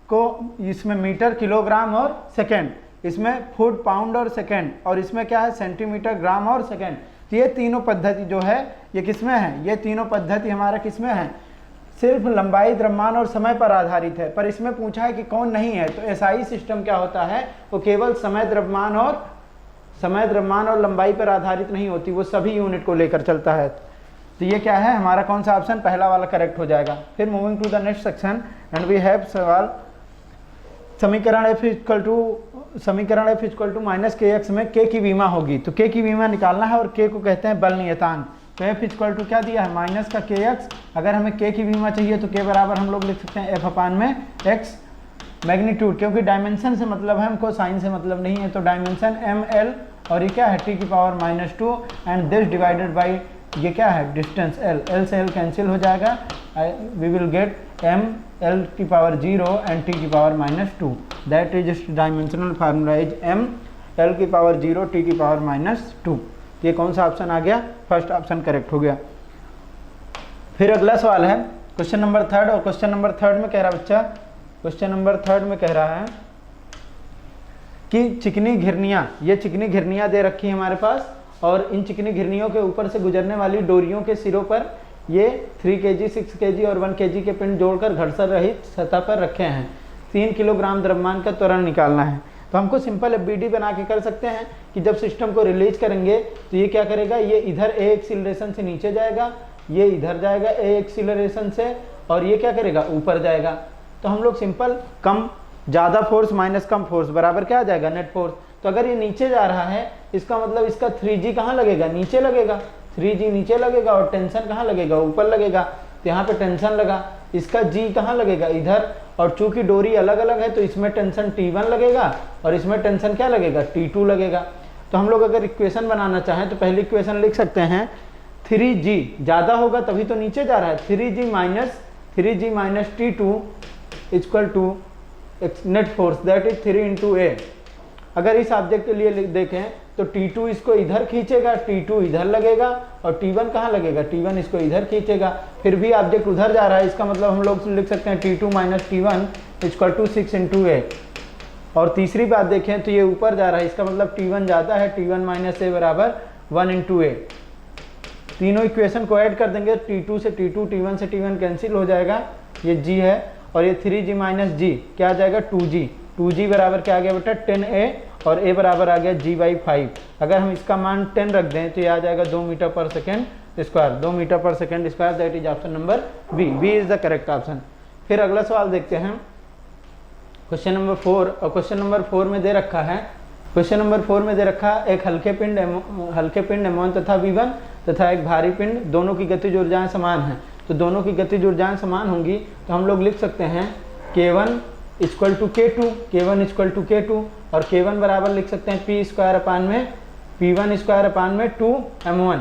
को इसमें मीटर, किलोग्राम और सेकेंड, इसमें फुट, पाउंड और सेकेंड, और इसमें क्या है सेंटीमीटर, ग्राम और सेकेंड। तो ये तीनों पद्धति जो है ये किसमें है, ये तीनों पद्धति हमारा किसमें है, सिर्फ लंबाई, द्रव्यमान और समय पर आधारित है। पर इसमें पूछा है कि कौन नहीं है, तो SI सिस्टम क्या होता है, वो केवल समय, द्रव्यमान और लंबाई पर आधारित नहीं होती, वो सभी यूनिट को लेकर चलता है। तो ये क्या है हमारा कौन सा ऑप्शन, पहला वाला करेक्ट हो जाएगा। फिर moving to the next section and we have सवाल समीकरण F equal to minus KX में K की विमा होगी, तो K की विमा निकालना है और K को कहते हैं बल नियतांक। तो F इक्वल टू क्या दिया है, माइनस का KX, अगर हमें K की विमा चाहिए तो K बराबर हम लोग लिख सकते हैं F अपान में X मैग्नीट्यूड, क्योंकि डायमेंशन से मतलब है हमको, साइन से मतलब नहीं है, तो डायमेंशन ML और ये क्या है t की power -2 and this divided by ये क्या है डिस्टेंस L से L कैंसिल हो जाएगा, we will get M L की पावर 0 एंड t की power -2, that is dimensional formula is M L की पावर 0 t की पावर -2। ये कौन सा ऑप्शन आ गया, फर्स्ट ऑप्शन करेक्ट हो गया। फिर अगला सवाल है क्वेश्चन नंबर 3, और क्वेश्चन नंबर 3 में कह रहा बच्चा, क्वेश्चन नंबर 3 में कह रहा है कि चिकनी घिरनियाँ, ये चिकनी घिरनियाँ दे रखी है हमारे पास, और इन चिकनी घिरनियों के ऊपर से गुजरने वाली डोरियों के सिरों पर ये 3 kg, 6 kg और 1 kg के पिंड जोड़कर घर्षण रहित सतह पर रखे हैं। 3 किलोग्राम द्रव्यमान का त्वरण निकालना है। तो हमको सिंपल FBD बना के कर सकते हैं कि जब सिस्टम को रिलीज करेंगे तो ये क्या करेगा, ये इधर A एक्सीलरेशन से नीचे जाएगा, ये इधर जाएगा A एक्सीलरेशन से, और ये क्या करेगा ऊपर जाएगा। तो हम लोग सिंपल कम ज़्यादा फोर्स माइनस कम फोर्स बराबर क्या आ जाएगा, नेट फोर्स। तो अगर ये नीचे जा रहा है इसका मतलब इसका 3G कहाँ लगेगा, नीचे लगेगा, 3G नीचे लगेगा, और टेंशन कहाँ लगेगा, ऊपर लगेगा। तो यहाँ पे टेंशन लगा, इसका G कहाँ लगेगा, इधर, और चूंकि डोरी अलग अलग है तो इसमें टेंशन T1 लगेगा और इसमें टेंशन क्या लगेगा, T2 लगेगा। तो हम लोग अगर इक्वेशन बनाना चाहें तो पहली इक्वेशन लिख सकते हैं, 3G ज़्यादा होगा तभी तो नीचे जा रहा है, 3G minus T2 equal to net force that is 3 × A। अगर इस ऑब्जेक्ट के लिए देखें तो T2 इसको इधर खींचेगा, T2 इधर लगेगा, और T1 कहाँ लगेगा, T1 इसको इधर खींचेगा, फिर भी ऑब्जेक्ट उधर जा रहा है, इसका मतलब हम लोग लिख सकते हैं T2 minus T1 equal to 6 × A। और तीसरी बात देखें तो ये ऊपर जा रहा है, इसका मतलब T1 ज़्यादा है, T1 माइनस A बराबर 1 × A। तीनों इक्वेशन को ऐड कर देंगे, T2 से T2, T1 से T1 कैंसिल हो जाएगा, ये G है, और ये 3G माइनस G क्या आ जाएगा, 2G बराबर क्या आ गया बेटा 10A, और A बराबर आ गया G/5। अगर हम इसका मान 10 रख दें तो ये आ जाएगा 2 मीटर पर सेकेंड स्क्वायर, 2 मीटर पर second square, that is option number B is the correct option. फिर अगला सवाल देखते हैं क्वेश्चन नंबर 4, और क्वेश्चन नंबर 4 में दे रखा है, क्वेश्चन नंबर 4 में दे रखा है एक हल्के पिंड M1 तथा V1 तथा एक भारी पिंड, दोनों की गतिज ऊर्जाएं समान हैं। तो दोनों की गतिज ऊर्जाएं समान होंगी तो हम लोग लिख सकते हैं K1 इक्वल टू K2, और K1 बराबर लिख सकते हैं P स्क्वायर अपान में P1 स्क्वायर अपान में 2M1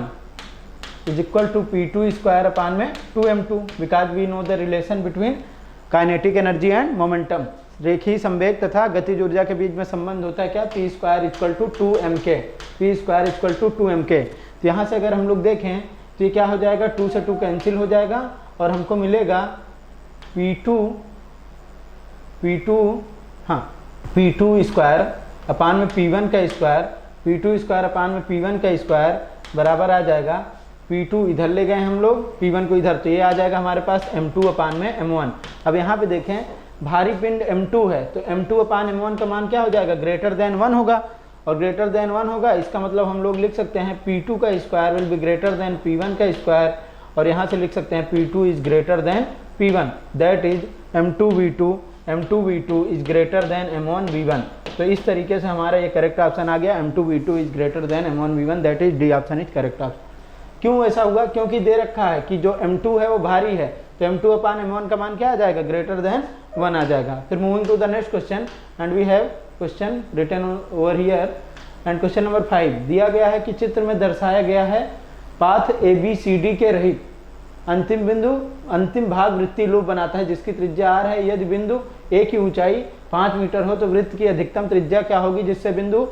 is equal to P2 square upon में 2M2, because we know the relation between kinetic energy and momentum. रेखीय संवेग तथा गतिज ऊर्जा के बीच में संबंध होता है क्या, P square equal to 2MK। तो यहाँ से अगर हम लोग देखें तो ये क्या हो जाएगा, 2 से 2 कैंसिल हो जाएगा, और हमको मिलेगा P2 स्क्वायर अपान में P1 का स्क्वायर, P2 स्क्वायर अपान में P1 का स्क्वायर बराबर आ जाएगा, P2 इधर ले गए हम लोग, P1 को इधर, तो ये आ जाएगा हमारे पास M2 अपान में M1। अब यहाँ पे देखें भारी पिंड M2 है, तो M2 अपान M1 का मान क्या हो जाएगा, ग्रेटर देन 1 होगा, और ग्रेटर देन 1 होगा, इसका मतलब हम लोग लिख सकते हैं P2 का square will be greater than P1 का स्क्वायर, और यहाँ से लिख सकते हैं P2 is greater than P1, that is M2V2 is greater than M1V1। तो इस तरीके से हमारा ये करेक्ट ऑप्शन आ गया, M2V2 is greater than M1V1, that is D option is correct option. क्यों ऐसा हुआ, क्योंकि दे रखा है कि जो M2 है वो भारी है, तो M2 अपान M1 का मान क्या आ जाएगा, ग्रेटर देन 1 आ जाएगा। फिर moving to the next question and we have question written over here, and question number 5 दिया गया है कि चित्र में दर्शाया गया है पाथ ABCD के रहित अंतिम भाग वृत्तीय लूप बनाता है जिसकी त्रिज्या r है। यदि बिंदु A की ऊंचाई 5 मीटर हो तो वृत्त की अधिकतम त्रिज्या क्या होगी जिससे बिंदु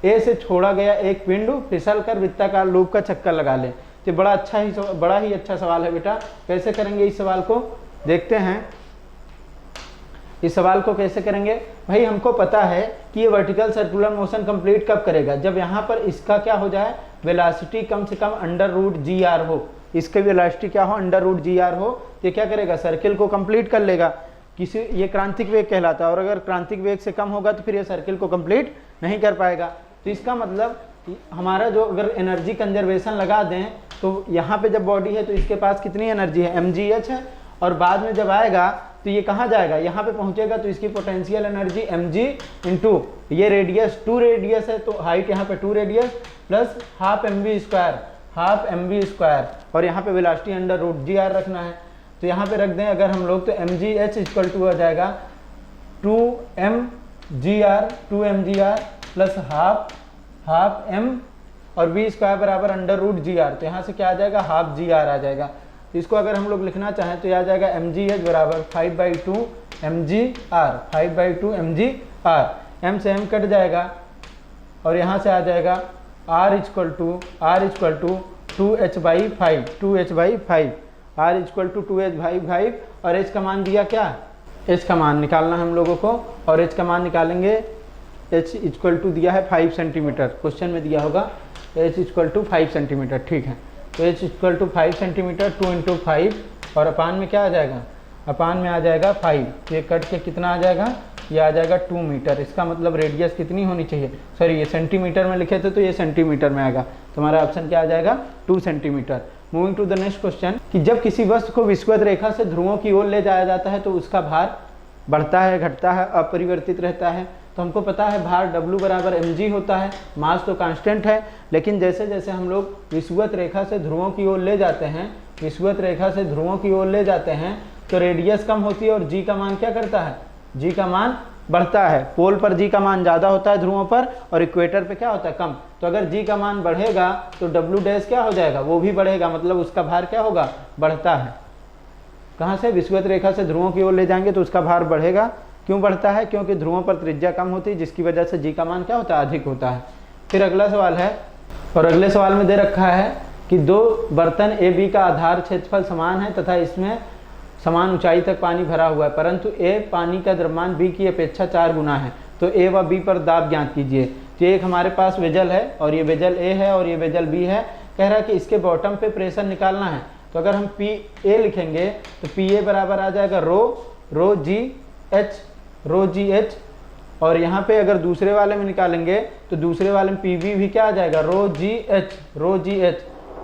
A से छोड़ा गया एक पिंड फिसल कर वृत्ताकार लूप का चक्कर लगा ले। तो बड़ा ही अच्छा सवाल है बेटा। कैसे करेंगे इस सवाल को, देखते हैं इस सवाल को कैसे करेंगे। भाई हमको पता है कि ये वर्टिकल सर्कुलर मोशन कंप्लीट कब करेगा, जब यहाँ पर इसका क्या हो जाए, वेलोसिटी कम से कम √GR हो, इसके वेलोसिटी क्या हो, √GR हो, तो क्या करेगा, सर्किल को कंप्लीट कर लेगा। ये क्रांतिक वेग कहलाता है, और अगर क्रांतिक वेग से कम होगा तो फिर ये सर्किल को कंप्लीट नहीं कर पाएगा। तो इसका मतलब हमारा जो अगर एनर्जी कंजर्वेशन लगा दें तो यहाँ पे जब बॉडी है तो इसके पास कितनी एनर्जी है, mgh है, और बाद में जब आएगा तो ये कहाँ जाएगा, यहाँ पे पहुँचेगा तो इसकी पोटेंशियल एनर्जी mg इंटू ये रेडियस 2 रेडियस है तो हाइट यहाँ पे 2 रेडियस प्लस हाफ mv², और यहाँ पे वेलोसिटी √GR रखना है। तो यहाँ पे रख दें अगर हम लोग, तो mgh इक्वल टू हो जाएगा 2mgr प्लस हाफ m और v² बराबर √GR, तो यहाँ से क्या आ जाएगा, हाफ GR आ जाएगा। तो इसको अगर हम लोग लिखना चाहें तो यह आ जाएगा mgh बराबर 5/2 mgr, m से m कट जाएगा और यहाँ से आ जाएगा r equal to 2h/5, r equal to 2h/5, और h का मान दिया क्या, h का मान निकालना हम लोगों को, और h का मान निकालेंगे, h इक्वल टू दिया है 5 सेंटीमीटर, क्वेश्चन में दिया होगा h इक्वल टू 5 सेंटीमीटर, ठीक है। तो h इक्वल टू 5 सेंटीमीटर, 2 × 5, और अपान में क्या आ जाएगा, अपान में आ जाएगा 5, ये कट के कितना आ जाएगा, ये आ जाएगा 2 मीटर। इसका मतलब रेडियस कितनी होनी चाहिए, सॉरी ये सेंटीमीटर में लिखे थे तो ये सेंटीमीटर में आएगा, तो हमारा ऑप्शन क्या आ जाएगा, 2 centimetre. Moving to the next question, कि जब किसी वस्तु को विषुवत रेखा से ध्रुवों की ओर ले जाया जाता है तो उसका भार बढ़ता है, घटता है, अपरिवर्तित रहता है। तो हमको पता है भार W बराबर mg होता है, मास तो कांस्टेंट है, लेकिन जैसे जैसे हम लोग विषुवत रेखा से ध्रुवों की ओर ले जाते हैं, विषुवत रेखा से ध्रुवों की ओर ले जाते हैं तो रेडियस कम होती है और g का मान क्या करता है, g का मान बढ़ता है। पोल पर g का मान ज़्यादा होता है ध्रुवों पर, और इक्वेटर पे क्या होता है, कम। तो अगर g का मान बढ़ेगा तो W डैश क्या हो जाएगा, वो भी बढ़ेगा, मतलब उसका भार क्या होगा, बढ़ता है। कहाँ से, विषुवत रेखा से ध्रुवों की ओर ले जाएंगे तो उसका भार बढ़ेगा। क्यों बढ़ता है, क्योंकि ध्रुवों पर त्रिज्या कम होती है, जिसकी वजह से g का मान क्या होता है, अधिक होता है। फिर अगला सवाल है, और अगले सवाल में दे रखा है कि 2 बर्तन ए बी का आधार क्षेत्रफल समान है तथा इसमें समान ऊंचाई तक पानी भरा हुआ है, परंतु ए पानी का द्रव्यमान बी की अपेक्षा 4 गुना है, तो ए व बी पर दाब ज्ञात कीजिए। तो एक हमारे पास वेजल है और ये वेजल ए है और ये वेजल बी है, कह रहा है कि इसके बॉटम पे प्रेशर निकालना है। तो अगर हम पी ए लिखेंगे तो पी ए बराबर आ जाएगा रो जी एच, और यहाँ पे अगर दूसरे वाले में निकालेंगे तो दूसरे वाले में पी बी भी क्या आ जाएगा, रो जी एच।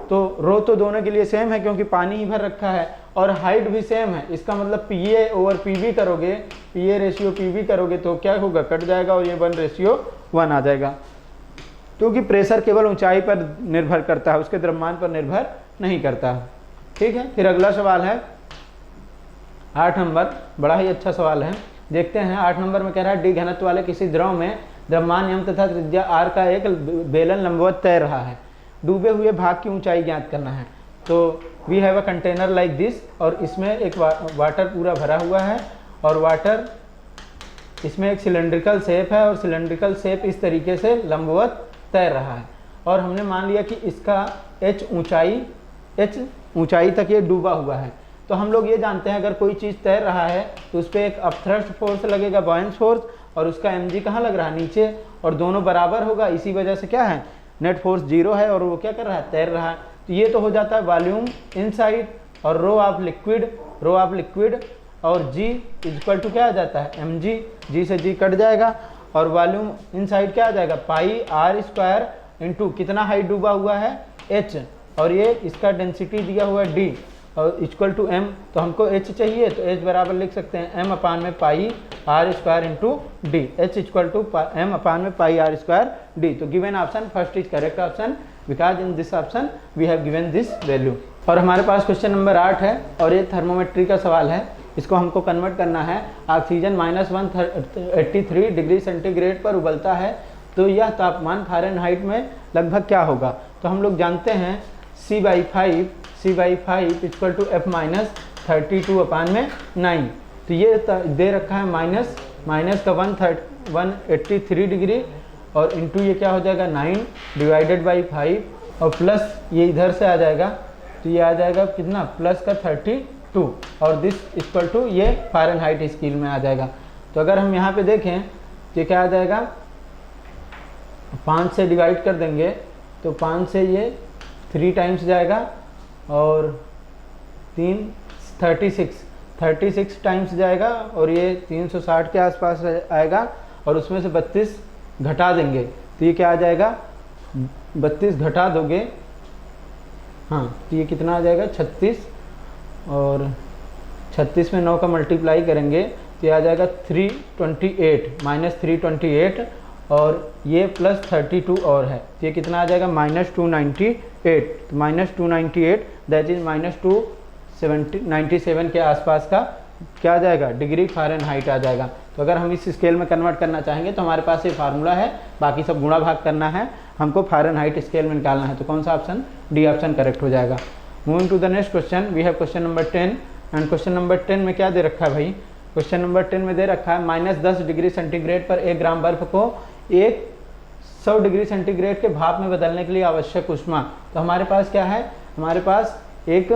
तो रो तो दोनों के लिए सेम है क्योंकि पानी ही भर रखा है, और हाइट भी सेम है। इसका मतलब P A over P B करोगे, P A ratio P B करोगे तो क्या होगा, कट जाएगा और ये 1:1 आ जाएगा, क्योंकि प्रेशर केवल ऊंचाई पर निर्भर करता है, उसके द्रव्यमान पर निर्भर नहीं करता है। ठीक है, फिर अगला सवाल है 8 नंबर, बड़ा ही अच्छा सवाल है, देखते हैं। 8 नंबर में कह रहा है डी घनत्व वाले किसी द्रव में द्रव्यमान m तथा त्रिज्या r का एक बेलन लंबवत तैर रहा है, डूबे हुए भाग की ऊंचाई ज्ञात करना है। तो we have a container like this, और इसमें एक वाटर पूरा भरा हुआ है, और वाटर इसमें एक सिलेंड्रिकल शेप है, और सिलेंड्रिकल शेप इस तरीके से लंबवत तैर रहा है, और हमने मान लिया कि इसका h ऊंचाई तक ये डूबा हुआ है। तो हम लोग ये जानते हैं अगर कोई चीज़ तैर रहा है तो उस पर एक अपथ्रस्ट फोर्स लगेगा, बॉयंस फोर्स, और उसका mg कहाँ लग रहा है, नीचे, और दोनों बराबर होगा, इसी वजह से क्या है, नेट फोर्स 0 है, और वो क्या कर रहा है, तैर रहा है। तो ये तो हो जाता है वॉल्यूम इनसाइड, और रो ऑफ लिक्विड, और g इक्वल टू क्या आ जाता है, mg, g से g कट जाएगा, और वॉल्यूम इनसाइड क्या आ जाएगा, πr² इंटू कितना हाइट डूबा हुआ है, h, और ये इसका डेंसिटी दिया हुआ है d, और इक्वल टू m, तो हमको h चाहिए तो h बराबर लिख सकते हैं m/πr² into D, h equal to m/πr² D. तो given option first is correct option, because in this option we have given this value. और हमारे पास क्वेश्चन नंबर 8 है, और ये थर्मोमेट्री का सवाल है, इसको हमको कन्वर्ट करना है। ऑक्सीजन -183 डिग्री सेंटीग्रेड पर उबलता है, तो यह तापमान फ़ारेनहाइट में लगभग क्या होगा। तो हम लोग जानते हैं C/5 इक्वल टू F-32/9। तो ये दे रखा है माइनस का 183 डिग्री, और इंटू ये क्या हो जाएगा 9 डिवाइडेड बाई 5, और प्लस ये इधर से आ जाएगा, तो ये आ जाएगा कितना, प्लस का 32, और दिस इक्वल टू ये फ़ारेनहाइट स्केल में आ जाएगा। तो अगर हम यहाँ पे देखें तो क्या आ जाएगा, 5 से डिवाइड कर देंगे तो 5 से ये 3 टाइम्स जाएगा, और 36 टाइम्स जाएगा, और ये 360 के आसपास आएगा, और उसमें से 32 घटा देंगे तो ये क्या आ जाएगा, 32 घटा दोगे, हाँ तो ये कितना आ जाएगा 36, और 36 में 9 का मल्टीप्लाई करेंगे तो ये आ जाएगा 328 माइनस 328, और ये प्लस 32 और है तो ये कितना आ जाएगा -298, तो -298 दैट इज -297 के आसपास का क्या आ जाएगा, डिग्री फ़ारेनहाइट आ जाएगा। तो अगर हम इस स्केल में कन्वर्ट करना चाहेंगे तो हमारे पास ये फार्मूला है, बाकी सब गुणा भाग करना है, हमको फ़ारेनहाइट स्केल में निकालना है। तो कौन सा ऑप्शन, डी ऑप्शन करेक्ट हो जाएगा। Moving to the next question, we have question number 10, and question number 10 में क्या दे रखा है भाई, क्वेश्चन नंबर 10 में दे रखा है -10 डिग्री सेंटीग्रेड पर 1 ग्राम बर्फ को 100 डिग्री सेंटीग्रेड के भाप में बदलने के लिए आवश्यक ऊष्मा। तो हमारे पास क्या है, हमारे पास एक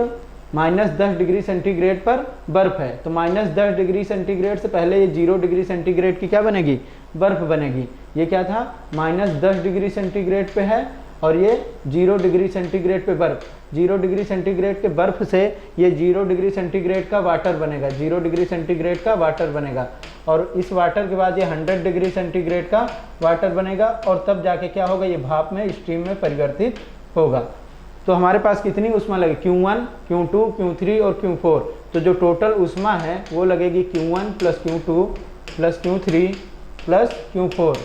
-10 डिग्री सेंटीग्रेड पर बर्फ है, तो -10 डिग्री सेंटीग्रेड से पहले ये 0 डिग्री सेंटीग्रेड की क्या बनेगी, बर्फ बनेगी। ये क्या था, -10 डिग्री सेंटीग्रेड पे है, और ये 0 डिग्री सेंटीग्रेड पे बर्फ, 0 डिग्री सेंटीग्रेड के बर्फ से ये 0 डिग्री सेंटीग्रेड का वाटर बनेगा, 0 डिग्री सेंटीग्रेड का वाटर बनेगा, और इस वाटर के बाद ये 100 डिग्री सेंटीग्रेड का वाटर बनेगा, और तब जाके क्या होगा, ये भाप में, स्टीम में परिवर्तित होगा। तो हमारे पास कितनी ऊष्मा लगेगी, Q1, Q2, Q3 और Q4। तो जो टोटल ऊष्मा है वो लगेगी Q1 plus Q2 plus Q3 plus Q4।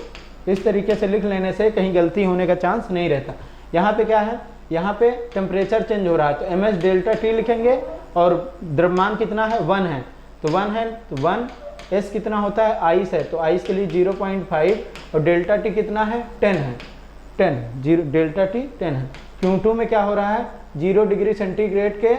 इस तरीके से लिख लेने से कहीं गलती होने का चांस नहीं रहता। यहाँ पे क्या है, यहाँ पे टेम्परेचर चेंज हो रहा है, तो ms डेल्टा T लिखेंगे, और द्रव्यमान कितना है, 1 है, तो 1 है, तो 1 S कितना होता है, आइस है, तो आइस के लिए 0.5, और डेल्टा T कितना है, 10 है, 10 0 डेल्टा T 10 है। Q2 में क्या हो रहा है, 0 डिग्री सेंटीग्रेड के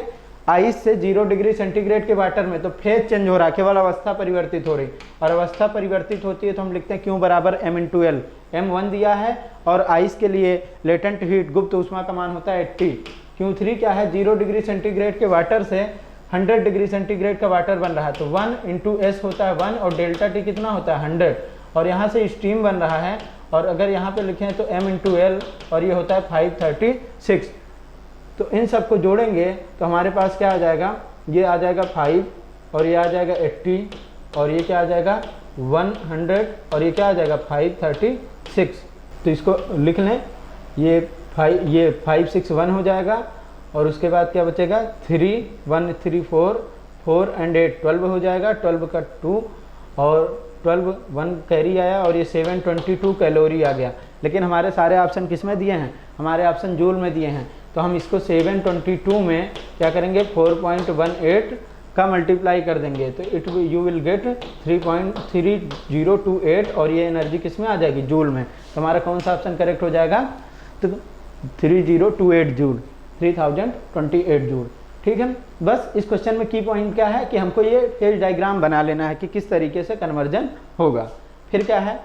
आइस से 0 डिग्री सेंटीग्रेड के वाटर में, तो फेज चेंज हो रहा है, केवल अवस्था परिवर्तित हो रही, और अवस्था परिवर्तित होती है तो हम लिखते हैं Q बराबर M/L, M 1 दिया है, और आइस के लिए लेटेंट हीट, गुप्त ऊष्मा का मान होता है 80। Q3 क्या है, 0 डिग्री सेंटीग्रेड के वाटर से 100 डिग्री सेंटीग्रेड का वाटर बन रहा है, तो 1 × S होता है 1, और डेल्टा T कितना होता है 100, और यहाँ से स्टीम बन रहा है, और अगर यहाँ पे लिखें तो M/L, और ये होता है 536। तो इन सब को जोड़ेंगे तो हमारे पास क्या आ जाएगा, ये आ जाएगा 5, और ये आ जाएगा 80, और ये क्या आ जाएगा 100, और ये क्या आ जाएगा 536। तो इसको लिख लें, ये 561 हो जाएगा, और उसके बाद क्या बचेगा 3 1 3 4 4 and 8 12 हो जाएगा, 12 का 2, और 12 1 कैरी आया, और ये 722 कैलोरी आ गया। लेकिन हमारे सारे ऑप्शन किस में दिए हैं, हमारे ऑप्शन जूल में दिए हैं, तो हम इसको 722 में क्या करेंगे 4.18 का मल्टीप्लाई कर देंगे, तो यू विल गेट 3.3028, और ये एनर्जी किस में आ जाएगी, जूल में। तो हमारा कौन सा ऑप्शन करेक्ट हो जाएगा, तो 3028 जूल, 3028 जूल। ठीक है, बस इस क्वेश्चन में की पॉइंट क्या है कि हमको ये फेज डायग्राम बना लेना है कि किस तरीके से कन्वर्जन होगा। फिर क्या है,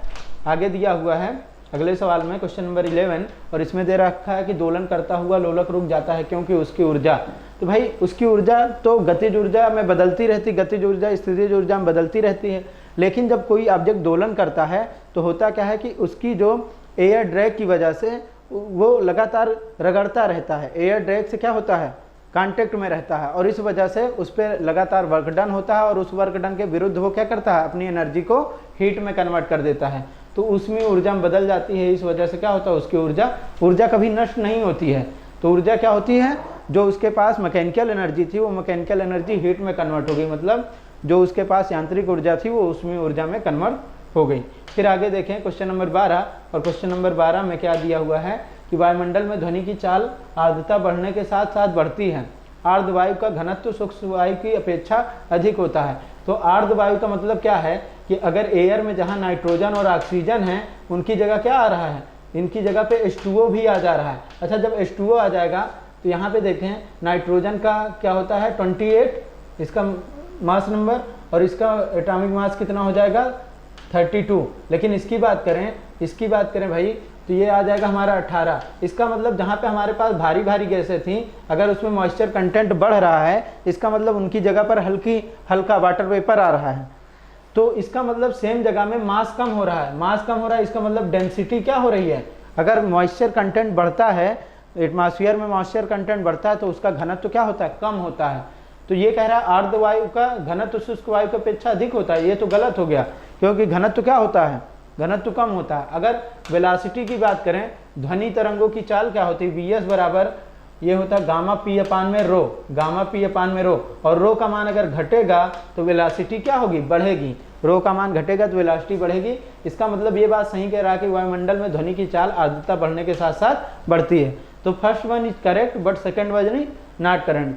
आगे दिया हुआ है अगले सवाल में क्वेश्चन नंबर 11, और इसमें दे रखा है कि दोलन करता हुआ लोलक रुक जाता है क्योंकि उसकी ऊर्जा, तो भाई उसकी ऊर्जा तो गतिज ऊर्जा में बदलती रहती, गतिज ऊर्जा स्थितिज ऊर्जा में बदलती रहती है, लेकिन जब कोई ऑब्जेक्ट दोलन करता है तो होता क्या है कि उसकी जो एयर ड्रैग की वजह से वो लगातार रगड़ता रहता है, एयर ड्रैग से क्या होता है, कांटेक्ट में रहता है, और इस वजह से उस पर लगातार वर्क डन होता है, और उस वर्क डन के विरुद्ध वो क्या करता है, अपनी एनर्जी को हीट में कन्वर्ट कर देता है, तो उसमें ऊर्जा में बदल जाती है। इस वजह से क्या होता है, उसकी ऊर्जा कभी नष्ट नहीं होती है। तो ऊर्जा क्या होती है, जो उसके पास मैकेनिकल एनर्जी थी वो मैकेनिकल एनर्जी हीट में कन्वर्ट हो गई, मतलब जो उसके पास यांत्रिक ऊर्जा थी वो उसमें ऊर्जा में कन्वर्ट हो गई। फिर आगे देखें क्वेश्चन नंबर 12, और क्वेश्चन नंबर 12 में क्या दिया हुआ है कि वायुमंडल में ध्वनि की चाल आर्द्रता बढ़ने के साथ साथ बढ़ती है, आर्द्र वायु का घनत्व सूक्ष्म वायु की अपेक्षा अधिक होता है। तो आर्द्र वायु का मतलब क्या है कि अगर एयर में जहाँ नाइट्रोजन और ऑक्सीजन है उनकी जगह क्या आ रहा है, इनकी जगह पे H2O भी आ जा रहा है। अच्छा, जब H2O आ जाएगा तो यहाँ पे देखें नाइट्रोजन का क्या होता है 28 इसका मास नंबर, और इसका एटॉमिक मास कितना हो जाएगा 32। लेकिन इसकी बात करें भाई तो ये आ जाएगा हमारा 18। इसका मतलब जहाँ पे हमारे पास भारी भारी गैसें थी, अगर उसमें मॉइस्चर कंटेंट बढ़ रहा है, इसका मतलब उनकी जगह पर हल्का वाटर वेपर आ रहा है। तो इसका मतलब सेम जगह में मास कम हो रहा है, मास कम हो रहा है, इसका मतलब डेंसिटी क्या हो रही है। अगर मॉइस्चर कंटेंट बढ़ता है, एटमॉस्फेयर में मॉइस्चर कंटेंट बढ़ता है, तो उसका घनत्व तो क्या होता है, कम होता है। तो ये कह रहा है आर्द्र वायु का घनत्व शुष्क वायु की अपेक्षा अधिक होता है। ये तो गलत हो गया, क्योंकि घनत्व क्या होता है, घनत्व कम होता है। अगर वेलोसिटी की बात करें, ध्वनि तरंगों की चाल क्या होती है, वीएस बराबर ये होता है गामा पी अपान में रो, गामा पी अपान में रो। और रो का मान अगर घटेगा तो वेलोसिटी क्या होगी, बढ़ेगी। रो का मान घटेगा तो वेलोसिटी बढ़ेगी। इसका मतलब ये बात सही कह रहा है कि वायुमंडल में ध्वनि की चाल आर्द्रता बढ़ने के साथ साथ बढ़ती है। तो first one is correct but second one is not correct.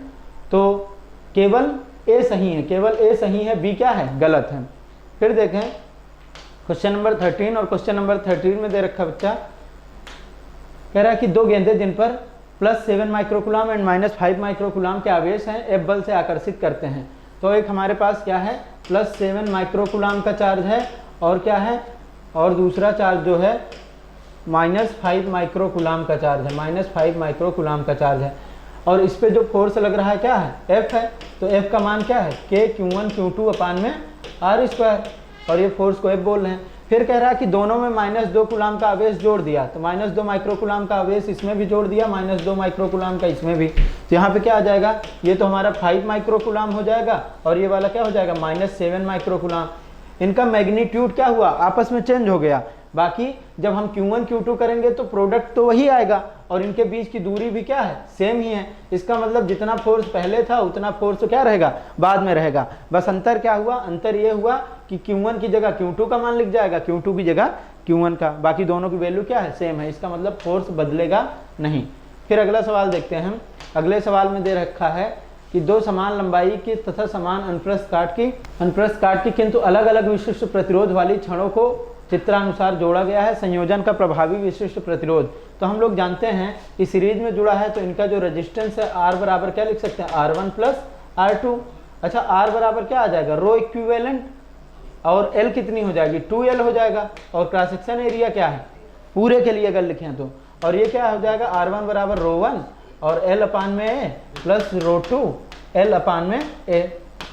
तो केवल ए सही है, केवल ए सही है, बी क्या है, गलत है। फिर देखें क्वेश्चन नंबर 13, और क्वेश्चन नंबर 13 में दे रखा बच्चा, कह रहा है कि दो गेंदें जिन पर +7 माइक्रोकुलाम एंड -5 माइक्रोकुलाम के आवेश हैं F बल से आकर्षित करते हैं। तो एक हमारे पास क्या है, +7 माइक्रोकुलाम का चार्ज है, और क्या है, और दूसरा चार्ज जो है -5 माइक्रोकुलाम का चार्ज है, -5 माइक्रोकुलाम का चार्ज है। और इस पे जो फोर्स लग रहा है क्या है, F है। तो F का मान क्या है, K Q1 Q2 अपान में R², और ये फोर्स को F बोल रहे हैं। फिर कह रहा है कि दोनों में -2 कुलाम का आवेश जोड़ दिया, तो -2 माइक्रोकुलाम का आवेश इसमें भी जोड़ दिया, -2 माइक्रोकुलाम का इसमें भी। तो यहाँ पे क्या आ जाएगा, ये तो हमारा 5 माइक्रोकुलाम हो जाएगा, और ये वाला क्या हो जाएगा, -7 माइक्रोकुलाम। इनका मैग्नीट्यूड क्या हुआ, आपस में चेंज हो गया। बाकी जब हम Q1 Q2 करेंगे तो प्रोडक्ट तो वही आएगा, और इनके बीच की दूरी भी क्या है, सेम ही है। इसका मतलब जितना फोर्स पहले था उतना फोर्स तो क्या रहेगा, बाद में रहेगा। बस अंतर क्या हुआ, अंतर ये हुआ कि Q1 की जगह Q2 का मान लिख जाएगा, Q2 की जगह Q1 का। बाकी दोनों की वैल्यू क्या है, सेम है। इसका मतलब फोर्स बदलेगा नहीं। फिर अगला सवाल देखते हैं हम। अगले सवाल में दे रखा है कि दो समान लंबाई की तथा समान अनुप्रस्थ काट की किंतु अलग अलग विशिष्ट प्रतिरोध वाली छड़ों को चित्रानुसार जोड़ा गया है। संयोजन का प्रभावी विशिष्ट प्रतिरोध। तो हम लोग जानते हैं कि सीरीज में जुड़ा है, तो इनका जो रेजिस्टेंस है R बराबर क्या लिख सकते हैं, R1 + R2। अच्छा, R बराबर क्या आ जाएगा, रो इक्विवेलेंट, और L कितनी हो जाएगी, 2L हो जाएगा। और क्रॉस सेक्शन एरिया क्या है पूरे के लिए अगर लिखें तो, और ये क्या हो जाएगा, R1 बराबर रो1 और L अपान में A प्लस रो2 L अपान में A।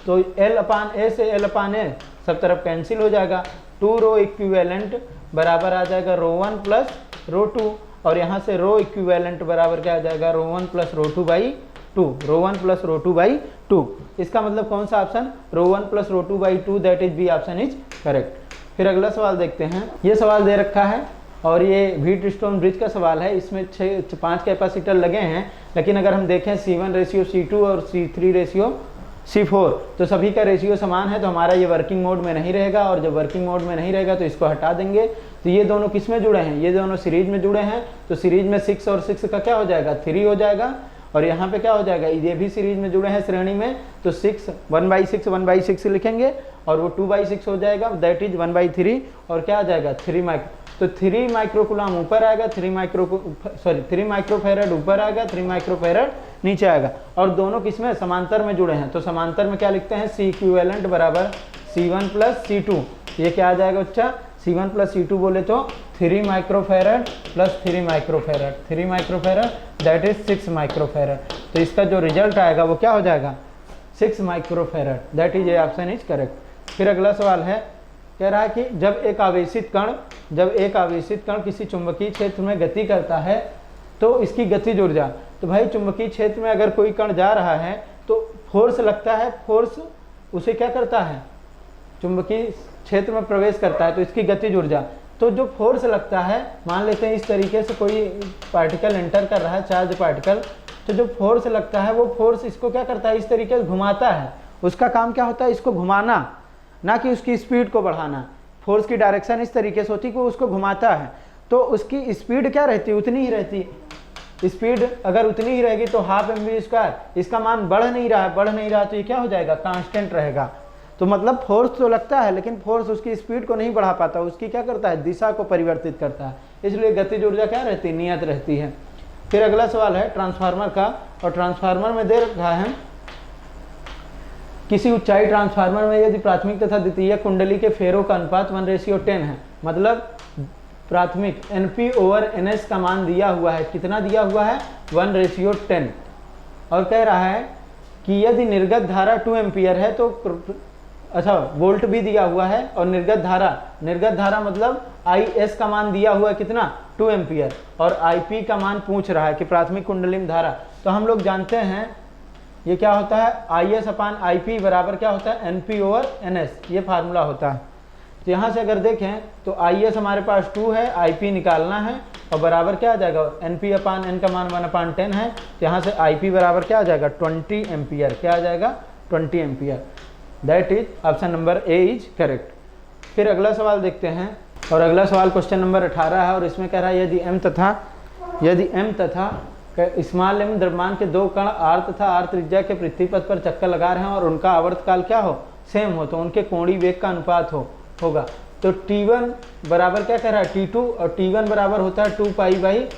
तो L अपान A से L अपान A सब तरफ कैंसिल हो जाएगा। 2 रो इक्विवेलेंट बराबर आ जाएगा रो1 प्लस रो2, और यहाँ से रो इक्विवेलेंट बराबर क्या आ जाएगा, रो1 प्लस रो2/2, रो1 प्लस रो2/2। इसका मतलब कौन सा ऑप्शन, रो1 प्लस रो2/2, that is B option is correct. फिर अगला सवाल देखते हैं। ये सवाल दे रखा है, और ये व्हीटस्टोन ब्रिज का सवाल है। इसमें 5 कैपेसिटर लगे हैं, लेकिन अगर हम देखें C1:C2 और C3:C4, तो सभी का रेशियो समान है। तो हमारा ये वर्किंग मोड में नहीं रहेगा, और जब वर्किंग मोड में नहीं रहेगा तो इसको हटा देंगे। तो ये दोनों किस में जुड़े हैं, ये दोनों सीरीज में जुड़े हैं। तो सीरीज में 6 और 6 का क्या हो जाएगा, 3 हो जाएगा। और यहाँ पे क्या हो जाएगा, ये भी सीरीज में जुड़े हैं श्रेणी में, तो 6 1/6 लिखेंगे, और वो 2/6 हो जाएगा, दैट इज 1/3। और क्या आ जाएगा, 3 माइक्रो। तो 3 माइक्रोकुलाम ऊपर आएगा, 3 माइक्रोफेरेड ऊपर आएगा, 3 माइक्रोफेरेड नीचे आएगा। और दोनों किसमें, समांतर में जुड़े हैं। तो समांतर में क्या लिखते हैं, C इक्विवेलेंट बराबर C1 + C2। ये क्या आ जाएगा बच्चा, C1 + C2 बोले तो 3 microfarad plus 3 microfarad, 3 microfarad that is 6 microfarad. तो इसका जो रिजल्ट आएगा वो क्या हो जाएगा, 6 microfarad, that is A option is correct. फिर अगला सवाल है, कह रहा है कि जब एक आवेशित कण किसी चुंबकीय क्षेत्र में गति करता है तो इसकी गतिज ऊर्जा। तो भाई चुंबकीय क्षेत्र में अगर कोई कण जा रहा है तो फोर्स लगता है, फोर्स उसे क्या करता है, चुंबकीय क्षेत्र में प्रवेश करता है, तो इसकी गतिज ऊर्जा। तो जो फोर्स लगता है, मान लेते हैं इस तरीके से कोई पार्टिकल एंटर कर रहा है, चार्ज पार्टिकल, तो जो फोर्स लगता है वो फोर्स इसको क्या करता है, इस तरीके से घुमाता है। उसका काम क्या होता है, इसको घुमाना, ना कि उसकी स्पीड को बढ़ाना। फोर्स की डायरेक्शन इस तरीके से होती है कि वो उसको घुमाता है, तो उसकी स्पीड क्या रहती है, उतनी ही रहती है। स्पीड अगर उतनी ही रहेगी तो 12 mv², इसका मान बढ़ नहीं रहा, तो ये क्या हो जाएगा, कांस्टेंट रहेगा। तो मतलब फोर्स तो लगता है, लेकिन फोर्स उसकी स्पीड को नहीं बढ़ा पाता, उसकी क्या करता है, दिशा को परिवर्तित करता है। इसलिए गतिज ऊर्जा क्या रहती है, नियत रहती है। फिर अगला सवाल है ट्रांसफार्मर का, और ट्रांसफार्मर में दे रखा है, किसी ऊंचाई ट्रांसफार्मर में यदि प्राथमिक तथा द्वितीयक कुंडली के फेरों का अनुपात 1:10 है, मतलब प्राथमिक NP/NS का मान दिया हुआ है, कितना दिया हुआ है 1:10। और कह रहा है कि यदि निर्गत धारा 2 एम्पियर है तो अच्छा वोल्ट भी दिया हुआ है, और निर्गत धारा मतलब IS का मान दिया हुआ है कितना 2 एम्पियर, और IP का मान पूछ रहा है कि प्राथमिक कुंडली में धारा। तो हम लोग जानते हैं ये क्या होता है IS/IP बराबर क्या होता है NP/NS, ये फार्मूला होता है। तो यहाँ से अगर देखें तो IS हमारे पास 2 है, IP निकालना है, और बराबर क्या आ जाएगा NP/N का मान 1/10 है। तो यहाँ से IP बराबर क्या आ जाएगा 20 एम्पियर, क्या आ जाएगा 20 ampere. That is option number A is correct. फिर अगला सवाल देखते हैं, और अगला सवाल क्वेश्चन नंबर 18 है, और इसमें कह रहा है यदि m तथा स्मॉल m द्रव्यमान के दो कण r तथा r त्रिज्या के पृथ्वी पथ पर चक्कर लगा रहे हैं और उनका आवर्तकाल क्या हो सेम हो, तो उनके कोणीय वेग का अनुपात होगा। तो T1 बराबर क्या कह रहा है T2, और T1 बराबर होता है 2 पाई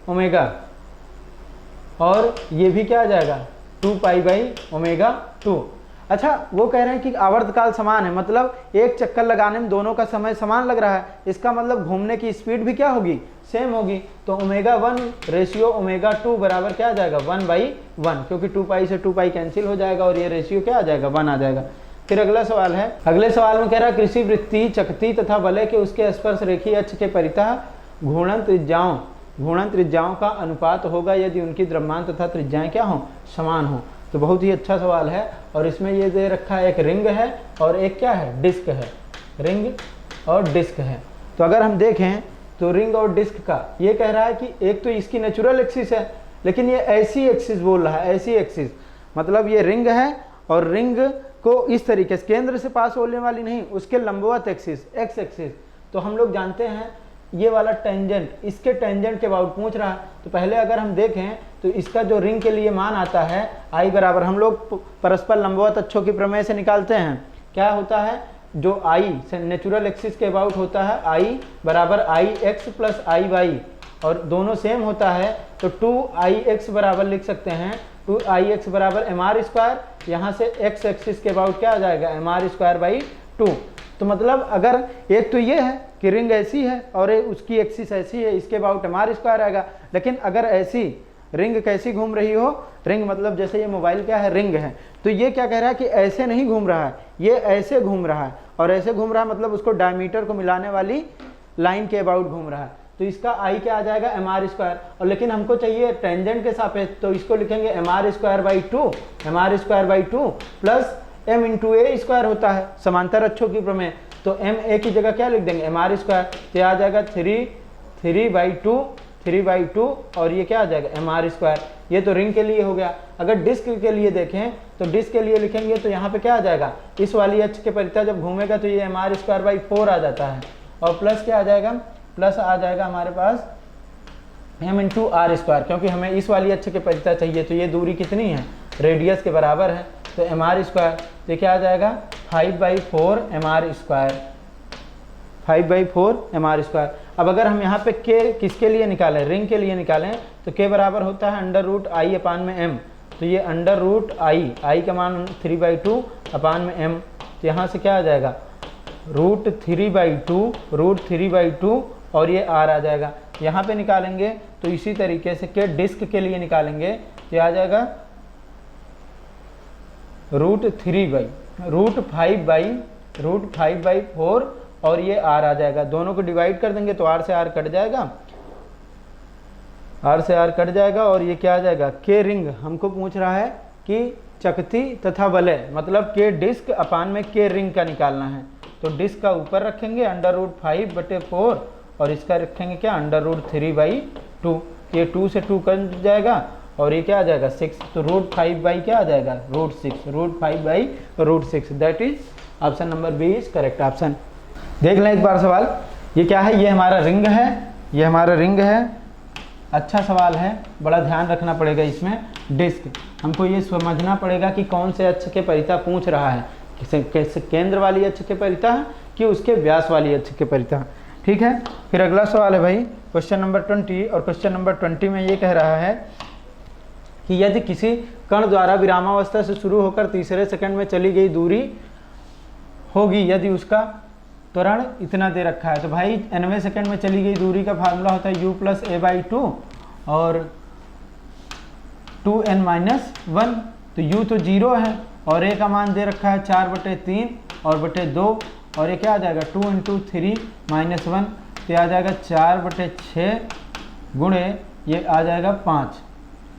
ओमेगा, और ये भी क्या आ जाएगा 2 पाई ओमेगा 2। अच्छा वो कह रहे हैं कि आवर्तकाल समान है, मतलब एक चक्कर लगाने में दोनों का समय समान लग रहा है, इसका मतलब घूमने की स्पीड भी क्या होगी सेम होगी। तो ω1:ω2 बराबर क्या आ जाएगा 1/1, क्योंकि 2 पाई से 2 पाई कैंसिल हो जाएगा और ये रेशियो क्या आ जाएगा 1 आ जाएगा। फिर अगला सवाल है, अगले सवाल में कह रहा है कृषि वृत्ति चकती तथा वलय के उसके स्पर्श रेखीय अक्ष के परितः घूर्णन त्रिज्याओं का अनुपात होगा यदि उनकी द्रव्यमान तथा त्रिज्याएं क्या हो समान हो। तो बहुत ही अच्छा सवाल है, और इसमें ये दे रखा है एक रिंग है और एक क्या है डिस्क है, रिंग और डिस्क है। तो अगर हम देखें तो रिंग और डिस्क का ये कह रहा है कि एक तो इसकी नेचुरल एक्सिस है, लेकिन ये ऐसी एक्सिस बोल रहा है, ऐसी एक्सिस मतलब ये रिंग है, और रिंग को इस तरीके से केंद्र से पास होने वाली नहीं, उसके लंबवत एक्सिस एक्स एक्सिस। तो हम लोग जानते हैं ये वाला टेंजेंट, इसके टेंजेंट के अबाउट पूछ रहा है। तो पहले अगर हम देखें तो इसका जो रिंग के लिए मान आता है I बराबर, हम लोग परस्पर लंबवत अक्षों की प्रमेय से निकालते हैं, क्या होता है जो I से नेचुरल एक्सिस के अबाउट होता है I बराबर IX प्लस IY, और दोनों सेम होता है तो 2IX बराबर लिख सकते हैं 2IX बराबर mr², यहाँ से x एक्सिस के अबाउट क्या आ जाएगा mr²/2। तो मतलब अगर एक तो ये है कि रिंग ऐसी है और उसकी एक्सिस ऐसी है, इसके अबाउट mr² आएगा, लेकिन अगर ऐसी रिंग कैसी घूम रही हो, रिंग मतलब जैसे ये मोबाइल क्या है रिंग है, तो ये क्या कह रहा है कि ऐसे नहीं घूम रहा है, ये ऐसे घूम रहा है, और ऐसे घूम रहा है मतलब उसको डायमीटर को मिलाने वाली लाइन के अबाउट घूम रहा है। तो इसका I क्या आ जाएगा mr², और लेकिन हमको चाहिए टेंजेंट के सापेक्ष, तो इसको लिखेंगे mr²/2 प्लस m × a² होता है समांतर अक्षों की प्रमेय। तो m a की जगह क्या लिख देंगे mr², तो आ जाएगा 3/2 और ये क्या आ जाएगा mr²। ये तो रिंग के लिए हो गया। अगर डिस्क के लिए देखें तो डिस्क के लिए लिखेंगे तो यहाँ पे क्या आ जाएगा, इस वाली अक्ष के परितः जब घूमेगा तो ये mr²/4 आ जाता है, और प्लस क्या आ जाएगा, प्लस आ जाएगा हमारे पास m × r², क्योंकि हमें इस वाली अक्ष के परितः चाहिए, तो ये दूरी कितनी है रेडियस के बराबर है, तो mr², तो क्या आ जाएगा 5/4 mr²। अब अगर हम यहाँ पे k किसके लिए निकालें, रिंग के लिए निकालें, तो k बराबर होता है √I/m, तो ये √I का मान 3/2/m, तो यहाँ से क्या आ जाएगा √3/2 और ये r आ जाएगा। यहाँ पे निकालेंगे तो इसी तरीके से k डिस्क के लिए निकालेंगे तो आ जाएगा √5/4 और ये r आ जाएगा। दोनों को डिवाइड कर देंगे तो r से r कट जाएगा, और ये क्या आ जाएगा k रिंग हमको पूछ रहा है कि चकती तथा वलय मतलब k डिस्क अपान में k रिंग का निकालना है। तो डिस्क का ऊपर रखेंगे √5/4 और इसका रखेंगे क्या √3/2, ये 2 से 2 कट जाएगा और ये क्या आ जाएगा 6, तो √5/ क्या आ जाएगा √6 that is option number B is correct option. देख लें एक बार सवाल, ये क्या है, ये हमारा रिंग है, अच्छा सवाल है, बड़ा ध्यान रखना पड़ेगा इसमें। डिस्क हमको ये समझना पड़ेगा कि कौन से अक्ष के परितः पूछ रहा है, किसे केंद्र वाली अक्ष के परितः कि उसके व्यास वाली अक्ष के परितः, ठीक है। फिर अगला सवाल है भाई क्वेश्चन नंबर 20, और क्वेश्चन नंबर 20 में ये कह रहा है कि यदि किसी कण द्वारा विरामावस्था से शुरू होकर तीसरे सेकंड में चली गई दूरी होगी, यदि उसका त्वरण इतना दे रखा है, तो भाई 90 सेकंड में चली गई दूरी का फार्मूला होता है u प्लस ए बाई 2 और 2n-1, तो u तो 0 है और a का मान दे रखा है 4/3 और बटे 2, और ये क्या आ जाएगा 2 × 3 - 1, तो ये आ जाएगा 4/6 गुणे ये आ जाएगा 5,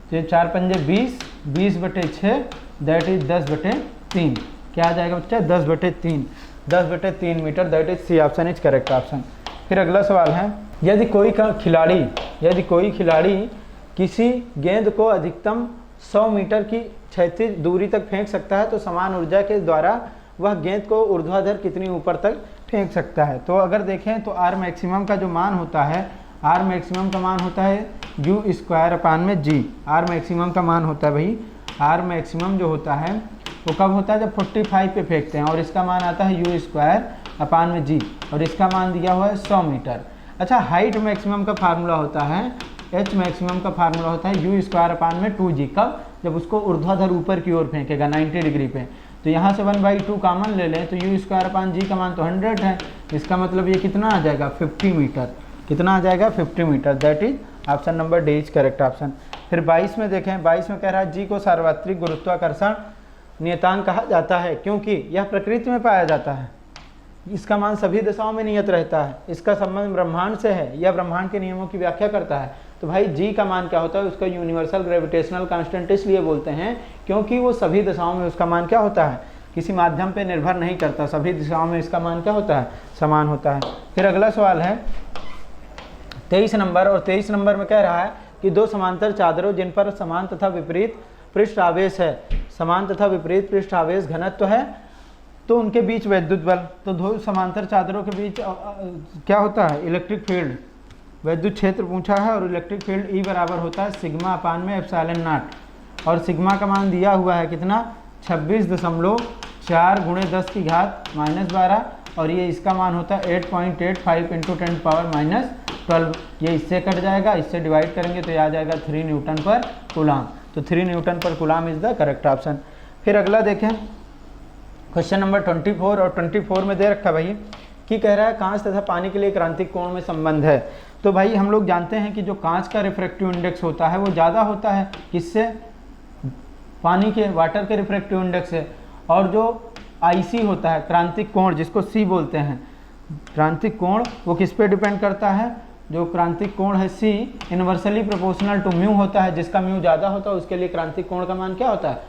तो ये 4 पंजे 20, 20/6 दैट इज 10/3, क्या आ जाएगा बच्चा 10/3, 10/3 metre, that is C option is correct option. फिर अगला सवाल है, यदि कोई खिलाड़ी किसी गेंद को अधिकतम 100 मीटर की क्षैतिज दूरी तक फेंक सकता है तो समान ऊर्जा के द्वारा वह गेंद को ऊर्ध्वाधर कितनी ऊपर तक फेंक सकता है। तो अगर देखें तो आर मैक्सिमम का जो मान होता है, आर मैक्सिमम का मान होता है u²/g, आर मैक्सिमम का मान होता है भाई, आर मैक्सिमम जो होता है वो कब होता है जब 45 पे फेंकते हैं, और इसका मान आता है u²/g और इसका मान दिया हुआ है 100 मीटर। अच्छा, हाइट मैक्सिमम का फार्मूला होता है, एच मैक्सिमम का फार्मूला होता है u²/2g, कब जब उसको ऊर्ध्वाधर ऊपर की ओर फेंकेगा 90 डिग्री पे, तो यहाँ से 1/2 कॉमन ले लें तो u²/g का मान तो 100 है, इसका मतलब ये कितना आ जाएगा 50 मीटर, कितना आ जाएगा 50 metre, that is option number D is correct option. फिर 22 में देखें, 22 में कह रहा है जी को सार्वत्रिक गुरुत्वाकर्षण नियतांक कहा जाता है क्योंकि यह प्रकृति में पाया जाता है, इसका मान सभी दिशाओं में नियत रहता है, इसका संबंध ब्रह्मांड से है, यह ब्रह्मांड के नियमों की व्याख्या करता है। तो भाई जी का मान क्या होता है, उसका यूनिवर्सल ग्रेविटेशनल कांस्टेंट इसलिए बोलते हैं क्योंकि वो सभी दिशाओं में उसका मान क्या होता है, किसी माध्यम पे निर्भर नहीं करता, सभी दिशाओं में इसका मान क्या होता है, समान होता है। फिर अगला सवाल है 23 नंबर, और 23 नंबर में कह रहा है कि दो समांतर चादरों जिन पर समान तथा विपरीत पृष्ठ आवेश है, समान तथा विपरीत पृष्ठ आवेश घनत्व है, तो उनके बीच विद्युत बल, तो दो समांतर चादरों के बीच क्या होता है, इलेक्ट्रिक फील्ड, विद्युत क्षेत्र पूछा है, और इलेक्ट्रिक फील्ड ई बराबर होता है σ/ε0, और सिग्मा का मान दिया हुआ है कितना 26.4 × 10⁻12, और ये इसका मान होता है 8.85 × 10⁻12, ये इससे कट जाएगा, इससे डिवाइड करेंगे तो ये आ जाएगा 3 न्यूटन पर कूलाम, तो 3 न्यूटन पर coulomb is the correct option. फिर अगला देखें क्वेश्चन नंबर 24, और 24 में दे रखा भाई कि कह रहा है कांच तथा पानी के लिए क्रांतिक कोण में संबंध है। तो भाई हम लोग जानते हैं कि जो कांच का रिफ्रैक्टिव इंडेक्स होता है वो ज़्यादा होता है किससे, पानी के, वाटर के रिफ्रैक्टिव इंडेक्स से, और जो आईसी होता है क्रांतिक कोण जिसको सी बोलते हैं, क्रांतिक कोण वो किस पे डिपेंड करता है, जो क्रांतिक कोण है सी इनवर्सली प्रोपोर्शनल टू म्यू होता है, जिसका म्यू ज़्यादा होता है उसके लिए क्रांतिक कोण का मान क्या होता है,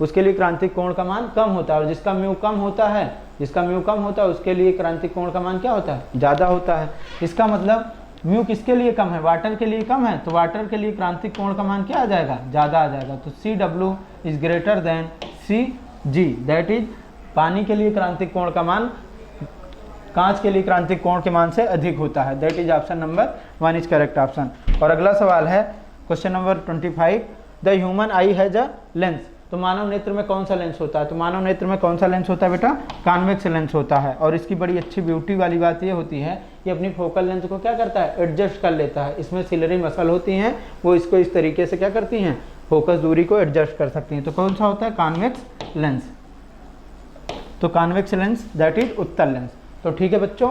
उसके लिए क्रांतिक कोण का मान कम होता है, और जिसका म्यू कम होता है, जिसका म्यू कम होता है उसके लिए क्रांतिक कोण का मान क्या होता है, ज़्यादा होता है। इसका मतलब म्यू किसके लिए कम है, वाटर के लिए कम है, तो वाटर के लिए क्रांतिक कोण का मान क्या आ जाएगा, ज़्यादा आ जाएगा, तो CW is greater than CG, that is पानी के लिए क्रांतिक कोण का मान कांच के लिए क्रांतिक कोण के मान से अधिक होता है, that is option number 1 is correct option. और अगला सवाल है question number 25, the human I has a lens, तो मानव नेत्र में कौन सा लेंस होता है, तो मानव नेत्र में कौन सा लेंस होता है बेटा, कॉन्वेक्स लेंस होता है, और इसकी बड़ी अच्छी ब्यूटी वाली बात ये होती है कि अपनी फोकल लेंथ को क्या करता है, एडजस्ट कर लेता है, इसमें सिलरी मसल होती हैं वो इसको इस तरीके से क्या करती हैं, फोकस दूरी को एडजस्ट कर सकती हैं, तो कौन सा होता है कॉन्वेक्स लेंस, तो कॉन्वेक्स लेंस दैट इज उत्तल लेंस। तो ठीक है बच्चों,